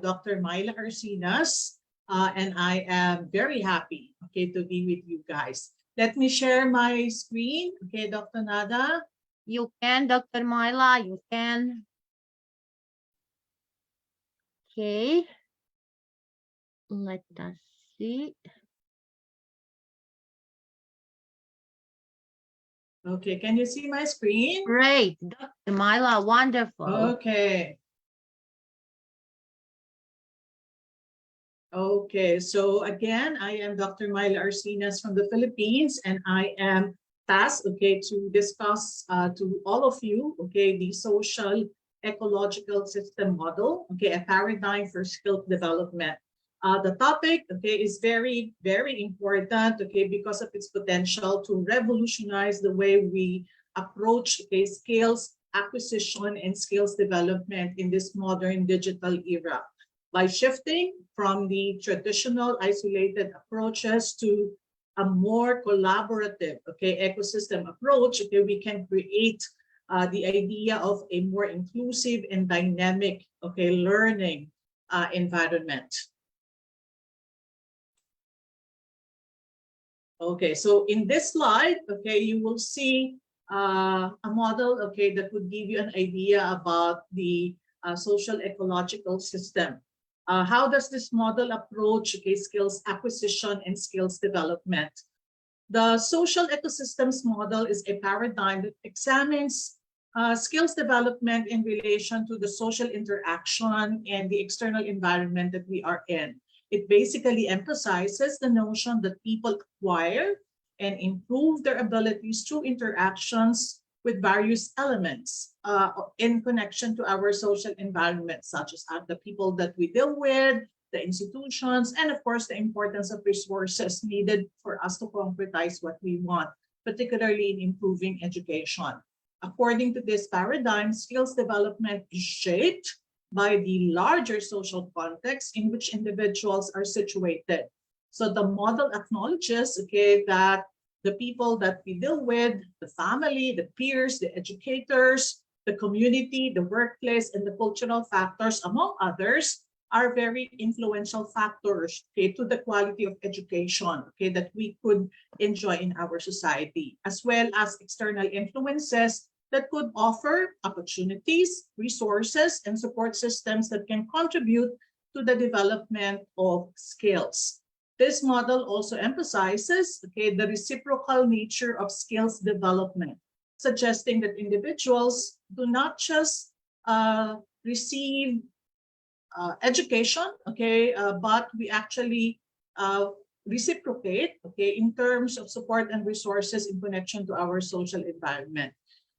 Dr. Myla Arsinas, and I am very happy, okay, to be with you guys. Let me share my screen, okay, Dr. Nada. You can, Dr. Myla, you can. Okay. Let us see. Okay, can you see my screen? Great, Dr. Myla, wonderful. Okay. Okay, so again, I am Dr. Myla Arsinas from the Philippines, and I am tasked, okay, to discuss to all of you, okay, the social ecological system model, okay, a paradigm for skill development. The topic, okay, is very, very important, okay, because of its potential to revolutionize the way we approach, okay, skills acquisition and skills development in this modern digital era. By shifting from the traditional isolated approaches to a more collaborative, okay, ecosystem approach, okay, we can create the idea of a more inclusive and dynamic, okay, learning environment. Okay, so in this slide, okay, you will see a model, okay, that would give you an idea about the social ecological system. How does this model approach, okay, skills acquisition and skills development? The social ecosystems model is a paradigm that examines skills development in relation to the social interaction and the external environment that we are in. It basically emphasizes the notion that people acquire and improve their abilities through interactions with various elements in connection to our social environment, such as the people that we deal with, the institutions, and of course, the importance of resources needed for us to concretize what we want, particularly in improving education. According to this paradigm, skills development is shaped by the larger social context in which individuals are situated. So the model acknowledges, okay, that the people that we deal with, the family, the peers, the educators, the community, the workplace, and the cultural factors, among others, are very influential factors, okay, to the quality of education, okay, that we could enjoy in our society, as well as external influences that could offer opportunities, resources, and support systems that can contribute to the development of skills. This model also emphasizes the reciprocal nature of skills development, suggesting that individuals do not just receive education, but we actually reciprocate, in terms of support and resources in connection to our social environment.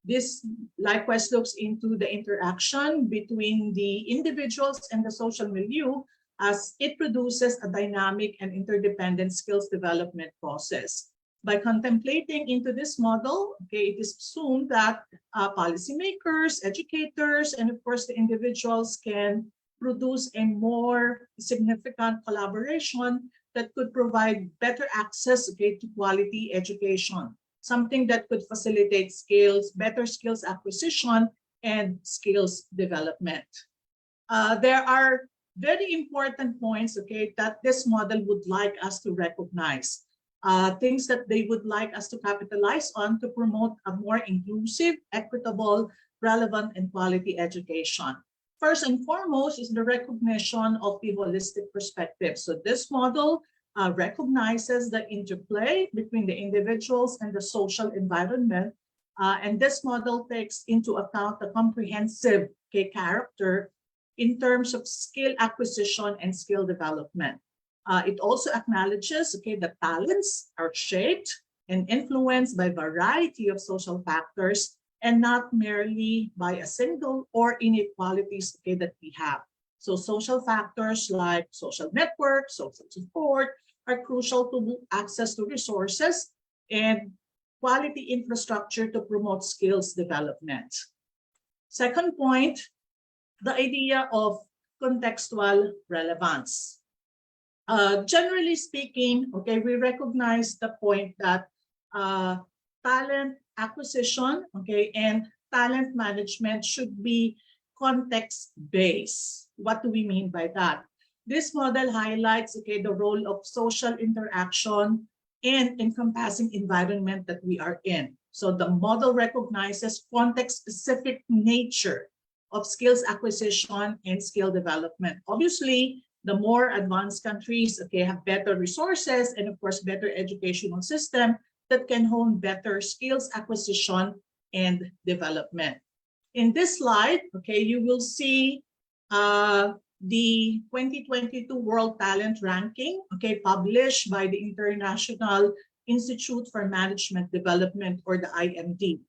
This likewise looks into the interaction between the individuals and the social milieu, as it produces a dynamic and interdependent skills development process. By contemplating into this model, it is assumed that policymakers, educators, and of course the individuals can produce a more significant collaboration that could provide better access to quality education, something that could facilitate better skills acquisition and skills development. There are very important points that this model would like us to recognize. Things that they would like us to capitalize on to promote a more inclusive, equitable, relevant, and quality education. First and foremost is the recognition of the holistic perspective. So this model recognizes the interplay between the individuals and the social environment. And this model takes into account the comprehensive character in terms of skill acquisition and skill development. It also acknowledges that talents are shaped and influenced by a variety of social factors and not merely by a single or inequalities that we have. So social factors like social network, social support are crucial to access to resources and quality infrastructure to promote skills development. Second point, the idea of contextual relevance. Generally speaking, we recognize the point that talent acquisition, and talent management should be context-based. What do we mean by that? This model highlights, the role of social interaction and encompassing environment that we are in. So the model recognizes context-specific nature of skills acquisition and skill development. Obviously, the more advanced countries have better resources and of course better educational system that can hone better skills acquisition and development. In this slide, you will see the 2022 World Talent Ranking, published by the International Institute for Management Development, or the IMD.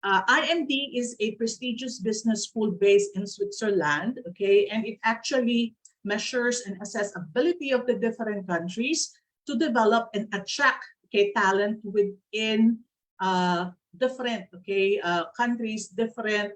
IMD is a prestigious business school based in Switzerland, and it actually measures and assess ability of the different countries to develop and attract talent within different countries, different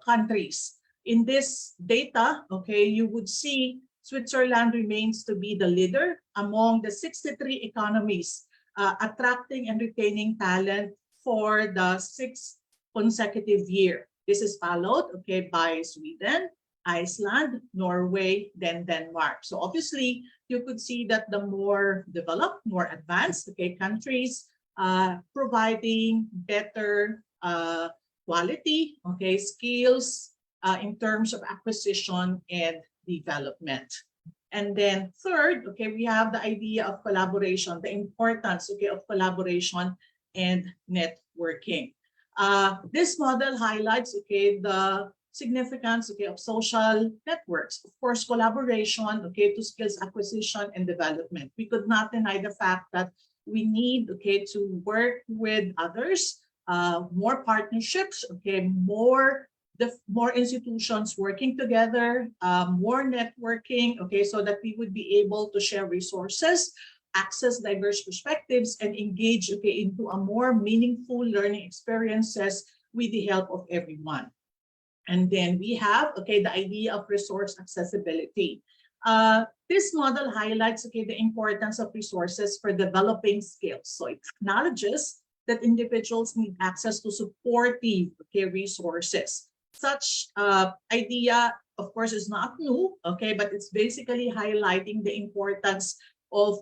countries. In this data, you would see Switzerland remains to be the leader among the 63 economies, attracting and retaining talent for the 6th consecutive year. This is followed by Sweden, Iceland, Norway, then Denmark. So obviously, you could see that the more developed, more advanced countries providing better quality skills in terms of acquisition and development. And then third, we have the idea of collaboration, the importance of collaboration and networking. This model highlights the significance of social networks. Of course, collaboration to skills acquisition and development. We could not deny the fact that we need to work with others, more partnerships, more institutions working together, more networking, so that we would be able to share resources, access diverse perspectives, and engage into a more meaningful learning experiences with the help of everyone. And then we have the idea of resource accessibility. This model highlights the importance of resources for developing skills. So it acknowledges that individuals need access to supportive resources. Such idea, of course, is not new, but it's basically highlighting the importance of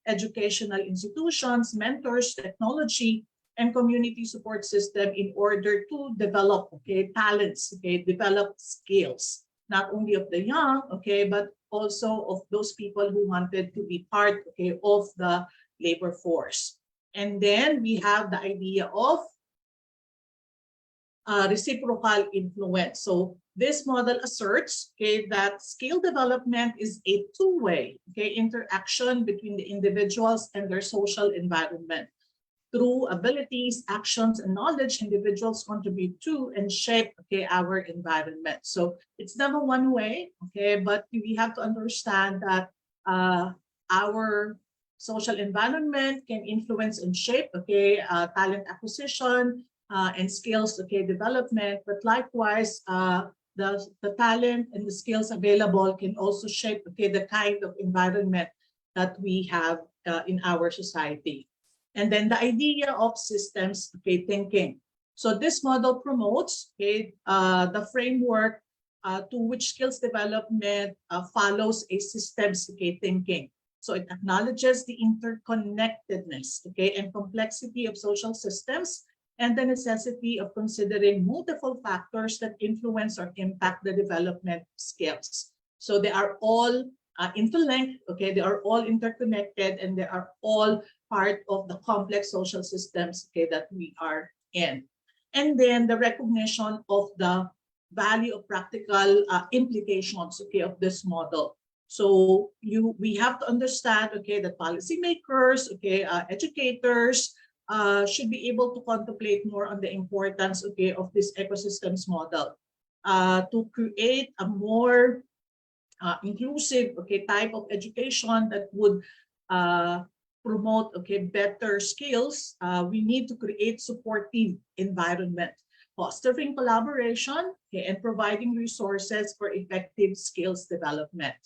educational institutions, mentors, technology, and community support system in order to develop, okay, talents, okay, develop skills, not only of the young, okay, but also of those people who wanted to be part, okay, of the labor force. And then we have the idea of reciprocal influence. So this model asserts, okay, that skill development is a two-way, okay, interaction between the individuals and their social environment. Through abilities, actions, and knowledge, individuals contribute to and shape, okay, our environment. So it's never one way, okay, but we have to understand that our social environment can influence and shape, okay, talent acquisition, and skills, okay, development, but likewise, the talent and the skills available can also shape, okay, the kind of environment that we have in our society. And then the idea of systems, okay, thinking. So this model promotes, okay, the framework to which skills development follows a systems, okay, thinking. So it acknowledges the interconnectedness, okay, and complexity of social systems, and the necessity of considering multiple factors that influence or impact the development skills. So they are all interlinked, okay, they are all interconnected, and they are all part of the complex social systems, okay, that we are in. And then the recognition of the value of practical implications, okay, of this model. So we have to understand, okay, that policymakers, okay, educators should be able to contemplate more on the importance, okay, of this ecosystems model to create a more inclusive, okay, type of education that would promote, okay, better skills. We need to create supportive environment, fostering collaboration, okay, and providing resources for effective skills development.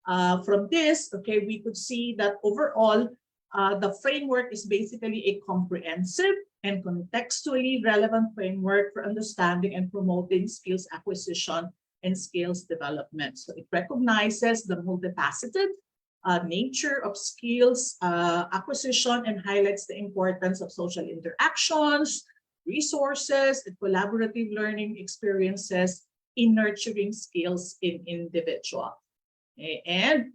From this, okay, we could see that overall, the framework is basically a comprehensive and contextually relevant framework for understanding and promoting skills acquisition and skills development. So it recognizes the multifaceted nature of skills acquisition and highlights the importance of social interactions, resources, and collaborative learning experiences in nurturing skills in individual. Okay, and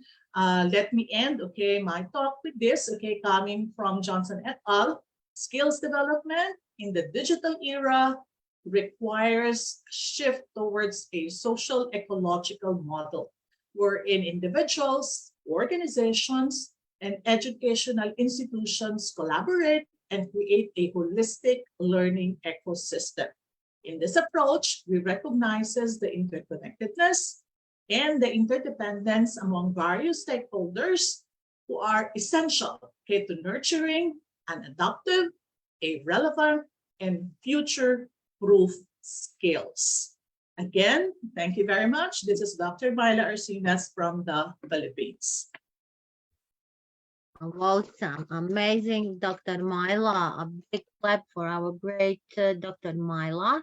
let me end, okay, my talk with this, okay, coming from Johnson et al. Skills development in the digital era requires shift towards a social ecological model wherein individuals, organizations, and educational institutions collaborate and create a holistic learning ecosystem. In this approach, we recognizes the interconnectedness and the interdependence among various stakeholders who are essential, okay, to nurturing an adaptive, a relevant, and future-proof skills. Again, thank you very much. This is Dr. Myla Arcinas from the Philippines. Awesome, amazing, Dr. Myla. A big clap for our great Dr. Myla.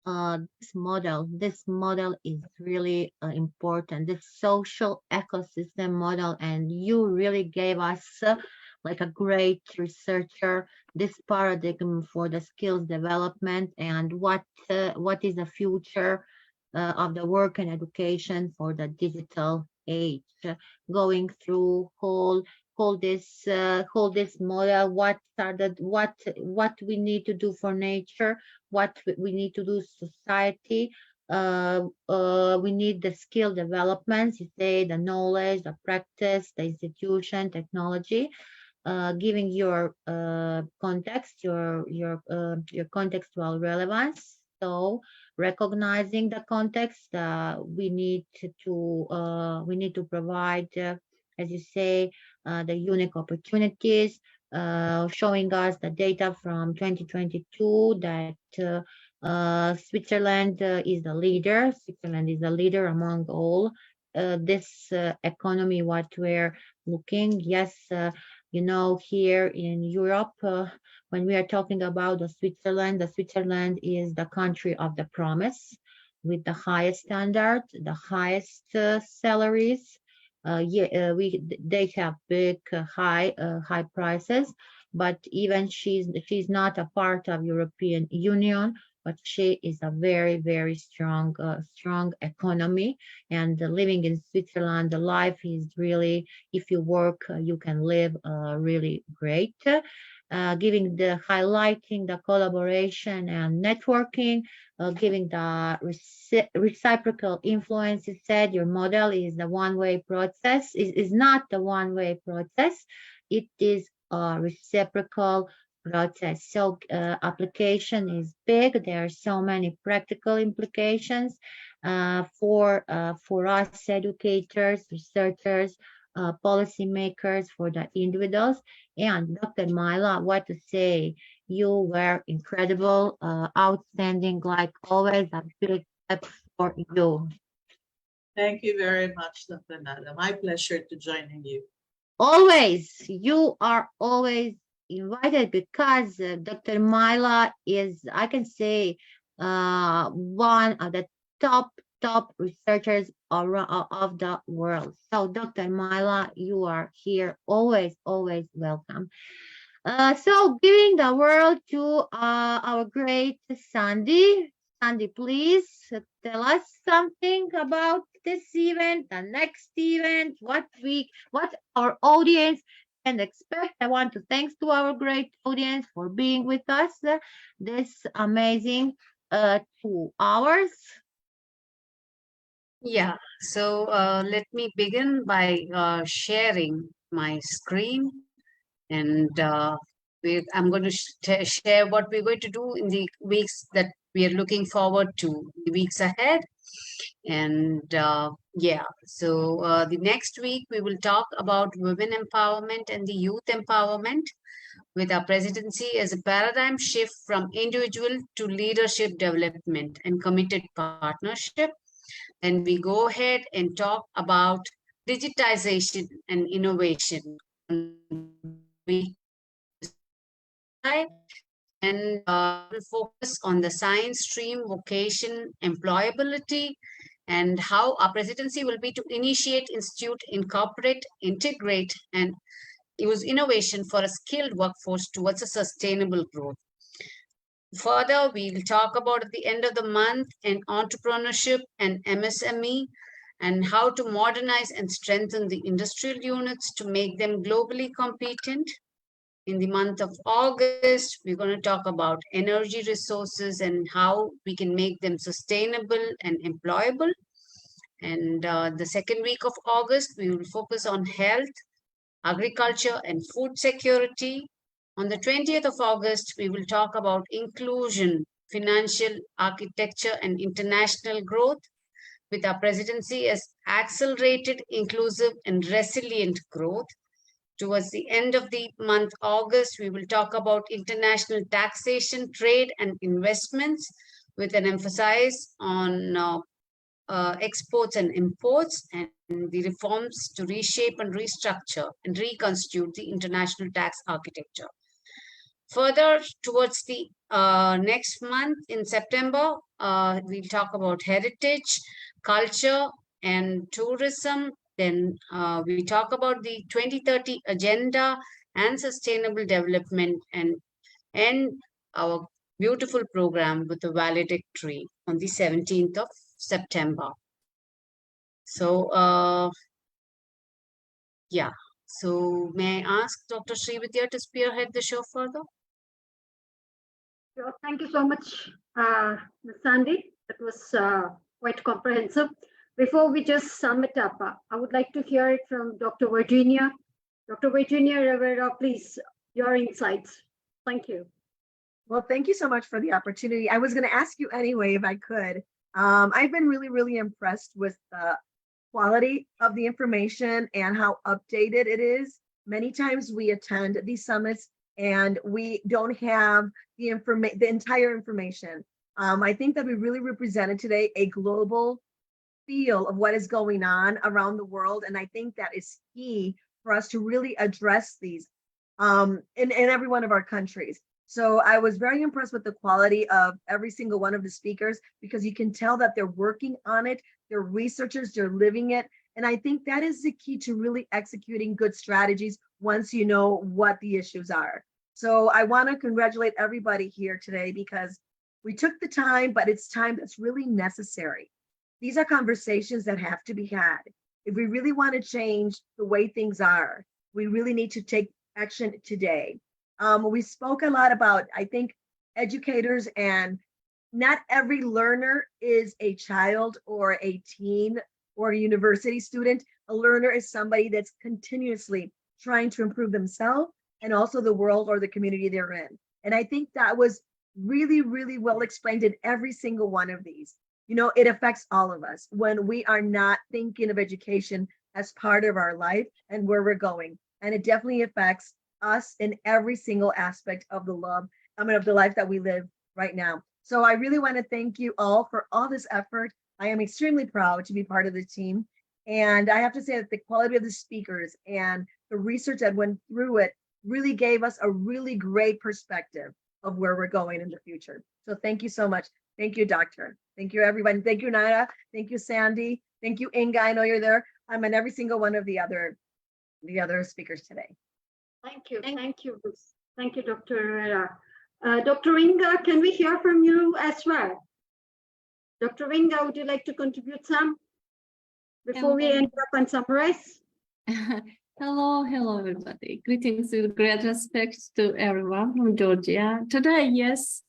This model is really important, this social ecosystem model, and you really gave us like a great researcher this paradigm for the skills development and what is the future of the work and education for the digital age, going through whole this model, what we need to do for nature, what we need to do society. We need the skill developments, you say, the knowledge, the practice, the institution, technology, giving your context, your contextual relevance. So recognizing the context, we need to provide, as you say, the unique opportunities, showing us the data from 2022 that Switzerland is the leader. Switzerland is the leader among all this economy, what we're looking. Yes, here in Europe, when we are talking about the Switzerland is the country of the promise with the highest standard, the highest salaries, they have big high prices, but even she's not a part of European Union, but she is a very strong economy. And living in Switzerland, the life is really, if you work, you can live really great. Giving the highlighting the collaboration and networking, giving the reciprocal influence. You said your model is the one-way process. Is not the one-way process. It is a reciprocal process. So application is big. There are so many practical implications for us educators, researchers, policymakers, for the individuals. And Dr. Myla, what to say? You were incredible, outstanding, like always. A big clap for you. Thank you very much, Dr. Nada. My pleasure to joining you. Always, you are always invited because Dr. Myla is, I can say, one of the top researchers of the world. So, Dr. Myla, you are here, always welcome. So giving the word to our great Sandy. Sandy, please tell us something about this event, the next event, what our audience can expect. I want to thanks to our great audience for being with us this amazing 2 hours. Yeah, so let me begin by sharing my screen, and I'm going to share what we're going to do in the weeks that we are looking forward to, the weeks ahead. And yeah, so the next week we will talk about women empowerment and the youth empowerment, with our presidency as a paradigm shift from individual to leadership development and committed partnership. And we go ahead and talk about digitization and innovation. And we'll focus on the science stream, vocation, employability, and how our presidency will be to initiate, institute, incorporate, integrate, and use innovation for a skilled workforce towards a sustainable growth. Further, we'll talk about at the end of the month in entrepreneurship and MSME, and how to modernize and strengthen the industrial units to make them globally competent. In the month of August, we're going to talk about energy resources and how we can make them sustainable and employable. And the second week of August, we will focus on health, agriculture, and food security. On the 20th of August, we will talk about inclusion, financial architecture, and international growth, with our presidency as accelerated, inclusive, and resilient growth. Towards the end of the month, August, we will talk about international taxation, trade, and investments, with an emphasis on exports and imports, and the reforms to reshape and restructure and reconstitute the international tax architecture. Further, towards the next month in September, we'll talk about heritage, culture, and tourism. Then we talk about the 2030 agenda and sustainable development, and end our beautiful program with the valedictory on the 17th of September. So, yeah. So, may I ask Dr. Srividya to spearhead the show further? Sure. Thank you so much, Ms. Sandy. That was quite comprehensive. Before we just sum it up, I would like to hear it from Dr. Virginia. Dr. Virginia Rivera, please, your insights. Thank you. Well, thank you so much for the opportunity. I was going to ask you anyway, if I could. I've been really impressed with the quality of the information and how updated it is. Many times we attend these summits and we don't have the entire information. I think that we really represented today a global feel of what is going on around the world. And I think that is key for us to really address these in every one of our countries. So I was very impressed with the quality of every single one of the speakers, because you can tell that they're working on it. They're researchers, they're living it. And I think that is the key to really executing good strategies once you know what the issues are. So I want to congratulate everybody here today because we took the time, but it's time that's really necessary. These are conversations that have to be had. If we really want to change the way things are, we really need to take action today. We spoke a lot about, I think, educators, and not every learner is a child or a teen or a university student. A learner is somebody that's continuously trying to improve themselves and also the world or the community they're in. And I think that was really, really well explained in every single one of these. You know, it affects all of us when we are not thinking of education as part of our life and where we're going. And it definitely affects us in every single aspect of of the life that we live right now. So I really want to thank you all for all this effort. I am extremely proud to be part of the team. And I have to say that the quality of the speakers and the research that went through it really gave us a really great perspective of where we're going in the future. So thank you so much. Thank you, Doctor. Thank you, everyone. Thank you, Nada. Thank you, Sandy. Thank you, Inga. I know you're there. I'm on every single one of the other speakers today. Thank you. Thank you. Thank you, Dr. Herrera. Dr. Inga, can we hear from you as well? Dr. Inga, would you like to contribute some before we end up and summarize? Hello, everybody. Greetings with great respect to everyone from Georgia. Today, yes,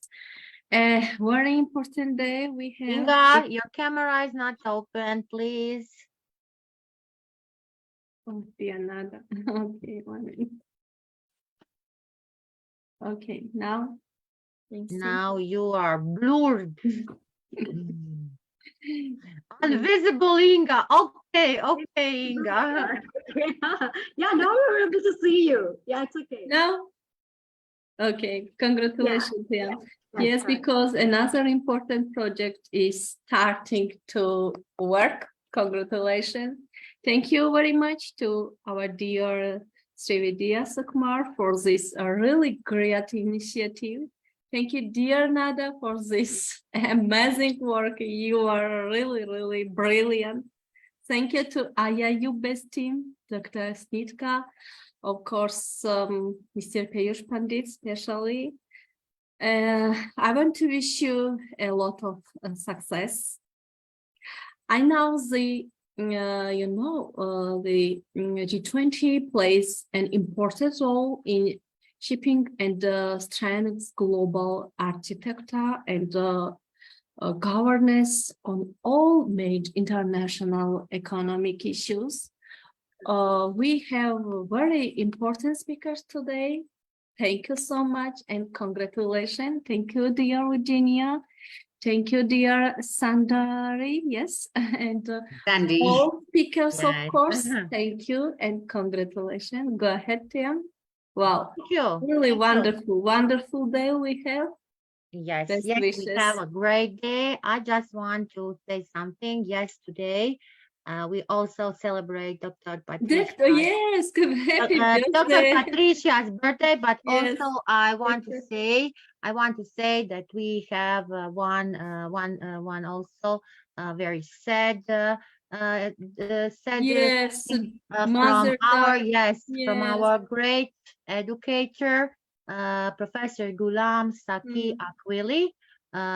a very important day we have. Inga, your camera is not open, please. Oh, dear, nada. Okay, 1 minute. Okay, now. Now you are blurred. Invisible, Inga. Okay, Inga. Yeah, now we're able to see you. Yeah, it's okay. No? Okay, congratulations, yeah. Yes, correct. because another important project is starting to work. Congratulations. Thank you very much to our dear Srividya Sukumar for this really great initiative. Thank you, dear Nada, for this amazing work. You are really, really brilliant. Thank you to IIU best team, Dr. Snitka, of course, Mr. Peyush Pandit, especially. I want to wish you a lot of success. I know the G20 plays an important role in shaping and strengthens global architecture and governance on all major international economic issues. We have very important speakers today. Thank you so much and congratulations. Thank you, dear Virginia. Thank you, dear Sandari. Yes, and Sandy. all speakers, of Yes. course. Thank you and congratulations. Go ahead, Tiam. Wow, Thank you. really Thank you. wonderful day we have. Yes, Best we wishes. have a great day. I just want to say something. Yes, today we also celebrate Dr. Patricia. Yes, happy Dr. birthday. Patricia's birthday, but Yes. also I want to say that we have one also very sad Yes, thing, Mother from our died. from Yes. our great educator, Professor Ghulam Saki Akwili.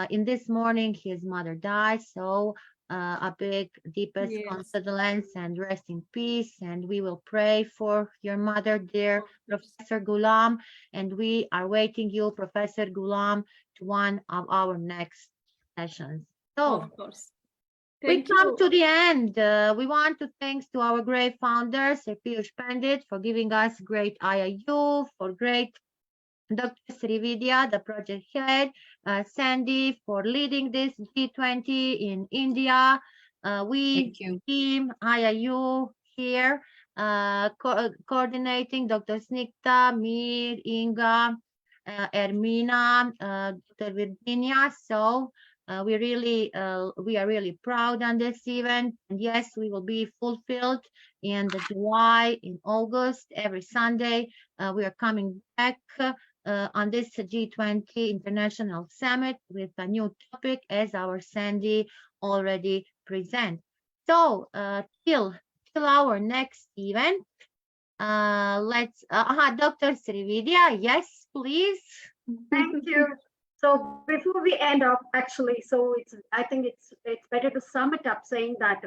In this morning, his mother died, so a big, deepest Yes. condolence and rest in peace. And we will pray for your mother, dear Professor Ghulam. And we are waiting you, Professor Ghulam, to one of our next sessions. So, Of course. we Thank come you. to the end. We want to thanks to our great founders, Piyush Pandit, for giving us great IIU, for great Dr. Srividya, the project head, Sandy for leading this G20 in India. We team IIU here, coordinating Dr. Snikta, Mir, Inga, Ermina, Dr. Virginia. So we are really proud on this event. And yes, we will be fulfilled in the July, in August, every Sunday. We are coming back on this G20 International Summit with a new topic as our Sandy already present. So till till our next event. Let's, Dr. Srividya, yes, please. Thank you. So before we end up, actually, so I think it's better to sum it up saying that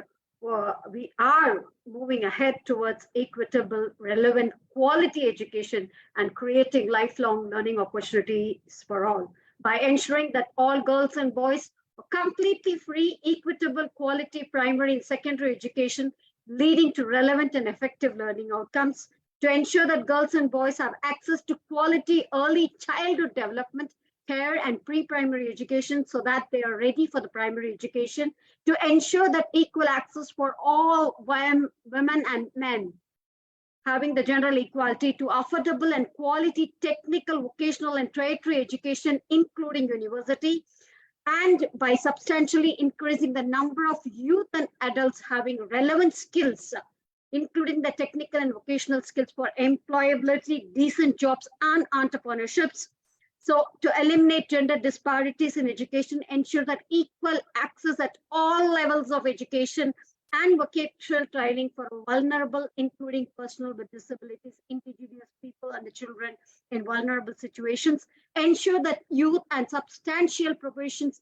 we are moving ahead towards equitable, relevant, quality education and creating lifelong learning opportunities for all by ensuring that all girls and boys are completely free, equitable, quality primary and secondary education, leading to relevant and effective learning outcomes, to ensure that girls and boys have access to quality early childhood development, care, and pre-primary education so that they are ready for the primary education, to ensure that equal access for all women and men, having the general equality, to affordable and quality technical, vocational, and tertiary education, including university, and by substantially increasing the number of youth and adults having relevant skills, including the technical and vocational skills for employability, decent jobs, and entrepreneurships. So to eliminate gender disparities in education, ensure that equal access at all levels of education and vocational training for vulnerable, including persons with disabilities, indigenous people, and the children in vulnerable situations. Ensure that youth and substantial proportions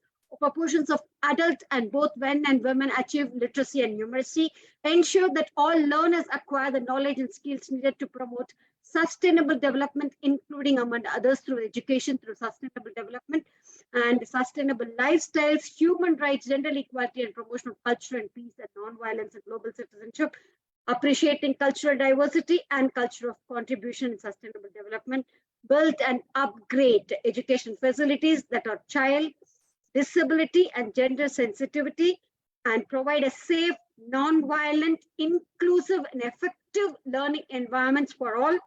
of adult and both men and women achieve literacy and numeracy. Ensure that all learners acquire the knowledge and skills needed to promote sustainable development, including among others through education, through sustainable development and sustainable lifestyles, human rights, gender equality, and promotion of culture and peace and non-violence and global citizenship, appreciating cultural diversity and culture of contribution and sustainable development, build and upgrade education facilities that are child, disability, and gender sensitivity, and provide a safe, non-violent, inclusive, and effective learning environments for all,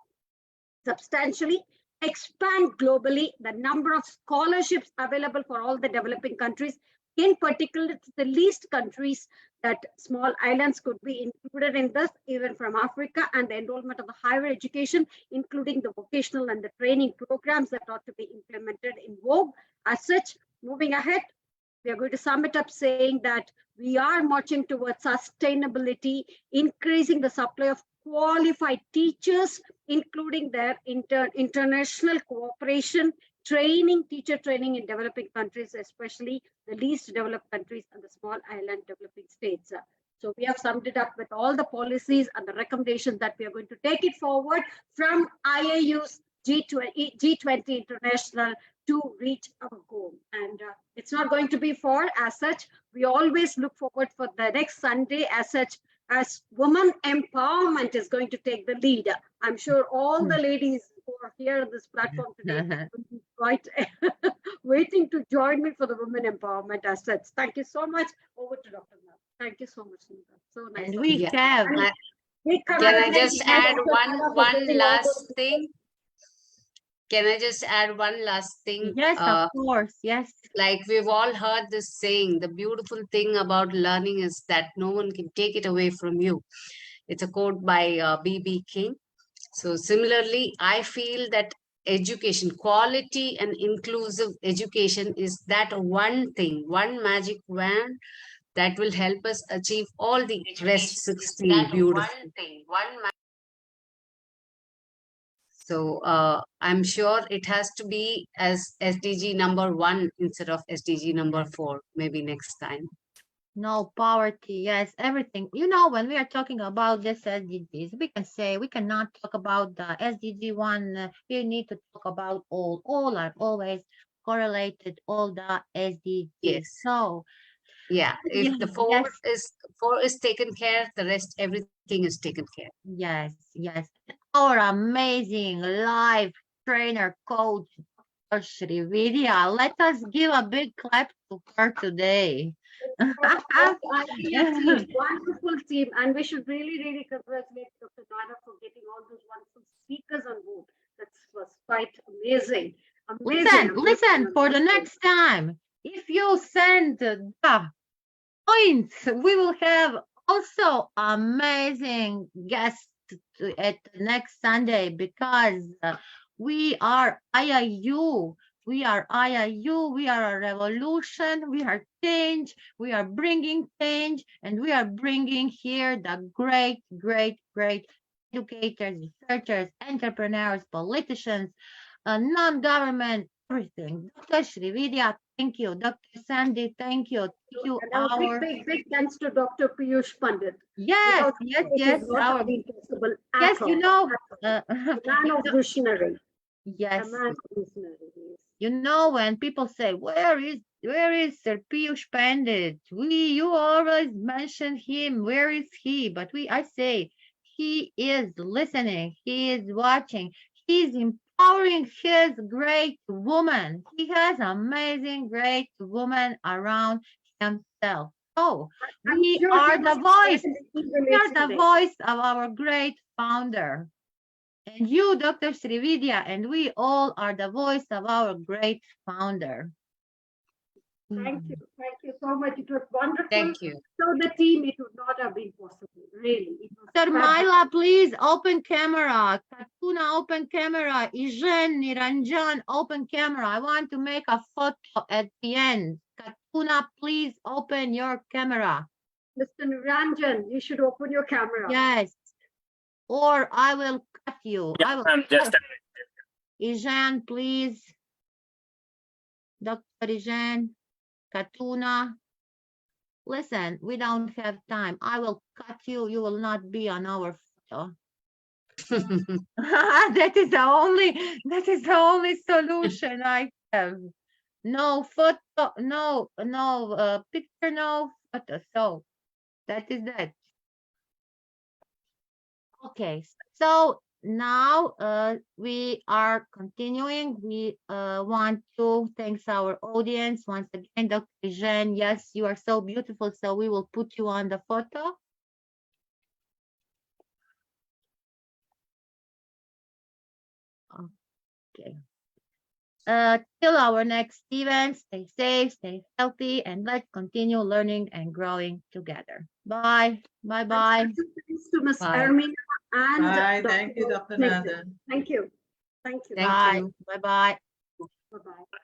substantially expand globally the number of scholarships available for all the developing countries, in particular the least countries, that small islands could be included in this, even from Africa, and the enrollment of the higher education, including the vocational and the training programs that ought to be implemented in vogue. As such, moving ahead, we are going to sum it up saying that we are marching towards sustainability, increasing the supply of qualified teachers, including their international cooperation, teacher training in developing countries, especially the least developed countries and the small island developing states. So we have summed it up with all the policies and the recommendations that we are going to take it forward from IAU's G20 International to reach our goal. And it's not going to be for as such. We always look forward for the next Sunday as such, as women empowerment is going to take the lead. I'm sure all the ladies who are here on this platform today will be quite waiting to join me for the women empowerment as such. Thank you so much. Over to Dr. Nal. Thank you so much, Nita. So nice. And we have. Can I just add one last thing? Can I just add one last thing? Yes, of course. Yes. Like we've all heard this saying, the beautiful thing about learning is that no one can take it away from you. It's a quote by B.B. King. So similarly, I feel that education, quality and inclusive education is that one thing, one magic wand that will help us achieve all the rest 16 beautiful. So I'm sure it has to be as SDG number 1 instead of SDG number 4, maybe next time. No, poverty, yes, everything. You know, when we are talking about this SDGs, we can say we cannot talk about the SDG 1. We need to talk about all. All are always correlated, all the SDGs. Yes. So, yeah, if the 4 is taken care, the rest, everything is taken care. Yes, yes. Our amazing live trainer coach, Srividya. Let us give a big clap to her today. Wonderful team, and we should really congratulate Dr. Nada for getting all those wonderful speakers on board. That was quite amazing. Listen, for the next time, if you send the points, we will have also amazing guests at the next Sunday, because we are IIU We are IIU, we are a revolution, we are change, we are bringing change, and we are bringing here the great, great, great educators, researchers, entrepreneurs, politicians, non-government, everything. Dr. Srividya, thank you. Dr. Sandy, thank you. Thank you, And our... big thanks to Dr. Piyush Pandit. Yes, Without yes, him, it yes. would not have been possible at Yes, all. you know, A man of visionary. yes. A man of visionary. You know, when people say, where is Sir Piyush Pandit? You always mention him. Where is he? But I say, he is listening. He is watching. He's empowering his great woman. He has amazing great woman around himself. So we sure are he the will voice. stand in We the are the today. voice of our great founder. And you, Dr. Srividya, and we all are the voice of our great founder. Thank you so much. It was wonderful. Thank you. So the team, it would not have been possible, really. It was Sir fabulous. Myla, please open camera. Katuna, open camera. Ijen, Niranjan, open camera. I want to make a photo at the end. Katuna, please open your camera. Mr. Niranjan, you should open your camera. Yes. Or I will cut you. I will. Just Ijen, please. Dr. Ijen, Katuna. Listen, we don't have time. I will cut you. You will not be on our photo. that is the only solution I have. No photo, no picture, no photo. So that is that. Okay, so now we are continuing. We want to thank our audience once again. Dr. Jen, yes, you are so beautiful. So we will put you on the photo. Okay. Till our next event, stay safe, stay healthy, and let's continue learning and growing together. Bye. Bye-bye. Thanks to Ms. Bye. Ermina and Bye. Dr. Thank you, Dr. Nathan. Nathan. Thank you. Thank you. Bye. Bye-bye. Bye-bye.